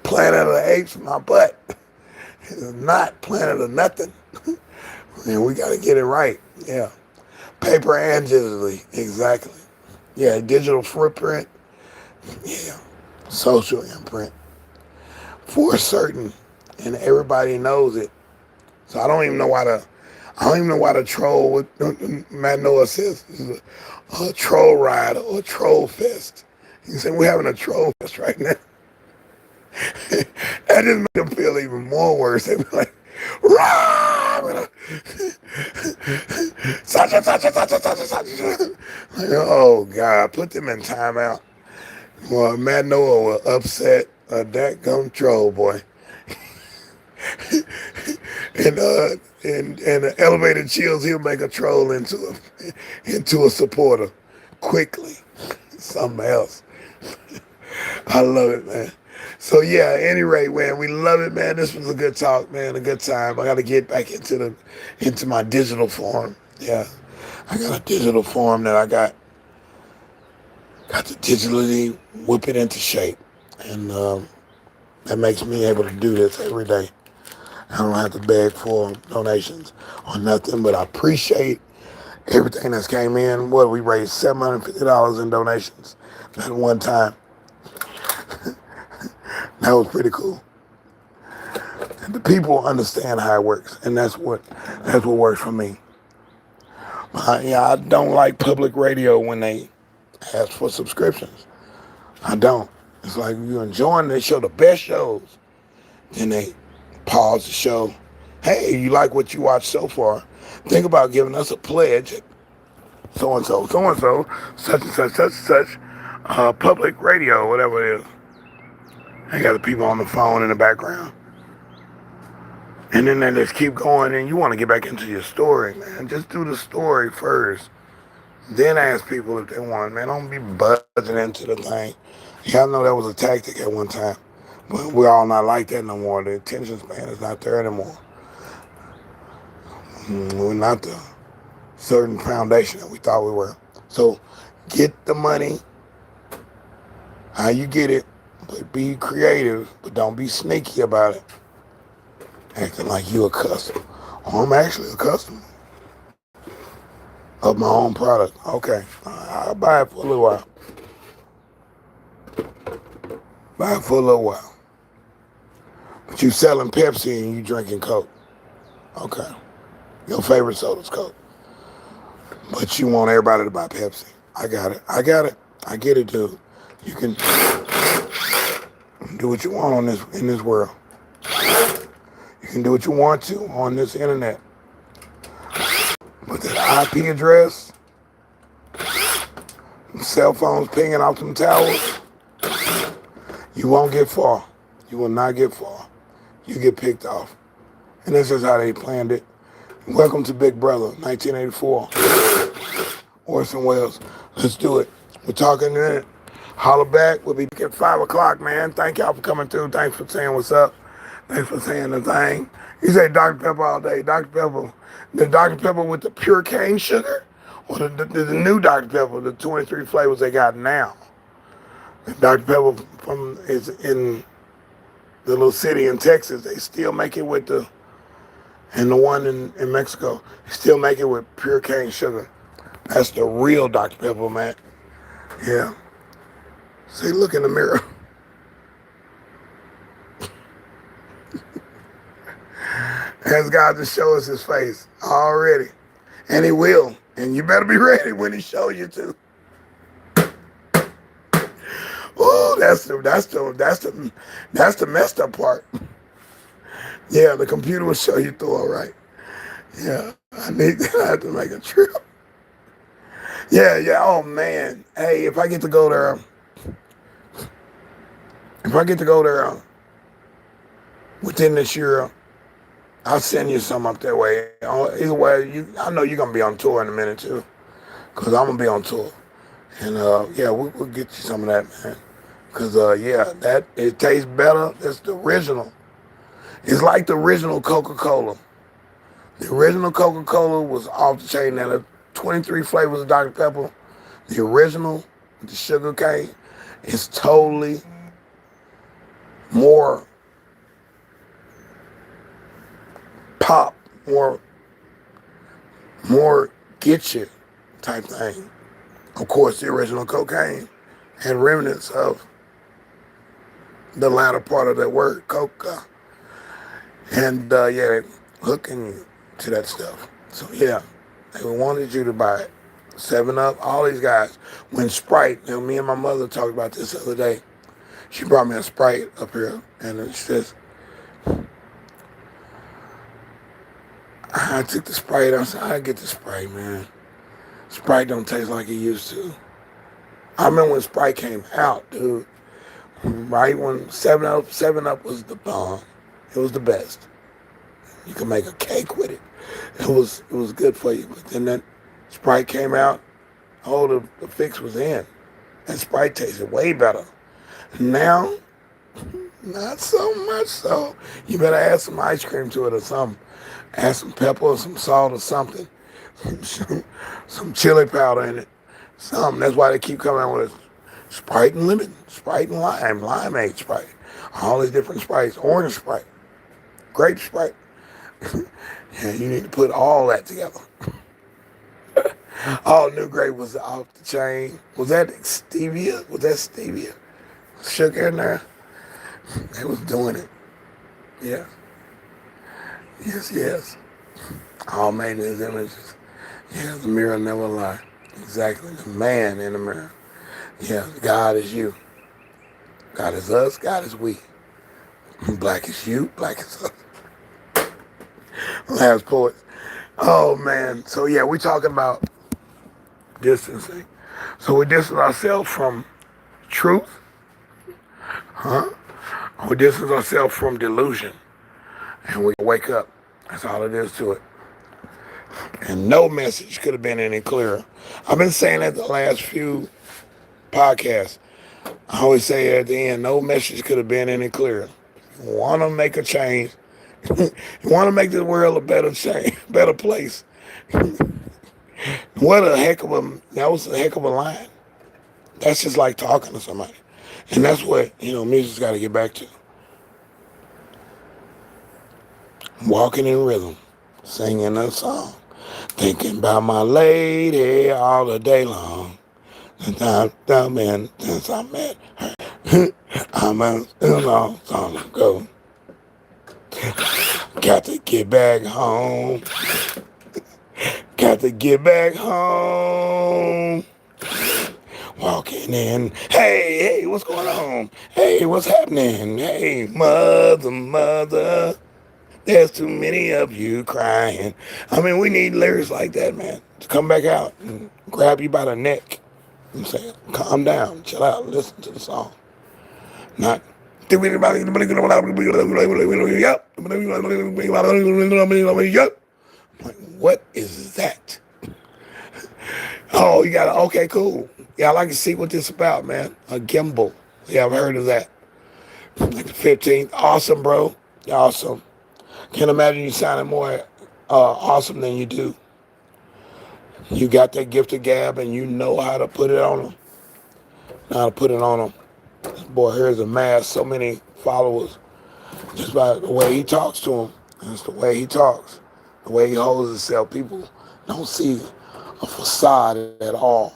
[SPEAKER 1] Planet of the Apes, my butt. It's not Planet of nothing. And we got to get it right. Yeah. Paper and digitally. Exactly. Yeah, digital footprint. Yeah. Social imprint. For certain. And everybody knows it. So I don't even know why to troll what Matt Noah says. Is a troll ride or a troll fest. He said we're having a troll fest right now. That just made them feel even more worse. They'd be like, rah! Such. Like, oh God, put them in timeout. Well, Matt Noah will upset a that troll boy. And the elevated chills, he'll make a troll into a supporter quickly. Something else. I love it, man. So yeah, at any rate, man, we love it, man. This was a good talk, man, a good time. I got to get back into my digital form. Yeah, I got a digital form that I got to digitally whip it into shape, and that makes me able to do this every day. I don't have to beg for donations or nothing, but I appreciate everything that's came in. What, we raised $750 in donations at one time. That was pretty cool. And the people understand how it works, and that's what works for me. I don't like public radio when they ask for subscriptions. I don't. It's like you're enjoying, they show the best shows. Then they pause the show. Hey, you like what you watched so far? Think about giving us a pledge. So and so, such and such, public radio, whatever it is. I got the people on the phone in the background. And then they just keep going, and you want to get back into your story, man. Just do the story first. Then ask people if they want, man. Don't be buzzing into the thing. Yeah, I know that was a tactic at one time. But we're all not like that no more. The attention span is not there anymore. We're not the certain foundation that we thought we were. So get the money. How you get it. But be creative, but don't be sneaky about it. Acting like you a customer. Oh, I'm actually a customer of my own product. Okay, I'll buy it for a little while. But you selling Pepsi and you drinking Coke. Okay. Your favorite soda's Coke. But you want everybody to buy Pepsi. I got it. I get it, dude. You can do what you want in this world. You can do what you want to on this internet. But that IP address, cell phones pinging off them towers, you won't get far. You will not get far. You get picked off. And this is how they planned it. Welcome to Big Brother, 1984. Orson Welles. Let's do it. We're talking in it. Holler back. We'll be back at 5 o'clock, man. Thank y'all for coming through. Thanks for saying what's up. Thanks for saying the thing. You say Dr. Pepper all day. Dr. Pepper. The Dr. Pepper with the pure cane sugar? Or the new Dr. Pepper, the 23 flavors they got now? The Dr. Pepper is in the little city in Texas. They still make it with and the one in Mexico, they still make it with pure cane sugar. That's the real Dr. Pepper, man. Yeah. See, look in the mirror. Ask God to show us his face already. And he will. And you better be ready when he shows you to. Oh, that's the messed up part. Yeah, the computer will show you through all right. Yeah, I have to make a trip. Yeah, oh man. Hey, if I get to go there within this year, I'll send you some up that way. Either way, I know you're gonna be on tour in a minute too, cause I'm gonna be on tour, and yeah, we'll get you some of that, man. Cause yeah, it tastes better. It's the original. It's like the original Coca-Cola. The original Coca-Cola was off the chain. Now the 23 flavors of Dr. Pepper, the original, the sugar cane, is totally more pop, more get you type thing. Of course, the original cocaine had remnants of the latter part of that word, coca. And yeah, hooking you to that stuff. So yeah, they wanted you to buy it. 7-Up, all these guys. When Sprite, me and my mother talked about this the other day. She brought me a Sprite up here, and she says, I took the Sprite. I said, I get the Sprite, man. Sprite don't taste like it used to. I remember when Sprite came out, dude. Right when 7-Up was the bomb. It was the best. You could make a cake with it. It was good for you. But then that Sprite came out, the fix was in. And Sprite tasted way better. Now, not so much so. You better add some ice cream to it or something. Add some pepper or some salt or something. Some chili powder in it. Something. That's why they keep coming out with Sprite and lemon, Sprite and lime, limeade Sprite. All these different Sprites. Orange Sprite. Grape Sprite. Yeah, you need to put all that together. All new grape was off the chain. Was that stevia? Sugar in there? They was doing it. Yeah. Yes. All made in his images. Yeah, the mirror never lie. Exactly. The man in the mirror. Yeah, God is you. God is us. God is we. Black is you. Black is us. Last poet. Oh, man. So, yeah, we're talking about distancing. So we distance ourselves from truth. We distance ourselves from delusion. And we wake up. That's all it is to it. And no message could have been any clearer. I've been saying that the last few podcasts. I always say at the end, no message could have been any clearer. You want to make a change. You want to make the world a better place. That was a heck of a line. That's just like talking to somebody. And that's what, music's got to get back to. Walking in rhythm, singing a song, thinking about my lady all the day long. Since I met her, I'm a long time ago. Got to get back home. Walking in, hey, what's going on? Hey, what's happening? Hey, mother, there's too many of you crying. I mean, we need lyrics like that, man, to come back out and grab you by the neck and say, calm down, chill out, listen to the song. Not Like, what is that? Oh, you got it. Okay, cool. Yeah, I like to see what this is about, man. A gimbal. Yeah, I've heard of that. Like the 15th. Awesome, bro. Awesome. Can't imagine you sounding more awesome than you do. You got that gift of gab and you know how to put it on them. How to put it on them. This boy here's amassed so many followers just by the way he talks to them. It's the way he talks, the way he holds himself. People don't see a facade at all.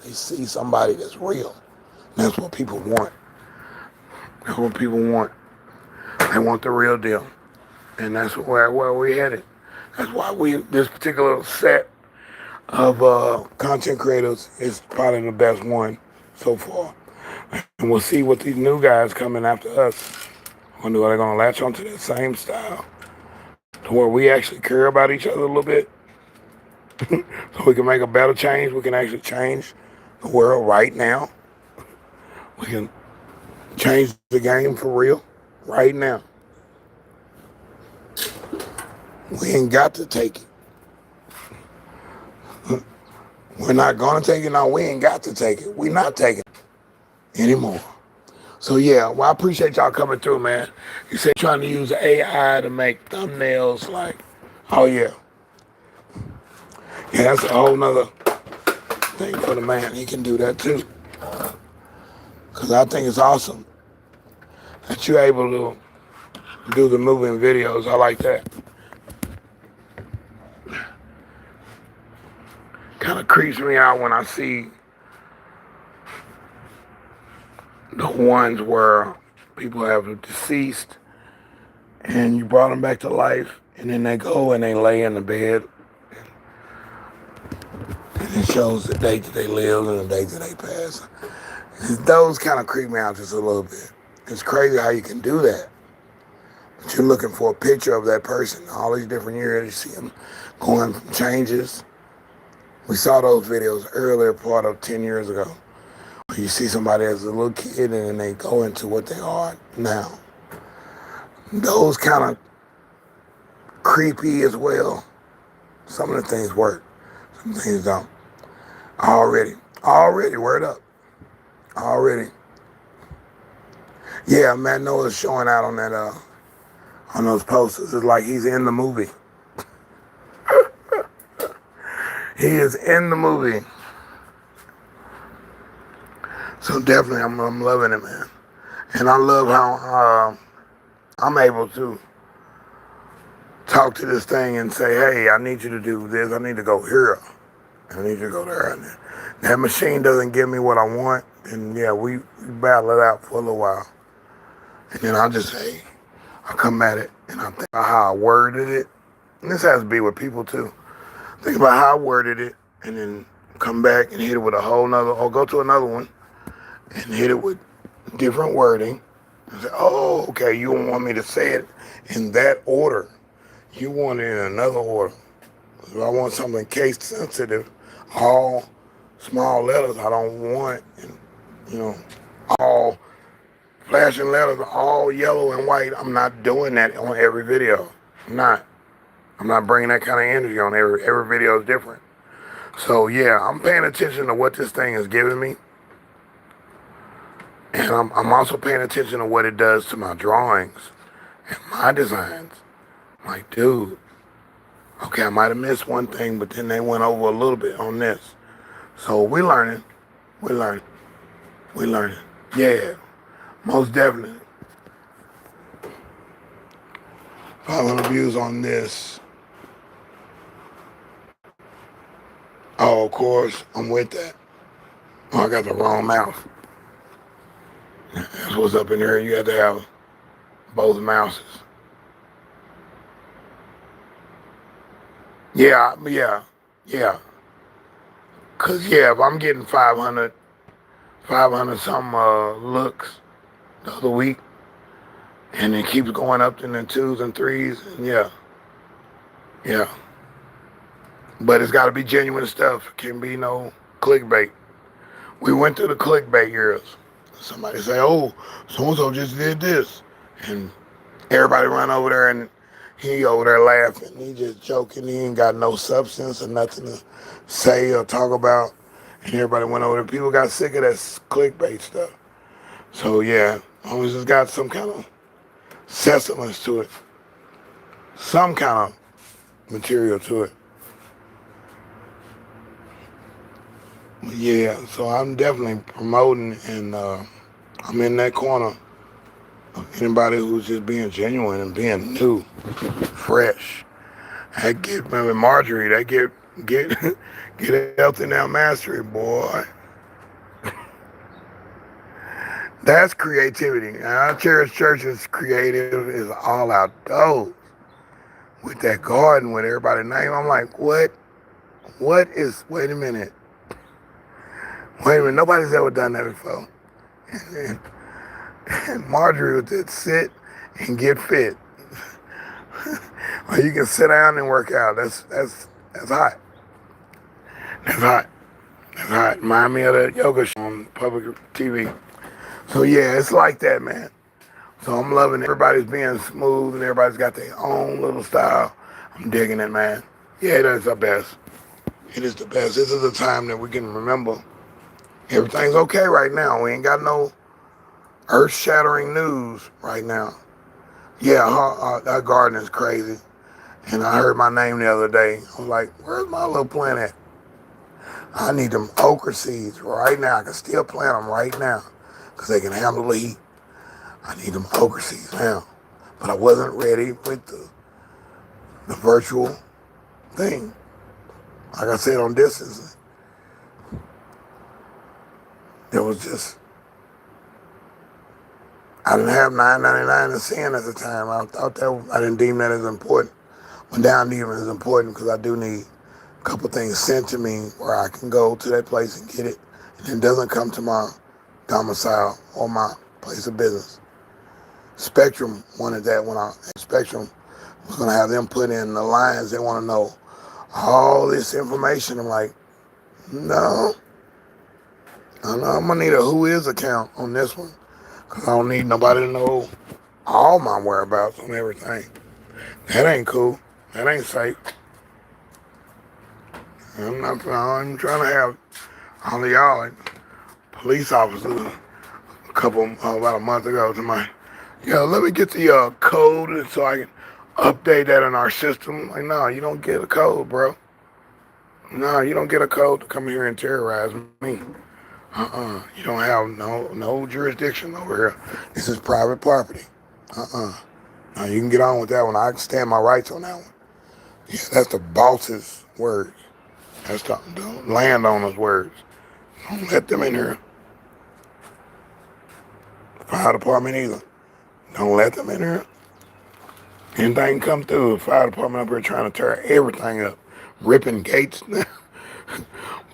[SPEAKER 1] They see somebody that's real. That's what people want. That's what people want. They want the real deal. And that's where we're headed. That's why this particular set of content creators is probably the best one so far. And we'll see what these new guys coming after us. I wonder are they going to latch onto that same style to where we actually care about each other a little bit so we can make a better change. We can actually change the world right now. We can change the game for real right now. We ain't got to take it. We're not going to take it. No, we ain't got to take it. We're not taking it anymore. So, yeah, well, I appreciate y'all coming through, man. You said trying to use AI to make thumbnails like, oh, yeah. Yeah, that's a whole nother thing for the man. He can do that, too. Because I think it's awesome that you're able to do the moving videos. I like that. Kind of creeps me out when I see the ones where people have deceased and you brought them back to life and then they go and they lay in the bed and it shows the date that they lived and the date that they passed. Those kind of creep me out just a little bit. It's crazy how you can do that. But you're looking for a picture of that person all these different years. You see them going from changes. We saw those videos earlier part of 10 years ago. You see somebody as a little kid and then they go into what they are now. Those kind of creepy as well. Some of the things work. Some things don't. Already, word up. Already. Yeah, Matt Noah's showing out on that on those posters. It's like he's in the movie. He is in the movie. So definitely, I'm loving it, man. And I love how I'm able to talk to this thing and say, hey, I need you to do this. I need to go here. I need you to go there. And that machine doesn't give me what I want. And yeah, we battle it out for a little while. And then I'll just say, I'll come at it and I'll think about how I worded it. And this has to be with people too. Think about how I worded it and then come back and hit it with a whole nother, or go to another one and hit it with different wording. And say, oh, okay, you don't want me to say it in that order. You want it in another order. If I want something case sensitive, all small letters, I don't want, all flashing letters, all yellow and white. I'm not doing that on every video. I'm not bringing that kind of energy on every video is different. So yeah, I'm paying attention to what this thing is giving me. And I'm also paying attention to what it does to my drawings and my designs. I'm like, dude, okay, I might have missed one thing, but then they went over a little bit on this. So we're learning. Yeah, most definitely. 500 views on this. Oh, of course, I'm with that. Oh, I got the wrong mouse. That's what's up in here. You have to have both mouses. Yeah. Cause yeah, if I'm getting 500 some looks the other week, and it keeps going up in the 2s and 3s, and yeah. But it's got to be genuine stuff. It can't be no clickbait. We went through the clickbait years. Somebody say, oh, so-and-so just did this. And everybody run over there and he over there laughing. He just joking. He ain't got no substance or nothing to say or talk about. And everybody went over there. People got sick of that clickbait stuff. So yeah, always it's got some kind of sustenance to it. Some kind of material to it. Yeah, so I'm definitely promoting and I'm in that corner of anybody who's just being genuine and being new, fresh. I get with Marjorie, they get get healthy now mastery, boy. That's creativity. And our church is creative, is all outdoors. With that garden with everybody's name, I'm like, what? What is, wait a minute. Wait a minute, nobody's ever done that before. And Marjorie would just sit and get fit. Or you can sit down and work out. That's hot. That's hot. That's hot. Remind me of that yoga show on public TV. So yeah, it's like that, man. So I'm loving it. Everybody's being smooth and everybody's got their own little style. I'm digging it, man. Yeah, it is the best. It is the best. This is the time that we can remember everything's okay right now. We ain't got no earth-shattering news right now. Yeah, our garden is crazy. And I heard my name the other day. I was like, where's my little plant at? I need them okra seeds right now. I can still plant them right now because they can handle the heat. I need them okra seeds now. But I wasn't ready with the virtual thing. Like I said on distance, it was just, I didn't have $9.99 to send at the time. I thought that, I didn't deem that as important. But now I deem it as important because I do need a couple things sent to me where I can go to that place and get it. And it doesn't come to my domicile or my place of business. Spectrum wanted that when Spectrum was going to have them put in the lines. They want to know all this information. I'm like, no. I'm going to need a who is account on this one because I don't need nobody to know all my whereabouts on everything. That ain't cool. That ain't safe. I'm trying to have all of y'all like police officers about a month ago to my, let me get the code so I can update that in our system. Like, no, you don't get a code, bro. No, you don't get a code to come here and terrorize me. You don't have no jurisdiction over here. This is private property. Now you can get on with that one. I can stand my rights on that one. Yeah, that's the boss's words. That's the landowner's words. Don't let them in here. Fire department either. Don't let them in here. Anything come through, the fire department up here trying to tear everything up. Ripping gates,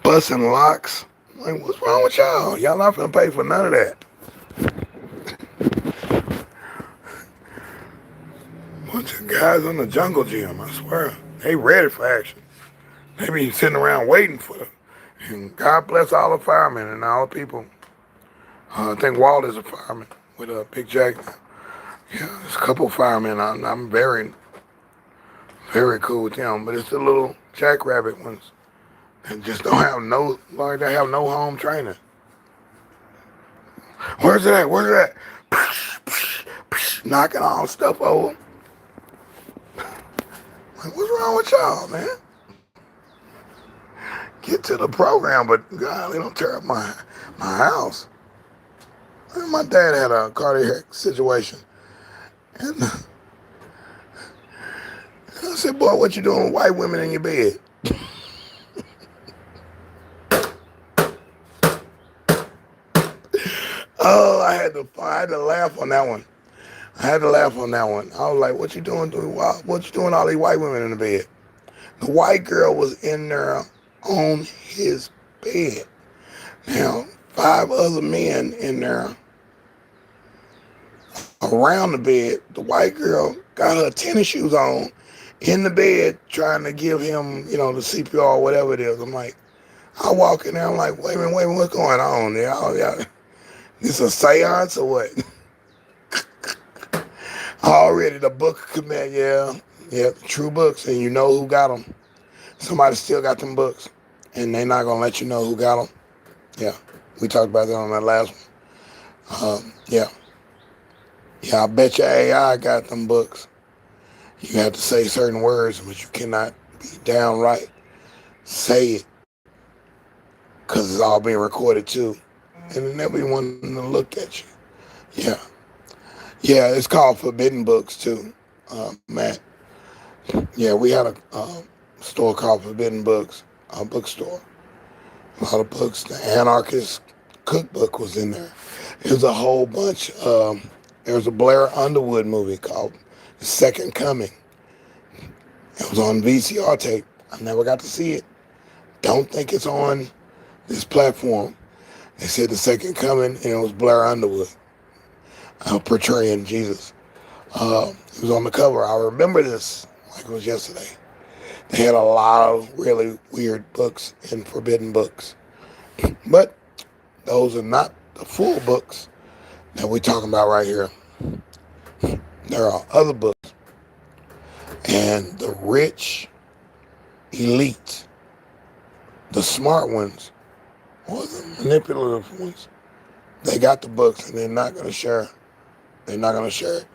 [SPEAKER 1] busting locks. Like, what's wrong with y'all? Y'all not gonna pay for none of that. Bunch of guys in the jungle gym, I swear. They ready for action. They be sitting around waiting for it. And God bless all the firemen and all the people. I think Walt is a fireman with a big jacket. Yeah, there's a couple of firemen. I'm very, very cool with them. But it's the little jackrabbit ones that just don't have they have no home training. Where's it at? Where's it at? Knocking all stuff over. Like, what's wrong with y'all, man? Get to the program, but God, they don't tear up my house. My dad had a cardiac situation. And I said, boy, what you doing with white women in your bed? Oh, I had to laugh on that one. I was like, what you doing all these white women in the bed? The white girl was in there on his bed. Now, 5 other men in there around the bed. The white girl got her tennis shoes on in the bed trying to give him, the CPR or whatever it is. I'm like, I walk in there, I'm like, wait a minute, what's going on there? This a seance or what? Already the book of command, yeah, true books, and you know who got them. Somebody still got them books, and they not gonna let you know who got them. Yeah, we talked about that on that last one. Yeah, I bet your AI got them books. You have to say certain words, but you cannot be downright say it, because it's all being recorded too, and then they'll be wanting to look at you. Yeah, yeah, it's called Forbidden Books too, Matt. Yeah, we had a store called Forbidden Books, a bookstore. A lot of books. The Anarchist Cookbook was in there. There's a whole bunch. There was a Blair Underwood movie called The Second Coming. It was on VCR tape. I never got to see it. Don't think it's on this platform. They said The Second Coming, and it was Blair Underwood portraying Jesus. It was on the cover. I remember this like it was yesterday. They had a lot of really weird books and forbidden books. But those are not the full books that we're talking about right here. There are other books. And the rich elite, the smart ones, or the manipulative ones, they got the books and they're not going to share. They're not going to share it.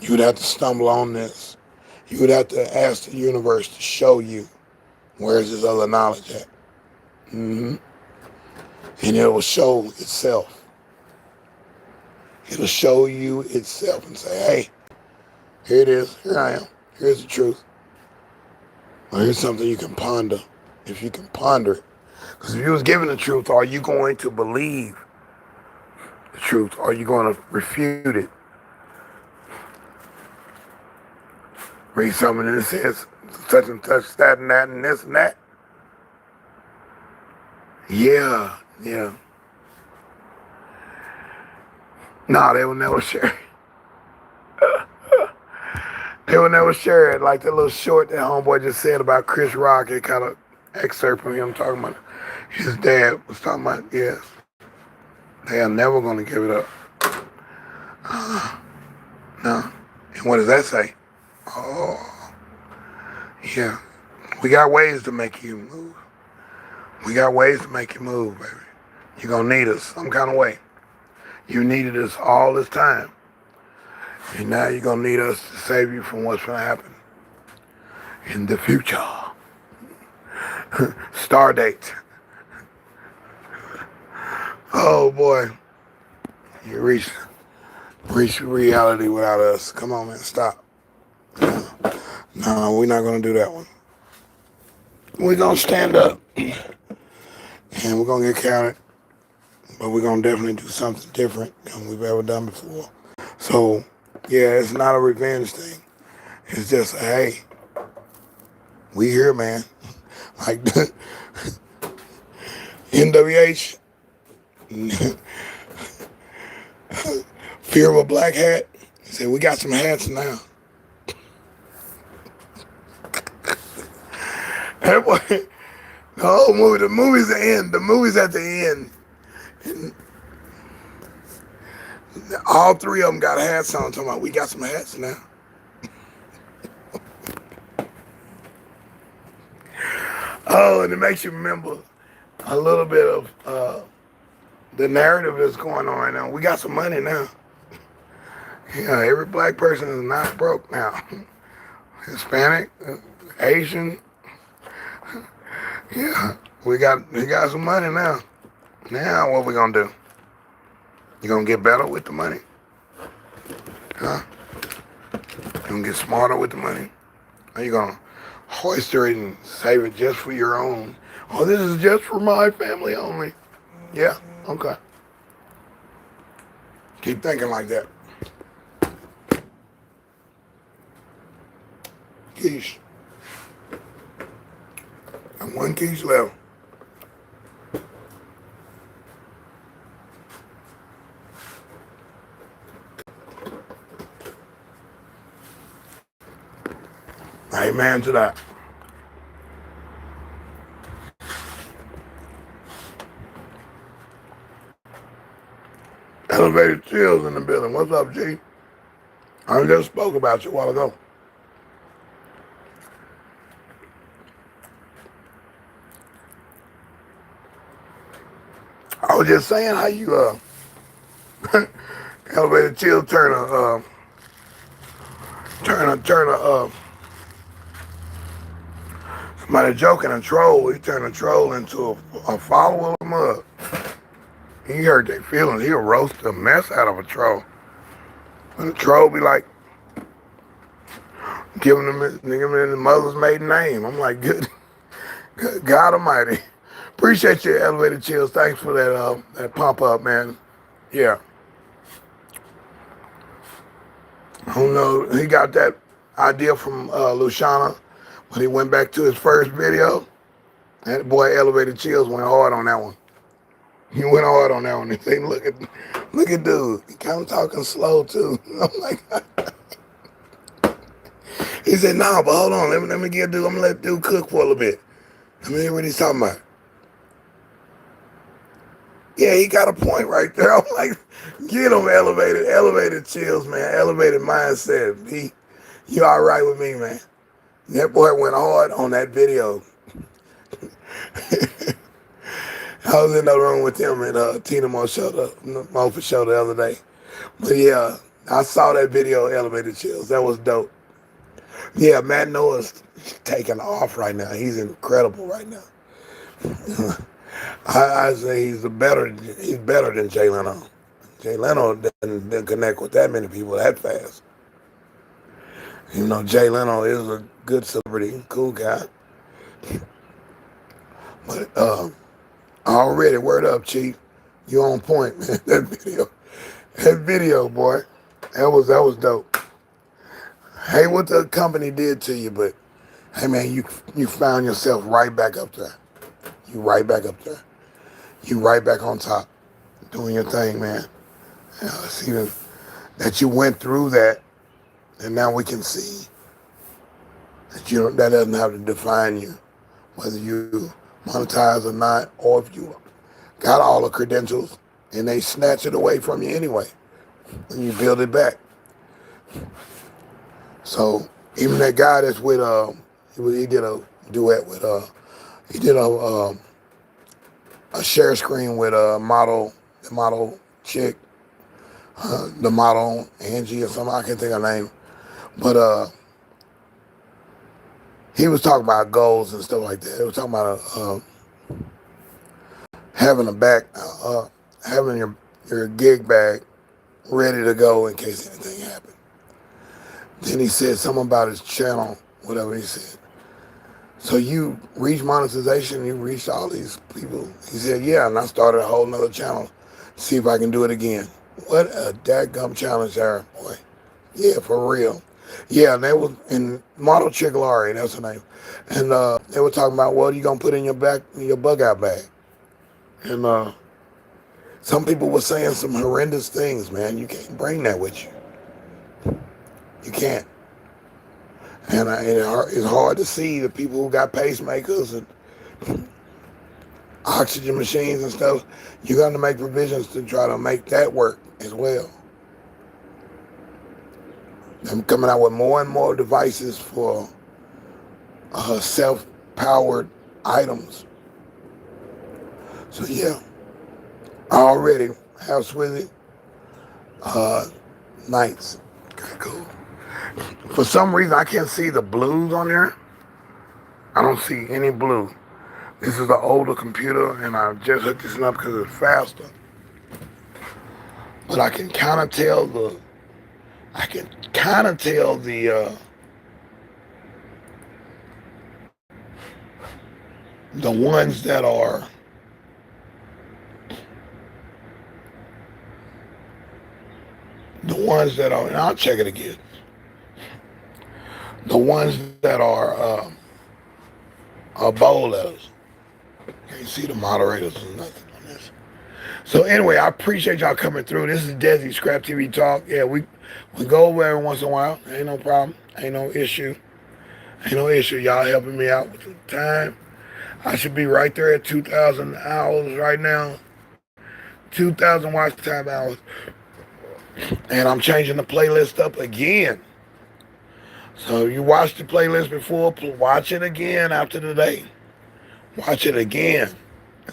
[SPEAKER 1] You would have to stumble on this. You would have to ask the universe to show you where's this other knowledge at. And it will show itself. It'll show you itself and say, hey, here it is. Here I am. Here's the truth. Well, here's something you can ponder. If you can ponder it. Because if you was given the truth, are you going to believe the truth? Or are you going to refute it? Read something that says such and such, that and that, and this and that. Yeah. No, they will never share it. They will never share it. Like that little short that homeboy just said about Chris Rock. It kind of excerpt from him talking about his dad was talking about, yes, they are never going to give it up. No. And what does that say? Oh, yeah. We got ways to make you move. We got ways to make you move, baby. You're going to need us some kind of way. You needed us all this time. And now you're going to need us to save you from what's going to happen in the future. Star date. Oh, boy. You reach reality without us. Come on, man. Stop. No, we're not going to do that one. We're going to stand up. And we're going to get counted. But we're going to definitely do something different than we've ever done before. So, yeah, it's not a revenge thing. It's just, hey, we here, man. Like, NWH, Fear of a Black Hat. He said, we got some hats now. That boy, the whole movie, the movie's the end. The movie's at the end. And all three of them got hats on, talking about, we got some hats now. Oh, and it makes you remember a little bit of the narrative that's going on right now. We got some money now. Yeah, every black person is not broke now. Hispanic, Asian. Yeah, we got some money now. Now what we gonna do? You gonna get better with the money? Huh? You gonna get smarter with the money? Or you gonna hoister it and save it just for your own? Oh, this is just for my family only. Yeah, okay. Keep thinking like that. Quiche. And one quiche left. Amen to that. Elevated Chills in the building. What's up, G? I just spoke about you a while ago. I was just saying how you Elevated Chill turn a somebody joking a troll. He turned a troll into a follower of the mud. He hurt their feelings. He'll roast the mess out of a troll. And the troll be like, giving him his mother's maiden name. I'm like, good God Almighty. Appreciate you, Elevated Chills. Thanks for that pump up, man. Yeah. I don't know. He got that idea from Luciana when he went back to his first video. That boy, Elevated Chills, went hard on that one. He went hard on that one. He said, look at dude. He kind of talking slow too. I'm like, he said, nah, but hold on. Let me get dude. I'm gonna let dude cook for a little bit. Let me hear what he's talking about. Yeah, he got a point right there. I'm like, get him, Elevated Chills, man. Elevated mindset. You all right with me, man. That boy went hard on that video. I was in the room with him and Tina Mo show the other day. But yeah, I saw that video, Elevated Chills. That was dope. Yeah, Matt Noah's taking off right now. He's incredible right now. I say he's better than Jay Leno. Jay Leno didn't connect with that many people that fast. You know, Jay Leno is a good celebrity, cool guy. But already, word up, Chief. You on point, man. That video, boy. That was dope. Hey, what the company did to you, but hey, man, you found yourself right back up there. You right back up there. You right back on top, doing your thing, man. See that you went through that, and now we can see that that doesn't have to define you, whether you monetize or not, or if you got all the credentials and they snatch it away from you anyway, and you build it back. So even that guy that's with he did a duet with he did a share screen with the model chick, the model Angie or something, I can't think of her name, but he was talking about goals and stuff like that. He was talking about having your gig bag ready to go in case anything happened. Then he said something about his channel, whatever he said. So you reach monetization, you reached all these people. He said, yeah, and I started a whole nother channel, see if I can do it again. What a dadgum challenge there, boy. Yeah, for real. Yeah, and they was in model chick Laurie, that's her name. And they were talking about, what are you gonna put in your bug out bag? And some people were saying some horrendous things, man. You can't bring that with you. You can't. And it's hard to see the people who got pacemakers and oxygen machines and stuff. You got to make provisions to try to make that work as well. I'm coming out with more and more devices for self-powered items. So yeah, I already have Swizzy nights. Okay, cool. For some reason, I can't see the blues on there. I don't see any blue. This is an older computer, and I just hooked this up because it's faster. But I can kind of tell the ones that are and I'll check it again. The ones that are bold letters. Can't see the moderators or nothing on this. So anyway, I appreciate y'all coming through. This is DeSz'e ScrAp TV Talk. Yeah, we go over every once in a while. Ain't no problem. Ain't no issue. Y'all helping me out with the time. I should be right there at 2,000 hours right now. 2,000 watch time hours. And I'm changing the playlist up again. So you watched the playlist before, watch it again after today. Watch it again.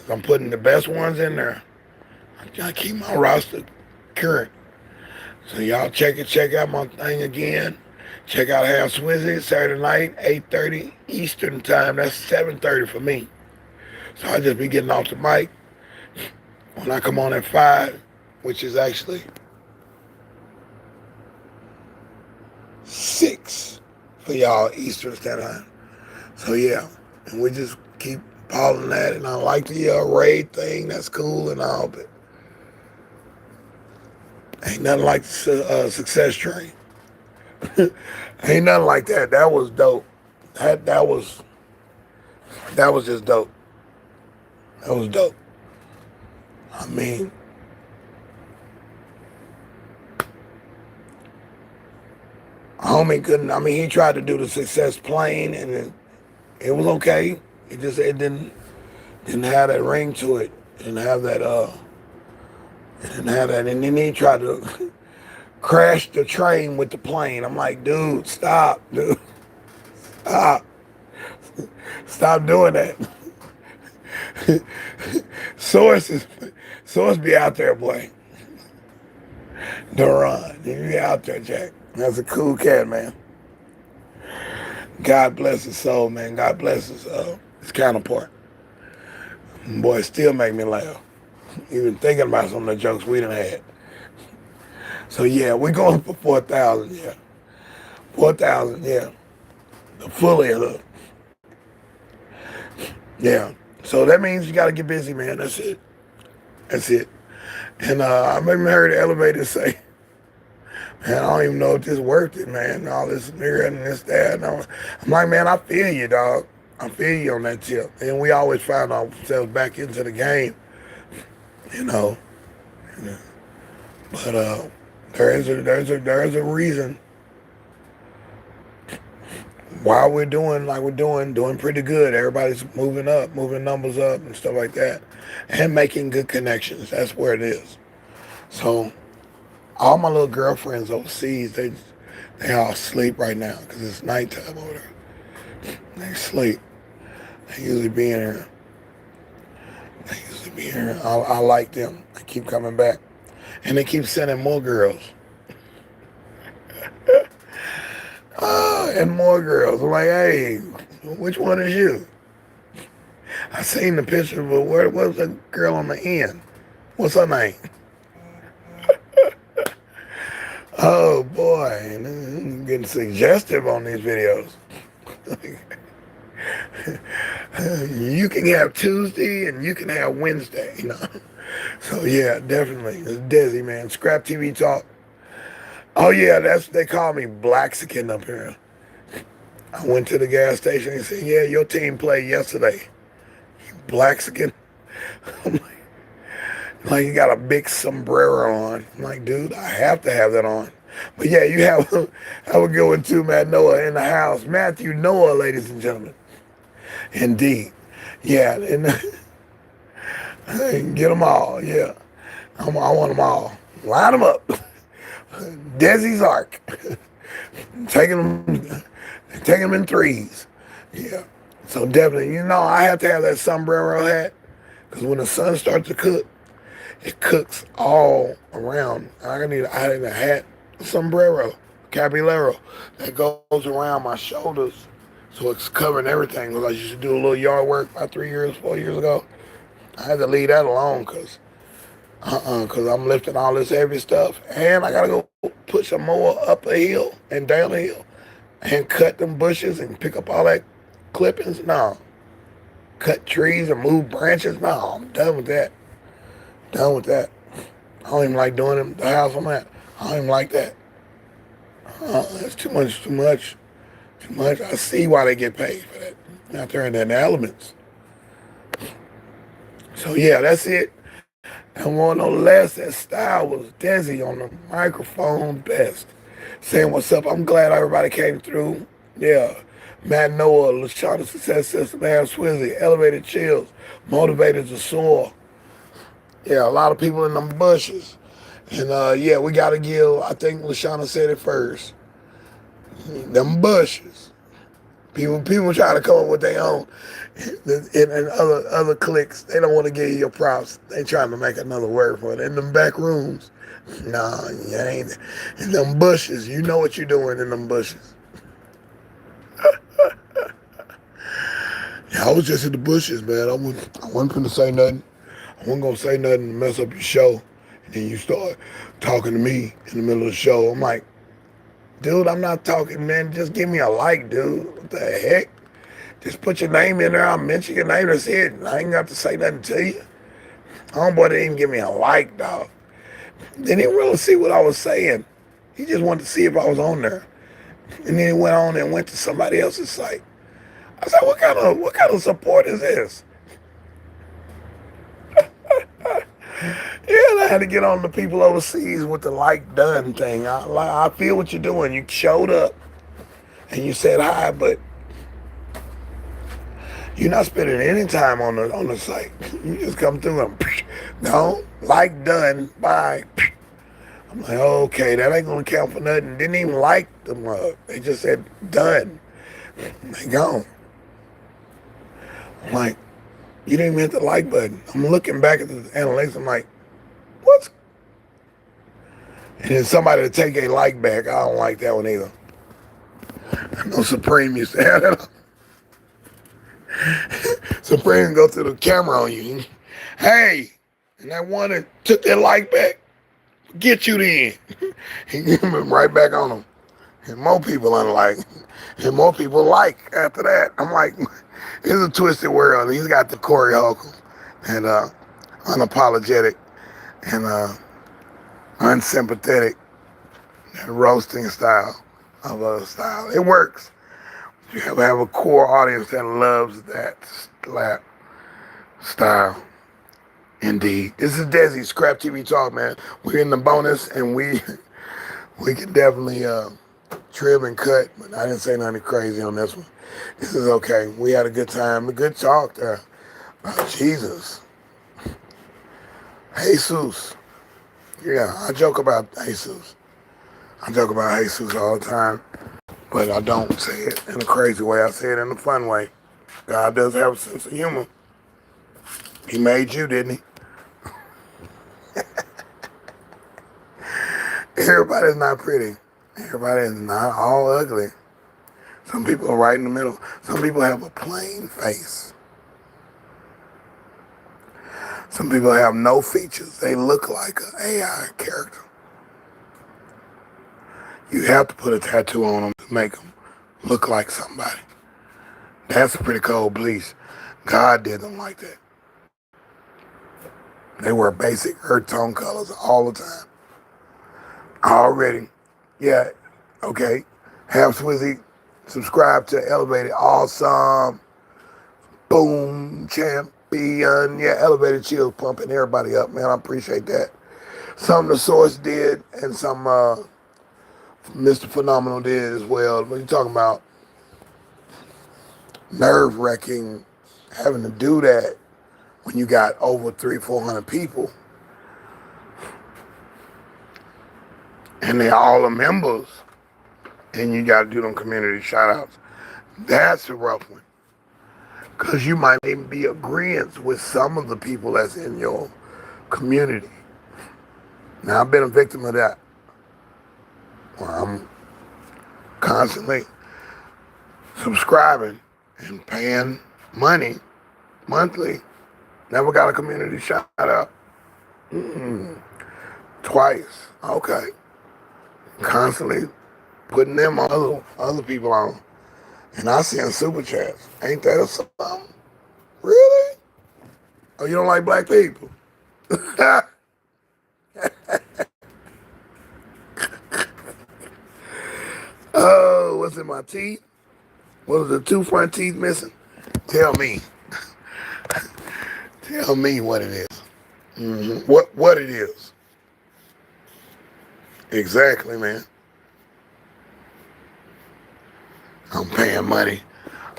[SPEAKER 1] I'm putting the best ones in there. I keep my roster current. So y'all check out my thing again. Check out Half Swizzy Saturday night, 8:30 Eastern time. That's 7:30 for me. So I just be getting off the mic when I come on at 5, which is actually 6 for y'all Eastern Standard Time. So yeah, and we just keep following that. And I like the raid thing. That's cool and all, but ain't nothing like the success train. Ain't nothing like that. That was dope. That was just dope. That was dope. I mean, homie couldn't. I mean, he tried to do the success plane, and it was okay. It didn't have that ring to it. It didn't have that. It didn't have that. And then he tried to crash the train with the plane. I'm like, dude, stop, dude, stop, stop doing that. Source be out there, boy. Duran, you be out there, Jack. That's a cool cat, man. God bless his soul, man. God bless his counterpart. Boy, it still make me laugh. Even thinking about some of the jokes we done had. So yeah, we're going for 4,000, yeah. 4,000, yeah. The fully of the. Yeah. So that means you gotta get busy, man. That's it. That's it. And I maybe heard the elevator say, man, I don't even know if this worth it, man. All this mirror and this, that. And I'm like, man, I feel you, dog. I feel you on that tip. And we always find ourselves back into the game, you know. But there's a reason why we're doing like we're doing pretty good. Everybody's moving up, moving numbers up and stuff like that, and making good connections. That's where it is. So all my little girlfriends overseas, they all sleep right now because it's nighttime over there. They sleep. They usually be in here. I like them. They keep coming back, and they keep sending more girls. And more girls. I'm like, hey, which one is you? I seen the picture, but where was the girl on the end? What's her name? Oh boy, I'm getting suggestive on these videos. You can have Tuesday and you can have Wednesday, you know. So yeah, definitely. It's deSz'e, man. ScrAp TV talk. Oh yeah, they call me Blaxican up here. I went to the gas station and said, yeah, your team played yesterday. You Blaxican? I'm like, you got a big sombrero on. I'm like, dude, I have to have that on. But yeah, you have a good one too, Matt Noah in the house. Matthew Noah, ladies and gentlemen. Indeed. Yeah, and get them all, yeah. I want them all. Line them up. deSz'e's Ark. taking them in threes. Yeah. So definitely, you know, I have to have that sombrero hat because when the sun starts to cook, it cooks all around. I need a hat, a sombrero, caballero that goes around my shoulders so it's covering everything. Because I used to do a little yard work about 4 years ago. I had to leave that alone because I'm lifting all this heavy stuff. And I got to go push some more up a hill and down a hill and cut them bushes and pick up all that clippings. No. Cut trees and move branches. No, I'm done with that. Done with that. I don't even like doing it the house I'm at. I don't even like that. That's too much. I see why they get paid for that. Out there in the elements. So yeah, that's it. And one no less, that style was deSz'e on the microphone best. Saying what's up. I'm glad everybody came through. Yeah. Matt Noah, LaShawna Success System, Man Swizzy, Elevated Chills, Motivated to Soar. Yeah, a lot of people in them bushes. And yeah, we gotta give, I think Lashana said it first. Them bushes. People try to come up with their own. And other cliques, they don't want to give you your props. They trying to make another word for it. In them back rooms, nah, you ain't. In them bushes, you know what you're doing in them bushes. Yeah, I was just in the bushes, man. I wasn't gonna say nothing. I wasn't gonna say nothing to mess up your show. And then you start talking to me in the middle of the show. I'm like, dude, I'm not talking, man. Just give me a like, dude. What the heck? Just put your name in there. I'll mention your name. That's it. I ain't got to say nothing to you. Homeboy didn't even give me a like, dog. They didn't really see what I was saying. He just wanted to see if I was on there. And then he went on and went to somebody else's site. I said, what kind of support is this? Yeah, I had to get on the people overseas with the like done thing. I feel what you're doing. You showed up and you said hi, but you're not spending any time on the site. You just come through and no, like done, bye. I'm like, okay, that ain't gonna count for nothing. Didn't even like the mug. They just said done. They gone. I'm like, you didn't even hit the like button. I'm looking back at the analytics. I'm like, what's? And then somebody to take a like back. I don't like that one either. I know Supreme used to have that. Supreme go through the camera on you. Hey, and that one that took that like back, get you then. He give him right back on him. And more people unlike. And more people like after that. I'm like, it's a twisted world. He's got the Corey Holcomb and unapologetic and unsympathetic and roasting style of style. It works. You have a core audience that loves that style. Indeed. This is deSz'e, ScrAp TV Talk, man. We're in the bonus, and we can definitely trim and cut, but I didn't say nothing crazy on this one. This is okay. We had a good time, a good talk there about Jesus. Jesus. Yeah, I joke about Jesus. I joke about Jesus all the time, but I don't say it in a crazy way. I say it in a fun way. God does have a sense of humor. He made you, didn't he? Everybody's not pretty. Everybody is not all ugly. Some people are right in the middle. Some people have a plain face. Some people have no features. They look like an AI character. You have to put a tattoo on them to make them look like somebody. That's a pretty cold bleach. God did them like that. They wear basic earth tone colors all the time. Already. Yeah, okay. Have Swizzy subscribe to Elevated. Awesome. Boom. Champion. Yeah, Elevated Chills pumping everybody up, man. I appreciate that. Some the Source did and some Mr. Phenomenal did as well. When you're talking about nerve-wracking having to do that when you got over 300-400 people and they're all the members and you got to do them community shout-outs. That's a rough one. Because you might even be agreeing with some of the people that's in your community. Now, I've been a victim of that. Where I'm constantly subscribing and paying money monthly. Never got a community shout-out. Twice. Okay. Constantly putting them on other people on. And I send super chats. Ain't that a something? Really? Oh, you don't like black people? Oh, what's in my teeth? What are the two front teeth missing? Tell me. Tell me what it is. What it is. Exactly, man. I'm paying money.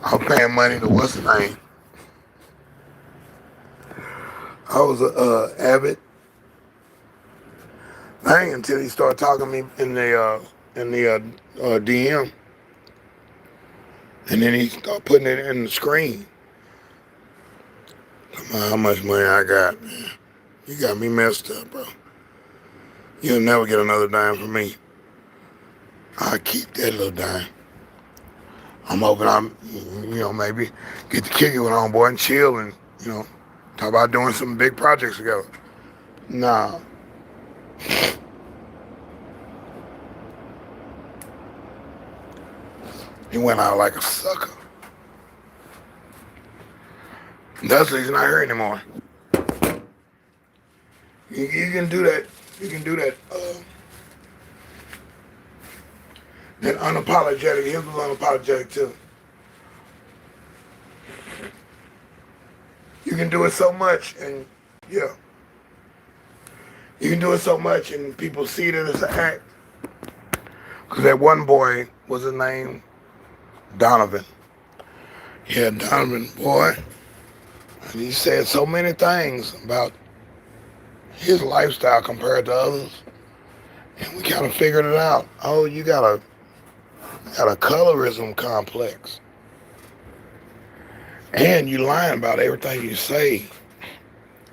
[SPEAKER 1] I'm paying money to what's the name? I was a avid thing until he started talking to me in the DM, and then he started putting it in the screen. How much money I got, man? You got me messed up, bro. You'll never get another dime from me. I keep that little dime. I'm hoping maybe get to kick it with homeboy and chill and, talk about doing some big projects together. Nah. He went out like a sucker. deSz'e's not here anymore. You can do that. You can do that. That unapologetic. His was unapologetic too. You can do it so much, and yeah, you can do it so much, and people see it as an act. Because that one boy was his name Donovan. Yeah, Donovan, boy. And he said so many things about his lifestyle compared to others. And we kind of figured it out. Oh, you got a colorism complex. And you lying about everything you say.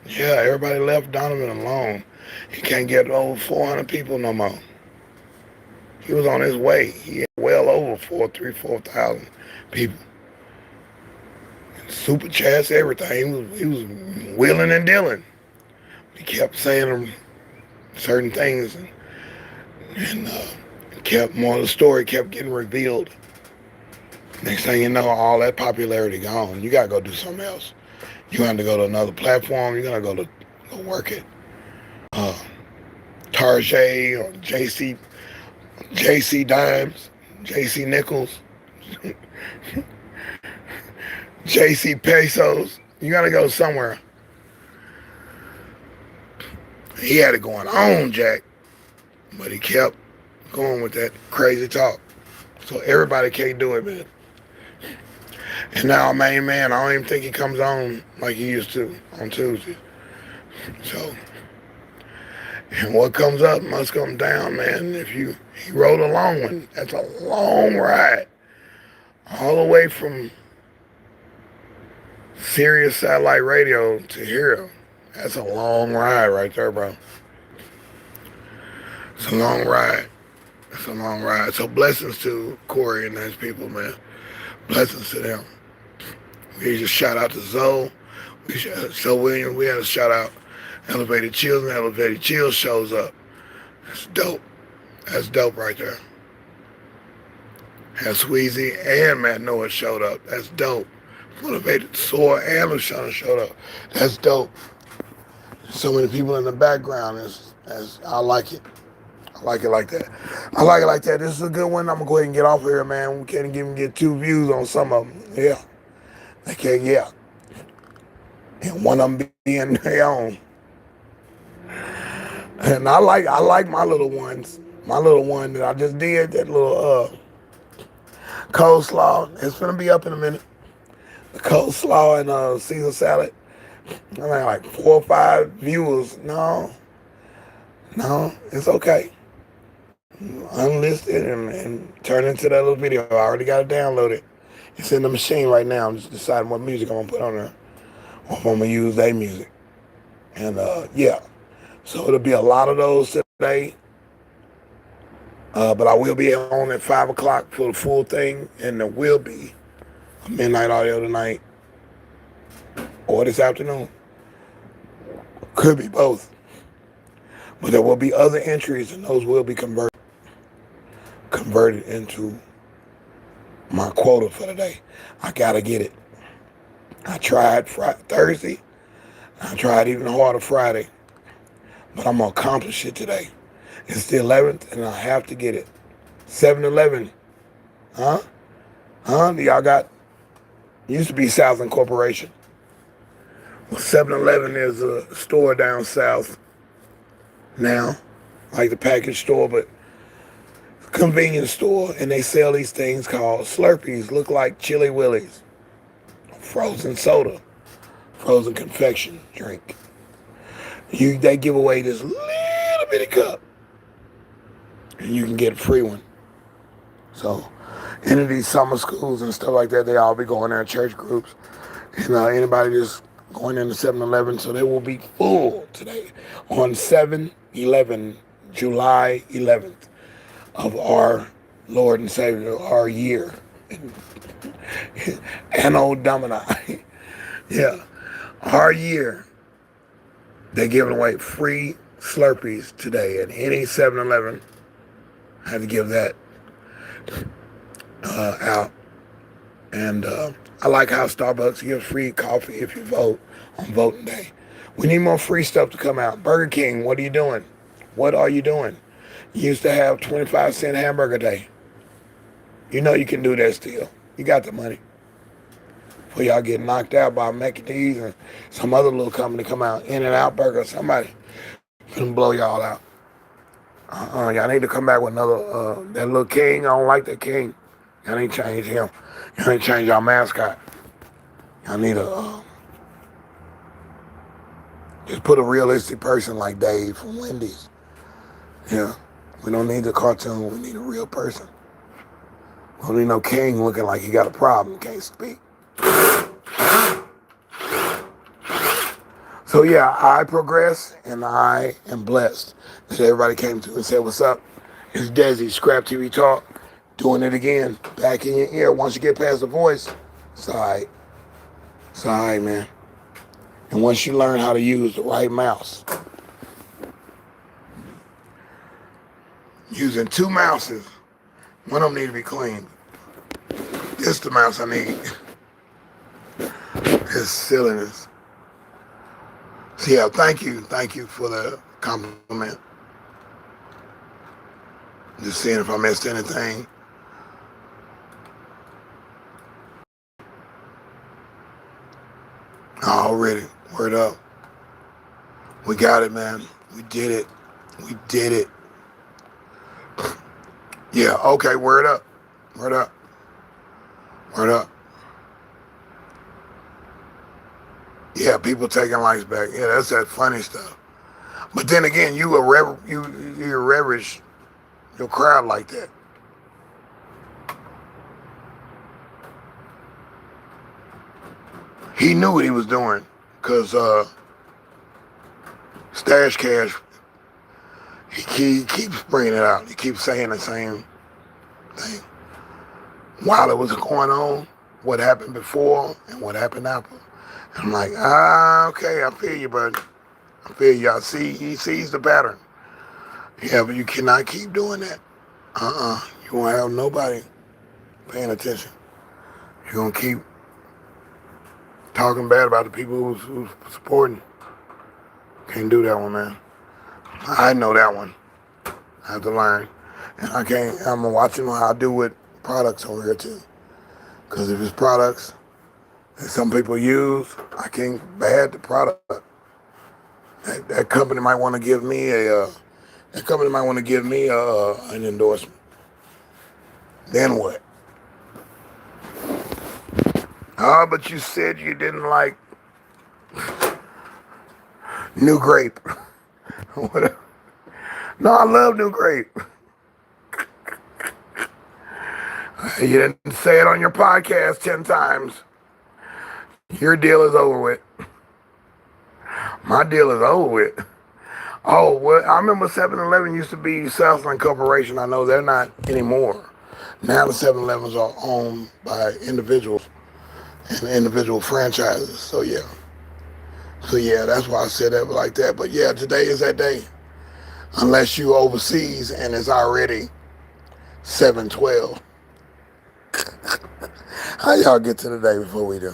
[SPEAKER 1] Yeah, everybody left Donovan alone. He can't get over 400 people no more. He was on his way. He had well over 4,000 people. Super chats, everything. He was willing and dealing. He kept saying certain things, and kept more of the story kept getting revealed. Next thing you know, all that popularity gone. You gotta go do something else. You have to go to another platform. You gotta go work at Tarjay or JC Dimes, JC Nickels, JC Pesos. You gotta go somewhere. He had it going on, Jack, but he kept going with that crazy talk. So everybody can't do it, man. And now, main man, I don't even think he comes on like he used to on Tuesday. So, and what comes up must come down, man. He rode a long one. That's a long ride. All the way from Sirius Satellite Radio to here. That's a long ride right there, bro. It's a long ride. It's a long ride. So blessings to Corey and his people, man. Blessings to them. We just shout out to Zoe. William, we had a shout out. Elevated Chills, and Elevated Chills shows up. That's dope. That's dope right there. Had Sweezy and Matt Noah showed up. That's dope. Motivated Soar and LaShawn showed up. That's dope. So many people in the background. I like it. I like it like that. I like it like that. This is a good one. I'm going to go ahead and get off here, man. We can't even get 2 views on some of them. Yeah. They can't, yeah. And one of them being their own. And I like my little ones. My little one that I just did, that little coleslaw. It's going to be up in a minute. The coleslaw and Caesar salad. I think like 4 or 5 viewers. No, it's okay. Unlist it and turn into that little video. I already got it downloaded. It's in the machine right now. I'm just deciding what music I'm going to put on there. Or if I'm going to use their music. And yeah. So it'll be a lot of those today. But I will be on at 5 o'clock for the full thing. And there will be a midnight audio tonight. Or this afternoon. Could be both. But there will be other entries, and those will be converted into my quota for the day. I gotta get it. I tried Thursday. I tried even harder Friday. But I'm gonna accomplish it today. It's the 11th, and I have to get it. 7-Eleven. Huh? Y'all got... Used to be Southern Corporation. Well, 7-Eleven is a store down south now, like the package store, but convenience store, and they sell these things called Slurpees, look like Chili Willies, frozen soda, frozen confection drink. They give away this little bitty cup, and you can get a free one. So, into these summer schools and stuff like that, they all be going there in church groups. And anybody just going into 7-Eleven, so they will be full today on 7-11, July 11th of our Lord and Savior, our year. Anno Domini. Yeah, our year. They're giving away free Slurpees today at any 7-Eleven. I had to give that out. And I like how Starbucks gives free coffee if you vote on voting day. We need more free stuff to come out. Burger King, what are you doing? What are you doing? You used to have 25-cent hamburger day. You know you can do that still. You got the money. Before y'all get knocked out by McDee's and some other little company come out, In-N-Out Burger, somebody finna blow y'all out. Y'all need to come back with another, that little king. I don't like that king. Y'all need to change him. Y'all need to change our mascot. Y'all need just put a realistic person like Dave from Wendy's. Yeah. We don't need the cartoon. We need a real person. We don't need no king looking like he got a problem, can't speak. So yeah, I progress and I am blessed that everybody came to and said, what's up? It's DeSz'e, ScrAp TV Talk, doing it again, back in your ear. Once you get past the voice, it's all right. It's all right, man. And once you learn how to use the right mouse, using 2 mouses, one of them need to be cleaned. This the mouse I need. This silliness. So yeah, thank you for the compliment. Just seeing if I missed anything. Already, word up. We got it, man. We did it. We did it. Yeah, okay, word up. Word up. Word up. Yeah, people taking lights back. Yeah, that's that funny stuff. But then again, you reverence your crowd like that. He knew what he was doing, because Stash Cash, he keeps bringing it out. He keeps saying the same thing. While it was going on, what happened before and what happened after. I'm like, okay, I feel you, bud. I feel you. I see, he sees the pattern. Yeah, but you cannot keep doing that. You won't have nobody paying attention. You're going to keep talking bad about the people who's supporting. Can't do that one, man. I know that one. I have to learn. And I'm watching how I do with products over here too. Because if it's products that some people use, I can't bad the product. That company might want to give me an endorsement. Then what? But you said you didn't like New Grape. Whatever. No, I love New Grape. You didn't say it on your podcast 10 times. Your deal is over with. My deal is over with. Oh, well, I remember 7-Eleven used to be Southland Corporation. I know they're not anymore. Now the 7-Elevens are owned by individuals and individual franchises. So yeah, that's why I said that like that. But yeah, today is that day. Unless you overseas and it's already 7/12. How y'all get to the day before we do?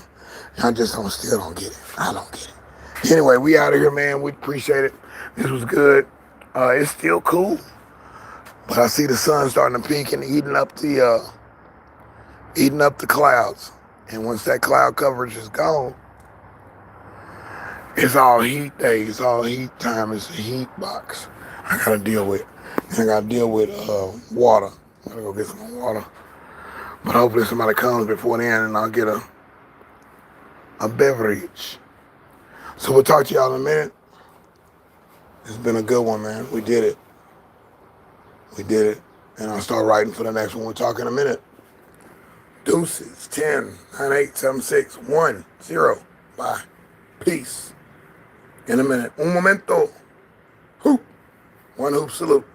[SPEAKER 1] Y'all just still don't get it. I don't get it. Anyway, we out of here, man. We appreciate it. This was good. It's still cool, but I see the sun starting to peak and eating up the clouds. And once that cloud coverage is gone, it's all heat days. It's all heat time. It's a heat box I gotta deal with. And I gotta deal with water. I gotta go get some water. But hopefully somebody comes before then and I'll get a beverage. So we'll talk to y'all in a minute. It's been a good one, man. We did it. We did it. And I'll start writing for the next one. We'll talk in a minute. Deuces, 10, 9, 8, 7, 6, 1, 0. Bye. Peace. In a minute. Un momento. Hoop. One hoop salute.